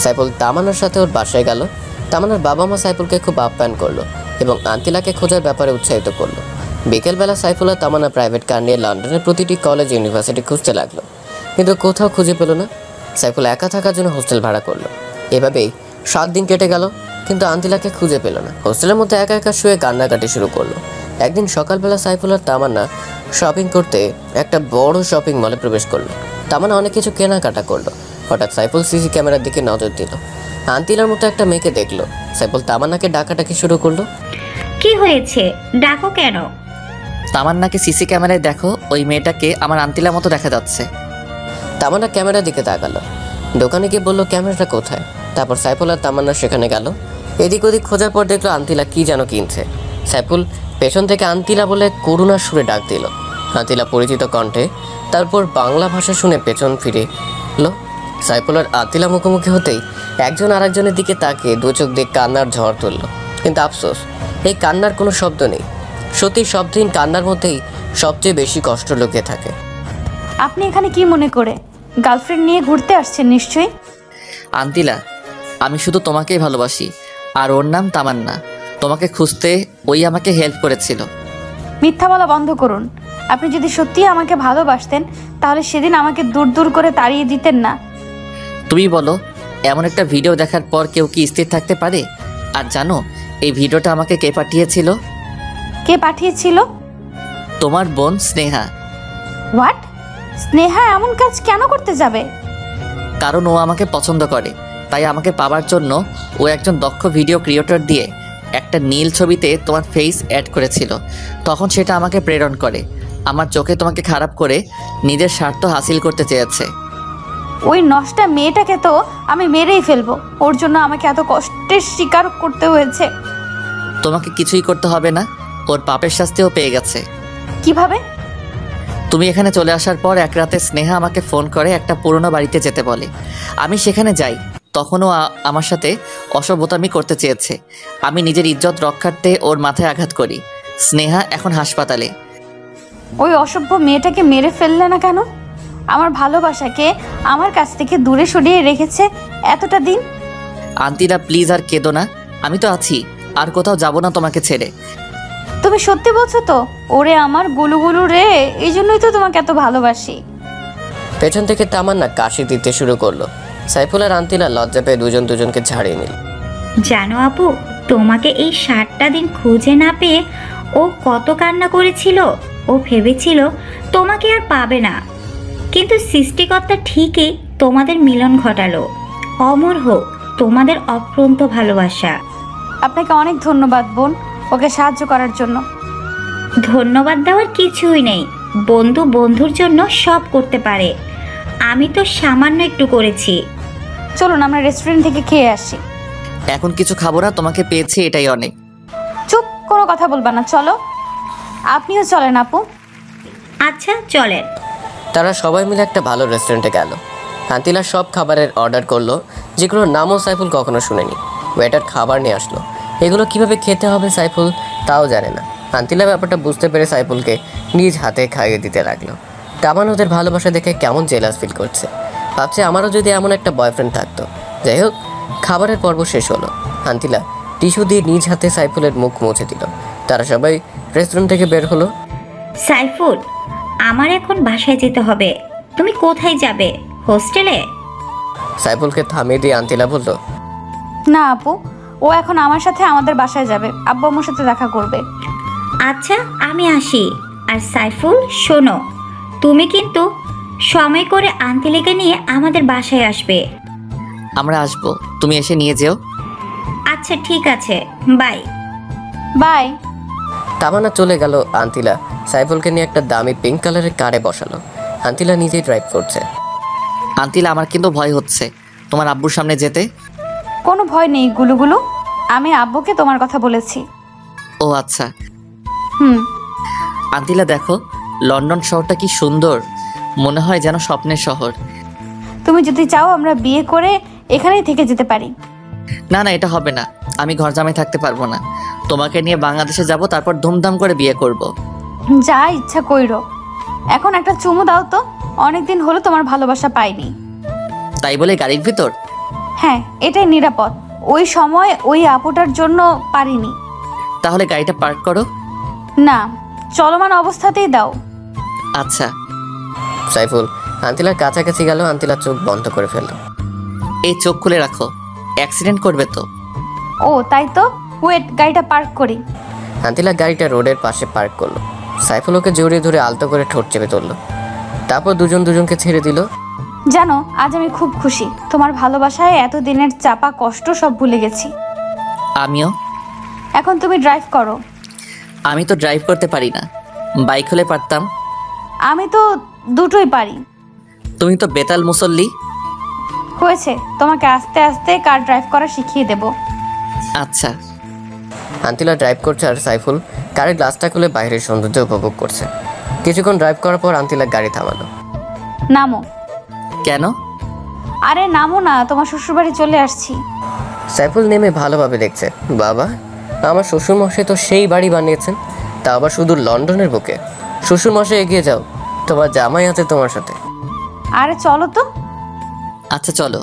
সাইফুল তামান্নার সাথে ওর বাসায় গেল। তামান্নার বাবা মা সাইফুলকে খুব আপ্যায়ন করলো এবং আন্তিলাকে খোঁজার ব্যাপারে উৎসাহিত করলো। বিকেলবেলা সাইফুল আর তামান্না প্রাইভেট কার নিয়ে লন্ডনের প্রতিটি কলেজ ইউনিভার্সিটি খুঁজতে লাগলো, কিন্তু কোথাও খুঁজে পেল না। সাইফুল একা থাকার জন্য হোস্টেল ভাড়া করলো। এভাবেই 7 দিন কেটে গেল, কিন্তু আন্তিলাকে খুঁজে পেল না। হোস্টেলের মধ্যে একা একা শুয়ে কান্নাকাটি শুরু করলো। একদিন সকালবেলা সাইফুল আর তামান্না শপিং করতে একটা বড় শপিং মলে প্রবেশ করলো। তামান্না অনেক কিছু কেনাকাটা করলো। হঠাৎ সাইফুল সিসি ক্যামেরার দিকে নজর দিল। আন্তিলার মতো একটা মেয়েকে দেখলো। সাইফুল তামান্নাকে ডাকাডাকি শুরু করলো। কি হয়েছে, ডাকো কেন? তামান্নাকে সিসি ক্যামেরায় দেখো, ওই মেয়েটাকে আমার আন্তিলার মতো দেখা যাচ্ছে। তামান্না ক্যামেরার দিকে তাকালো। দোকানে গিয়ে বললো ক্যামেরাটা কোথায়। তারপর সাইফুল আর তামান্না সেখানে গেল। এদিক ওদিক খোঁজার পর দেখলো আন্তিলা কি যেন কিনছে। সাইফুল পেছন থেকে আন্তিলা বলে করুণার সুরে ডাক দিল। আন্তিলা পরিচিত কণ্ঠে, তারপর বাংলা ভাষা শুনে পেছন ফিরে এলো। সাইফুল আর আন্তিলা মুখোমুখি হতেই একজন আরেকজনের দিকে তাকিয়ে দু চোখ দিয়ে কান্নার ঝড় তুলল। কিন্তু আফসোস, এই কান্নার কোনো শব্দ নেই। সত্যি শব্দহীন কান্নার মধ্যেই সবচেয়ে বেশি কষ্ট লুকিয়ে থাকে। আপনি এখানে কি মনে করে? গার্লফ্রেন্ড নিয়ে ঘুরতে আসছেন নিশ্চয়ই। আন্তিলা, আমি শুধু তোমাকেই ভালোবাসি, আর ওর নাম তামান্না। তোমাকে খুঁজতে ওই আমাকে হেল্প করেছিল। মিথ্যা বলা বন্ধ করুন। আপনি যদি সত্যিই আমাকে ভালোবাসতেন তাহলে সেদিন আমাকে দূর দূর করে তাড়িয়ে দিতেন না। তুমি বলো, এমন একটা ভিডিও দেখার পর কেউ কি স্থির থাকতে পারে? আর জানো এই ভিডিওটা আমাকে কে পাঠিয়েছিল? কে পাঠিয়েছিল? তোমার বোন স্নেহা। হোয়াট? স্নেহা এমন কাজ কেন করতে যাবে? কারণ ও আমাকে পছন্দ করে, তাই আমাকে পাওয়ার জন্য ও একজন দক্ষ ভিডিও ক্রিয়েটর দিয়ে একটা নীল ছবিতে তোমার ফেস অ্যাড করেছিল। তখন সেটা আমাকে প্রেরণ করে। আমার চোখে তোমাকে খারাপ করে নিজের স্বার্থ হাসিল করতে চেয়েছে। ওই নষ্টা মেয়েটাকে তো আমি মেরেই ফেলবো। ওর জন্য আমাকে এত কষ্টের শিকার করতে হয়েছে। তোমাকে কিছুই করতে হবে না, ওর পাপের শাস্তিও পেয়ে গেছে। কিভাবে? তুমি এখানে চলে আসার পর এক রাতে স্নেহা আমাকে ফোন করে একটা পুরনো বাড়িতে যেতে বলে। আমি সেখানে যাই। তখনও আমার সাথে অসভ্যতামি করতে চেয়েছে। আমি নিজের ইজ্জত রক্ষার্থে ওর মাথায় আঘাত করি। স্নেহা এখন হাসপাতালে। ওই অসভ্য মেয়েটাকে মেরে ফেললে না কেন? আমার ভালোবাসাকে আমার কাছ থেকে দূরে সরিয়ে রেখেছে এতটা দিন। আন্তিলা প্লিজ আর কেঁদো না, আমি তো আছি, আর কোথাও যাব না তোমাকে ছেড়ে। তুমি সত্যি বলছো তো? ওরে আমার গুলুগুলু রে, এই জন্যই তো তোমাকে এত ভালোবাসি। পেছন থেকে তামান্না কাশি দিতে শুরু করলো। সাইফুল আর আন্তিলা লজ্জা পেয়ে দুজনকে ছাড়িয়ে নিল। জানো আপু, তোমাকে এই 7টা দিন খুঁজে না পেয়ে ও কত কান্না করেছিল। ও ভেবেছিল তোমাকে আর পাবে না, কিন্তু সৃষ্টিকর্তা ঠিকই তোমাদের মিলন ঘটালো। অমর হোক তোমাদের অফ্রান্ত ভালোবাসা। আপনাকে অনেক ধন্যবাদ বোন, ওকে সাহায্য করার জন্য। ধন্যবাদ দেওয়ার কিছুই নেই, বন্ধু বন্ধুর জন্য সব করতে পারে। আমি তো সামান্য একটু করেছি। চলুন আমরা রেস্টুরেন্ট থেকে খেয়ে আসি। এখন কিছু খাবো না, তোমাকে পেয়েছি এটাই অনেক। চুপ, কোনো কথা বলবা না, চলো। আপনিও চলেন আপু। আচ্ছা চলেন। তারা সবাই মিলে একটা ভালো রেস্টুরেন্টে গেল। আন্তিলা সব খাবারের অর্ডার করলো, যেগুলোর নামও সাইফুল কখনো শুনেনি। ওয়েটার খাবার নিয়ে আসলো। এগুলো কিভাবে খেতে হবে সাইফুল তাও জানে না। আন্তিলা ব্যাপারটা বুঝতে পেরে সাইফুলকে নিজ হাতে খাইয়ে দিতে লাগলো। তামান ওদের ভালোবাসা দেখে কেমন জেলাস ফিল করছে, ভাবছে আমারও যদি এমন একটা বয়ফ্রেন্ড থাকতো। যাই হোক, খাবারের পর্ব শেষ হলো। আন্তিলা টিস্যু দিয়ে নিজ হাতে সাইফুলের মুখ মুছে দিল। তারা সবাই রেস্টুরেন্ট থেকে বের হলো। সাইফুল, আমার এখন বাসায় যেতে হবে। তুমি কোথায় যাবে? হোস্টেলে? সাইফুলকে থামিয়ে দিয়ে আন্তিলা বলল, না আপু, ও এখন আমার সাথে আমাদের বাসায় যাবে, আব্বু আম্মুর সাথে দেখা করবে। আচ্ছা আমি আসি। আর সাইফুল শোনো, তুমি কিন্তু সময় করে আন্তিলিকে নিয়ে আমাদের বাসায় আসবে। আমরা আসবো, তুমি এসে নিয়ে যেও। আচ্ছা ঠিক আছে, বাই। বাই। তামান্না চলে গেল। আন্তিলা সাইফুলকে নিয়ে একটা দামি পিঙ্ক কালারের কারে বসালো। আন্তিলা নিজেই ড্রাইভ করছে। আন্তিলা, আমার কিন্তু ভয় হচ্ছে তোমার আব্বুর সামনে যেতে। কোনো ভয় নেই গুলুগুলু, আমি আব্বুকে তোমার কথা বলেছি। ও আচ্ছা। হুম। আন্তিলা দেখো, লন্ডন শহরটা কি সুন্দর। মনে হয় যেন স্বপ্নের শহর। তুমি যদি চাও আমরা বিয়ে করে এখানেই থেকে যেতে পারি। না না, এটা হবে না। আমি ঘর জামাই থাকতে পারবো না। তোমাকে নিয়ে বাংলাদেশে যাব, তারপর ধুমধাম করে বিয়ে করব। যা ইচ্ছা কইরো। এখন একটা চুমু দাও তো, অনেকদিন হলো তোমার ভালোবাসা পাইনি। তাই বলে গাড়ির ভিতর? হ্যাঁ, এটাই নিরাপদ। ওই সময় ওই আপুটার জন্য পারিনি। তাহলে গাড়িটা পার্ক করো। না, চলমান অবস্থাতেই দাও। আচ্ছা। সাইফুল আন্তিলার কাছাকাছি গেল, আন্তিলা চোখ বন্ধ করে ফেলল। এই চোখ খুলে রাখো, অ্যাক্সিডেন্ট করবে তো। ও তাই তো, ওয়েট, গাড়িটা পার্ক করি। আন্তিলা গাড়িটা রোডের পাশে পার্ক করলো। সাইফুল ওকে জড়িয়ে ধরে আলতো করে ঠোঁট চেপে ধরল। তারপর দুজন দুজনকে ছেড়ে দিল। জানো, আজ আমি খুব খুশি। তোমার ভালোবাসায় এতদিনের চাপা কষ্ট সব ভুলে গেছি। আমিও। এখন তুমি ড্রাইভ করো। আমি তো ড্রাইভ করতে পারি না, বাইক হলে পারতাম। আমি তো দুটোই পারি। তুমি তো বেতাল মুসল্লি। হয়েছে, তোমাকে আস্তে আস্তে কার ড্রাইভ করা শিখিয়ে দেব। আচ্ছা। আন্তিলা ড্রাইভ করছে আর সাইফুল কারের গ্লাসটা খুলে বাইরের সৌন্দর্য উপভোগ করছে। কিছুক্ষণ ড্রাইভ করার পর আন্তিলা গাড়ি থামালো। নামো। কেন? আরে নামো না, তোমার শ্বশুরবাড়ি চলে আসছি। সাইফুল নেমে ভালোভাবে দেখছে। বাবা, আমার শ্বশুরমশাই তো সেই বাড়ি বানিয়েছেন, তা আবার শুধু লন্ডনের বুকে। শ্বশুরমশাই এগিয়ে যাও, তোমার জামাই আছে তোমার সাথে। আরে চলো তো। আচ্ছা চলো।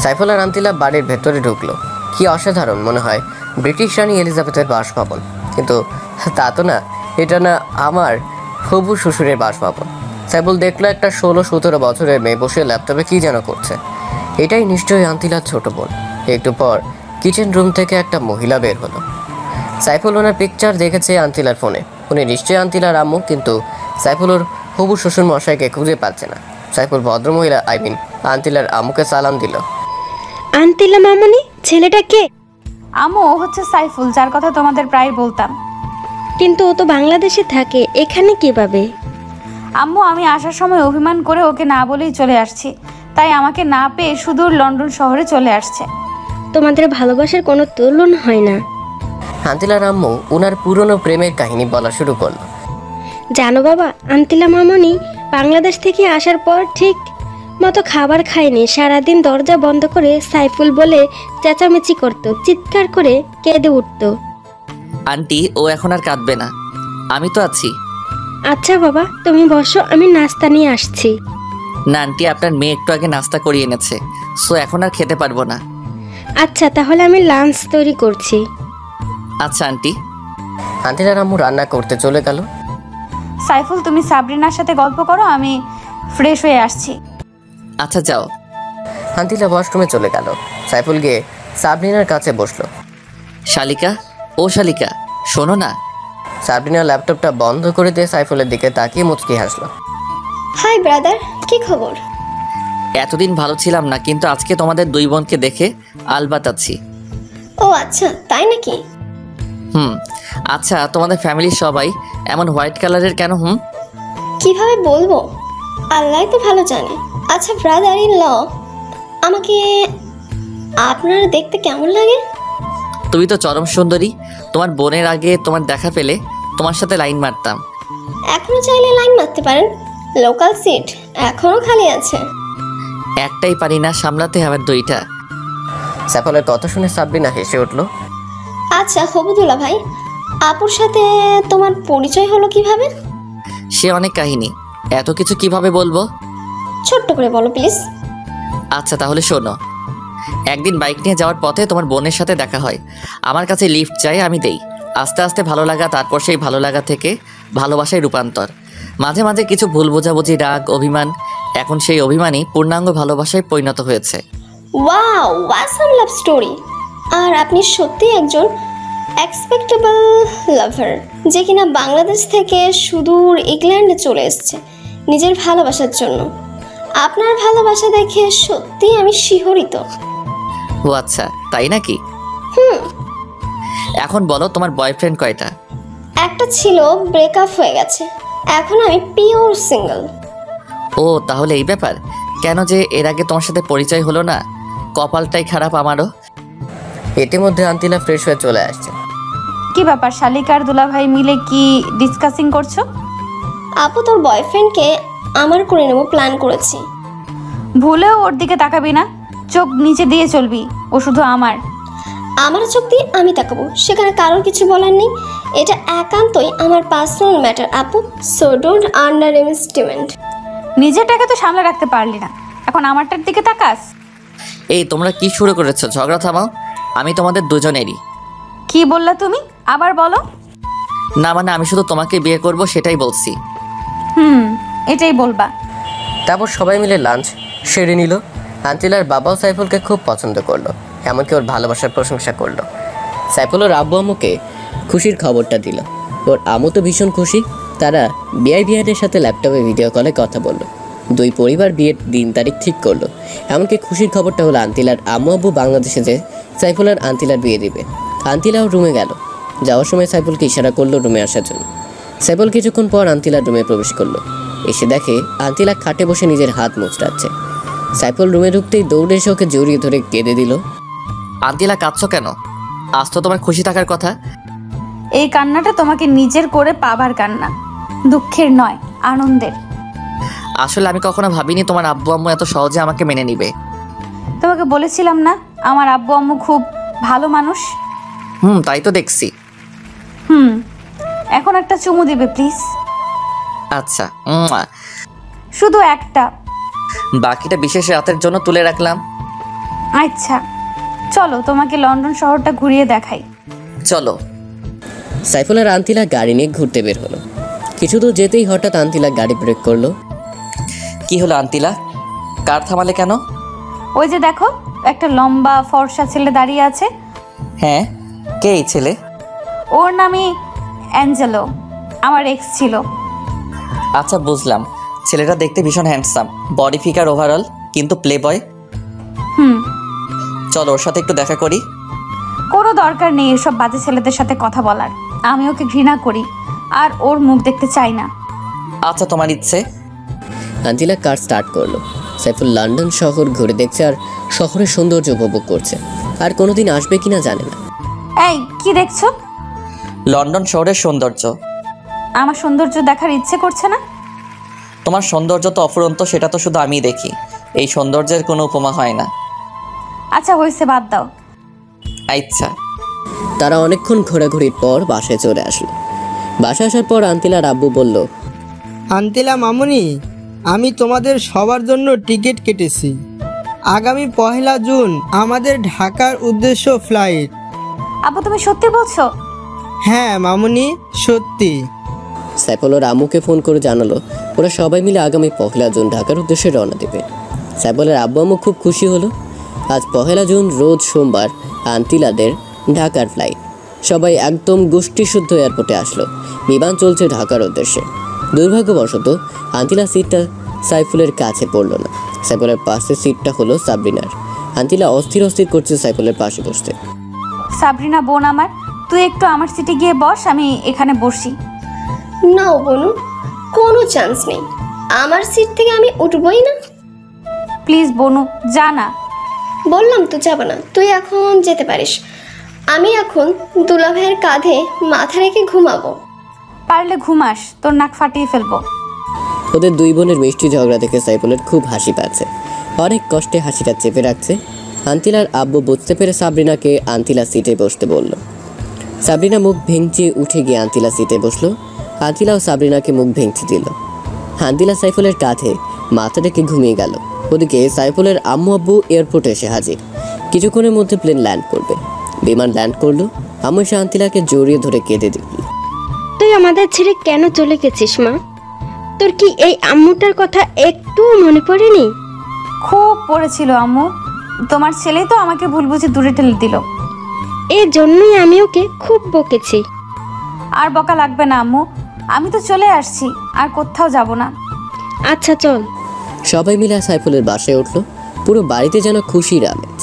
সাইফুল আর আন্তিলা বাড়ির ভেতরে ঢুকলো। কি অসাধারণ, মনে হয় ব্রিটিশ রানী এলিজাবেথের বাসভবন। কিন্তু তা তো না, এটা না আমার হবু শ্বশুরের বাসভবন। সাইফুল দেখলো একটা 16-17 বছরের মেয়ে বসে ল্যাপটপে কি যেন করছে। এটাই নিশ্চয়ই আন্তিলার ছোট বোন। একটু পর কিচেন রুম থেকে একটা মহিলা বের হলো। সাইফুল ওনার পিকচার দেখেছে আন্তিলার ফোনে। উনি নিশ্চয়ই আন্তিলার আম্মু, কিন্তু সাইফুল ওর হবু শ্বশুর মশাইকে খুঁজে পাচ্ছে না। সাইফুল ভদ্রমহিলা আন্তিলার আম্মুকে সালাম দিল। আন্তিলা মামনি, ছেলেটা কে? আম্মু, ও হচ্ছে সাইফুল, যার কথা তোমাদের প্রায় বলতাম। কিন্তু ও তো বাংলাদেশে থাকে, এখানে কিভাবে? আম্মু, আমি আসার সময় অভিমান করে ওকে না বলেই চলে আসছি, তাই আমাকে না পেয়ে সুদূর লন্ডন শহরে চলে আসছে। তোমাদের ভালোবাসার কোনো তুলনা হয় না। আন্তিলার আম্মু ওনার পুরনো প্রেমের কাহিনী বলা শুরু করলো। জানো বাবা, আন্তিলা মামনি বাংলাদেশ থেকে আসার পর ঠিক মতো খাবার খায়নি। সারাদিন দরজা বন্ধ করে সাইফুল বলে চেঁচামেচি করতো, চিৎকার করে কেঁদে উঠতো। আন্টি, ও এখন আর কাঁদবে না, আমি তো আছি। আচ্ছা বাবা, তুমি বসো, আমি নাস্তা নিয়ে আসছি। না আন্টি, আপনার মেয়ে একটু আগে নাস্তা করিয়ে এনেছে, সো এখন আর খেতে পারবো না। আচ্ছা, তাহলে আমি লাঞ্চ তৈরি করছি। আচ্ছা আন্টি। আন্তিলার আম্মু রান্না করতে চলে গেল। সাইফুল, তুমি সাবরিনার সাথে গল্প করো, আমি ফ্রেশ হয়ে আসছি। আচ্ছা যাও। আন্তিলা ওয়াশরুমে চলে গেল। সাইফুল গিয়ে সাবরিনার কাছে বসলো। শালিকা, ও শালিকা, শোনো না। সাবরিনা ল্যাপটপটা বন্ধ করে দিয়ে সাইফুলের দিকে তাকিয়ে মুচকি হাসলো। হাই ব্রাদার, কি খবর? এতদিন ভালো ছিলাম না, কিন্তু আজকে তোমাদের দুই বোনকে দেখে আলবাত আছি। ও আচ্ছা, তাই নাকি? আচ্ছা, তোমাদের ফ্যামিলির সবাই এমন হোয়াইট কালারের কেন? কিভাবে বলবো, আল্লাহ তো ভালো জানে। আচ্ছা ব্রাদার ইন ল, আমাকে আপনার দেখতে কেমন লাগে? তুমি তো চরম সুন্দরী। তোমার বোনের আগে তোমার দেখা পেলে তোমার সাথে লাইন মারতাম। এখনো চাইলে লাইন মারতে পারেন, লোকাল সিট এখনো খালি আছে। একটাই পারি না সামলাতে, আবার দুইটা। সাইফুলের কথা শুনে সাবরিনা হেসে উঠলো। আচ্ছা হবুদুল্লাহ ভাই, আপুর সাথে তোমার পরিচয় হলো কিভাবে? সে অনেক কাহিনী, এত কিছু কিভাবে বলবো? ছোট্ট করে বলো প্লিজ। আচ্ছা তাহলে শোনো। একদিন বাইক নিয়ে যাওয়ার পথে তোমার বোনের সাথে দেখা হয়। আমার কাছে লিফট চাই, আমি দেই। আস্তে আস্তে ভালো লাগা, তারপর সেই ভালো লাগা থেকে ভালোবাসায় রূপান্তর। মাঝে মাঝে কিছু ভুল বোঝাবুঝি, রাগ, অভিমান। এখন সেই অভিমানই পূর্ণাঙ্গ ভালোবাসায় পরিণত হয়েছে। Wow, awesome love story. আর আপনি সত্যি একজন এক্সপেক্টেবল লাভার, যে কিনা বাংলাদেশ থেকে সুদূর ইংল্যান্ডে চলে এসেছে নিজের ভালোবাসার জন্য। আপনার ভালোবাসা দেখে সত্যি আমি শিহরিত। ও আচ্ছা, তাই নাকি? এখন বলো, তোমার বয়ফ্রেন্ড কয়টা? একটা ছিল, ব্রেকআপ হয়ে গেছে। এখন আমি পিওর সিঙ্গেল। ও তাহলে এই ব্যাপার। কেন যে এর আগে তোমার সাথে পরিচয় হলো না, কপালটাই খারাপ আমারও। ইতিমধ্যে আন্তিলা ফ্রেশ হয়ে চলে আসছে। কি ব্যাপার, শালিকার দুলাভাই মিলে কি ডিসকাসিং করছো? আপু, তোর বয়ফ্রেন্ডকে আমার করে নেব প্ল্যান করেছি। ভুলেও ওর দিকে তাকাবি না, চোখ নিচে দিয়ে চলবি, ও শুধু আমার। আমার চোখ দিয়ে আমি তাকাবো, সেখানে কারোর কিছু বলার নেই। এটা একান্তই আমার পার্সোনাল ম্যাটার আপু, সো ডোন্ট আন্ডার এস্টিমেট। নিজেরটাকে তো সামলে রাখতে পারলি না, এখন আমারটার দিকে তাকাস। এই তোমরা কি শুরু করেছো? ঝগড়া থামাও, আমি তোমাদের দুজনেরই। কি বললা তুমি? আবার বলো। না মানে আমি শুধু তোমাকে বিয়ে করব সেটাই বলছি। এটাই বলবা। তারপর সবাই মিলে লাঞ্চ সেরে নিল। আন্টিলার বাবাও সাইফুলকে খুব পছন্দ করলো, এমনকি ওর ভালোবাসার প্রশংসা করলো। সাইফুল ওর আব্বু আম্মুকে খুশির খবরটা দিল। ওর আম্মু তো ভীষণ খুশি। তারা বিআইবিআইয়ের সাথে ল্যাপটপে ভিডিও কলে কথা বললো। দুই পরিবার বিয়ের দিন তারিখ ঠিক করলো। এমনকি খুশির খবরটা হলো আন্টিলার আম্মু আব্বু বাংলাদেশে যে সাইফুল আর আন্টিলার বিয়ে দিবে। আন্টিলাও রুমে গেল। যাওয়ার সময় সাইফুলকে ইশারা করলো রুমে আসার জন্য। সাইফুল কিছুক্ষণ পর আন্টিলার রুমে প্রবেশ করলো। এসে দেখে আন্টিলা খাটে বসে নিজের হাত মুচড়াচ্ছে। সাইফুল রুমে ঢুকতেই দৌড়ে এসে ওকে জড়িয়ে ধরে কেঁদে দিল। আন্টিলা কাঁদছো কেন? আজ তো তোমার খুশি থাকার কথা। এই কান্নাটা তোমাকে নিজের করে পাবার কান্না, দুঃখের নয়, আনন্দের। আসলে আমি কখনো ভাবিনি তোমার আব্বু আম্মু এত সহজে আমাকে মেনে নিবে। তোমাকে বলেছিলাম না আমার আব্বু আম্মু খুব ভালো মানুষ। তাই তো দেখছি। এখন একটা চুমু দিবে প্লিজ। আচ্ছা, শুধু একটা, বাকিটা বিশেষ রাতের জন্য তুলে রাখলাম। আচ্ছা চলো তোমাকে লন্ডন শহরটা ঘুরিয়ে দেখাই। চলো। সাইফুল আর আন্তিলা গাড়ি নিয়ে ঘুরতে বের হলো। কিছু দূর যেতেই হঠাৎ আন্তিলা গাড়ি ব্রেক করলো। কি হলো আন্তিলা, কার থামালে কেন? ওই যে দেখো একটা লম্বা ফর্সা ছেলে দাঁড়িয়ে আছে। হ্যাঁ, কে এই ছেলে? ওর নামই অ্যাঞ্জেলো, আমার এক্স ছিল। আচ্ছা বুঝলাম, ছেলেটা দেখতে ভীষণ হ্যান্ডসাম, বডি ফিগার ওভারঅল, কিন্তু প্লে বয়। চলো ওর সাথে একটু দেখা করি। কোনো দরকার নেই এসব বাজে ছেলেদের সাথে কথা বলার। আমি ওকে ঘৃণা করি আর ওর মুখ দেখতে চাই না। আচ্ছা তোমার ইচ্ছে। আন্তিলা কার স্টার্ট করলো। সাইফুল লন্ডন শহর ঘুরে দেখছে আর শহরের সৌন্দর্য উপভোগ করছে। আর কোনোদিন আসবে কিনা জানে না। এই কি দেখছো? লন্ডন শহরের সৌন্দর্য। আমার সৌন্দর্য দেখার ইচ্ছে করছে না? তোমার সৌন্দর্য তো অফুরন্ত, সেটা তো শুধু আমিই দেখি। এই সৌন্দর্যের কোনো উপমা হয় না। আচ্ছা হয়েছে, বাদ দাও। আচ্ছা। তারা অনেকক্ষণ ঘোরাঘুরির পর বাসায় চলে আসলো। বাসায় আসার পর আন্তিলার আব্বু বলল, আন্তিলা মামুনি, আমি তোমাদের সবার জন্য টিকিট কেটেছি। আগামী 1 জুন আমাদের ঢাকার উদ্দেশ্য ফ্লাইট। আব্বু তুমি সত্যি বলছো? হ্যাঁ মামুনি, সত্যি। সাইফুল ওর আম্মুকে ফোন করে জানালো ওরা সবাই মিলে আগামী 1 জুন ঢাকার উদ্দেশ্যে রওনা দেবে। সাইফুলের আব্বু আম্মু খুব খুশি হলো। আজ 1 জুন রোজ সোমবার আন্তিলাদের ঢাকার ফ্লাইট। সবাই একদম গোষ্ঠীশুদ্ধ এয়ারপোর্টে আসলো। বিমান চলছে ঢাকার উদ্দেশ্যে। দুর্ভাগ্যবশত আন্তিলা সিটটা সাইফুলের কাছে পড়লো না। সাইফুলের পাশে সিটটা হলো সাবরিনার। আন্তিলা অস্থির করছে সাইফুলের পাশে বসতে। সাবরিনা বোন আমার, তুই একটু আমার সিটে গিয়ে বস, আমি এখানে বসি। না বনু, কোনো চান্স নেই, আমার সিট থেকে আমি উঠবই না। প্লিজ বনু, যা না। বললাম তো যাব না, তুই এখন যেতে পারিস। আমি এখন দুলা ভাইয়ের কাঁধে মাথা রেখে ঘুমাবো। পারলে ঘুমাস, তোর নাক ফাটিয়ে ফেলবো। ওদের দুই বোনের মিষ্টি ঝগড়া দেখে সাইফুলের খুব হাসি পাচ্ছে। অনেক কষ্টে হাসিটা চেপে রাখছে। আন্তিলার আব্বু বুঝতে পেরে সাবরিনাকে আন্তিলা সিটে বসতে বলল। সাবরিনা মুখ ভেঙচি উঠে গিয়ে আন্তিলা সিটে বসলো। আন্তিলাও সাবরিনাকে মুখ ভেঙচি দিল। আন্তিলা সাইফুলের কাঁধে মাথা রেখে ঘুমিয়ে গেল। ওদিকে সাইফুলের আম্মু আব্বু এয়ারপোর্টে এসে হাজির। কিছুক্ষণের মধ্যে প্লেন ল্যান্ড করবে। বিমান ল্যান্ড করলো। আম্মু এসে আন্তিলাকে জড়িয়ে ধরে কেঁদে দিল। তুই আমাদের ছেড়ে কেন চলে গেছিস মা? তোর কি এই আম্মুটার কথা একটু মনে পড়েনি? খুব পড়েছিল আম্মু, তোমার ছেলেই তো আমাকে ভুল বুঝে দূরে ঠেলে দিল। এই জন্যই আমি ওকে খুব বকেছি। আর বকা লাগবে না আম্মু, আমি তো চলে আসছি, আর কোথাও যাব না। আচ্ছা চল। সবাই মিলে সাইফুলের বাসায় উঠলো। পুরো বাড়িতে যেন খুশির আমেজ।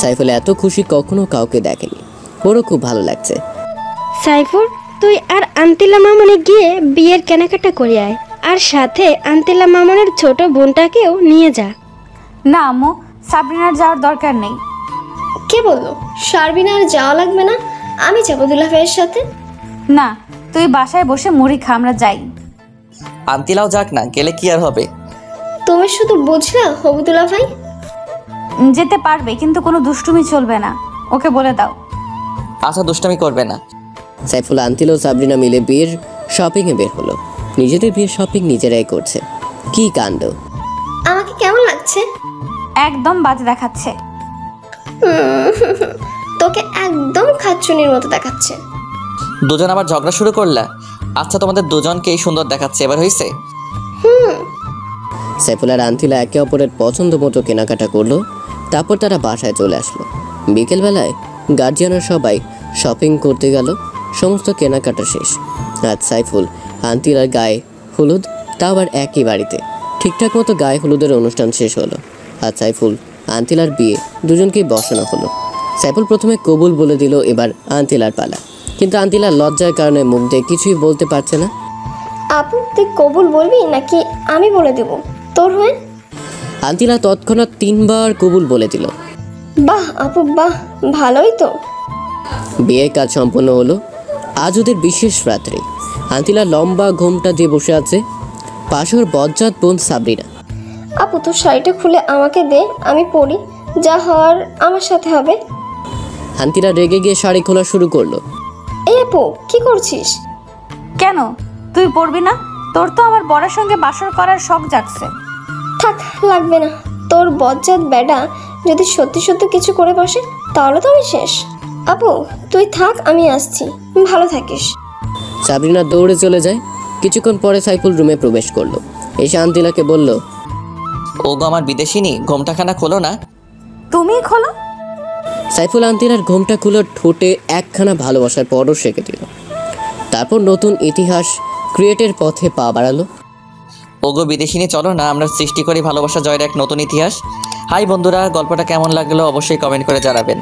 সাইফুল এত খুশি কখনো কাউকে দেখেনি। ওরও খুব ভালো লাগছে। সাইফুল, তুই আর আন্তিলা মামনে গিয়ে বিয়ের কেনাকাটা করে আয়, আর সাথে আন্তিলা মামনের ছোট বোনটাকেও নিয়ে যা। না আম্মু, সাবরিনার যাওয়ার দরকার নেই। কে বললো সারবিনার যাওয়া লাগবে না? আমি যাবো দুলা ভাইয়ের সাথে। না, তুই বাসায় বসে মুড়ি খা, আমরা যাই। আন্তিলাও যাক না, গেলে কি আর হবে? তুমি শুধু বুঝলা হবুদুল্লাহ ভাই? যেতে পারবে, কিন্তু কোনো দুষ্টুমি চলবে না, ওকে বলে দাও। আচ্ছা, দুষ্টামি করবে না। সাইফুল, আন্তিল ও সাবরিনা মিলে বিয়ের শপিংয়ে বের হলো। নিজেদের বিয়ের শপিং নিজেরাই করছে। কি কাণ্ড! আমাকে কেমন লাগছে? একদম বাজে দেখাচ্ছে। তোকে একদম খাচ্চুনির মতো দেখাচ্ছে। দুজন আবার ঝগড়া শুরু করলা? আচ্ছা, তোমাদের দুজনকেই সুন্দর দেখাচ্ছে, এবার হয়েছে? সাইফুল আর আন্তিলা একে অপরের পছন্দ মতো কেনাকাটা করলো। তারপর তারা বাসায় চলে আসলো। বিকেলবেলায় গার্জিয়ানরা সবাই শপিং করতে গেল। সমস্ত কেনাকাটা শেষ। আজ সাইফুল আন্তিলার গায়ে হলুদ, তা আবার একই বাড়িতে। ঠিকঠাক মতো গায়ে হলুদের অনুষ্ঠান শেষ হলো। আজ সাইফুল আন্তিলার বিয়ে, দুজনকেই বসানো হলো। সাইফুল প্রথমে কবুল বলে দিল, এবার আন্তিলার পালা। কিন্তু আন্তিলার লজ্জার কারণে মুখ দিয়ে কিছুই বলতে পারছে না। আপু, তুই কবুল বলবি নাকি আমি বলে দেব তোর হয়ে? আন্তিলা তৎক্ষণাৎ 3 বার কবুল বলে দিল। বাহ আপু বাহ, ভালোই তো। বিয়ের কাজ সম্পন্ন হলো। আজ ওদের বিশেষ রাত্রি। আন্তিলা লম্বা ঘোমটা দিয়ে বসে আছে, পাশে ওর বজ্জাত বোন সাবরিনা। আপু, তোর শাড়িটা খুলে আমাকে দে, আমি পরি, যা হওয়ার আমার সাথে হবে। আন্তিলা রেগে গিয়ে শাড়ি খোলা শুরু করলো। এই আপু, কি করছিস? কেন, তুই পড়বি না? তোর তো আমার বরের সঙ্গে বাসর করার শখ জাগছে। থাক, লাগবে না। তোর বজ্জাত বেডা যদি সত্যি সত্যি কিছু করে বসে তাহলে তো আমি শেষ। আপু, তুই থাক, আমি আসছি, ভালো থাকিস। সাবরিনা দৌড়ে চলে যায়। কিছুক্ষণ পরে সাইফুল রুমে প্রবেশ করলো। এসে আন্তিলাকে বলল, ওগো আমার বিদেশিনী, ঘোমটাখানা খোলো না। তুমি খোলো। সাইফুল আন্তিলার ঘোমটা খুলে ঠোঁটে একখানা ভালোবাসার পরও সেঁকে দিল। তারপর নতুন ইতিহাস ক্রিয়েটের পথে পা বাড়ালো। ওগো বিদেশিনী, চলো না আমরা সৃষ্টি করি ভালোবাসা জয়ের এক নতুন ইতিহাস। হাই বন্ধুরা, গল্পটা কেমন লাগলো অবশ্যই কমেন্ট করে জানাবেন।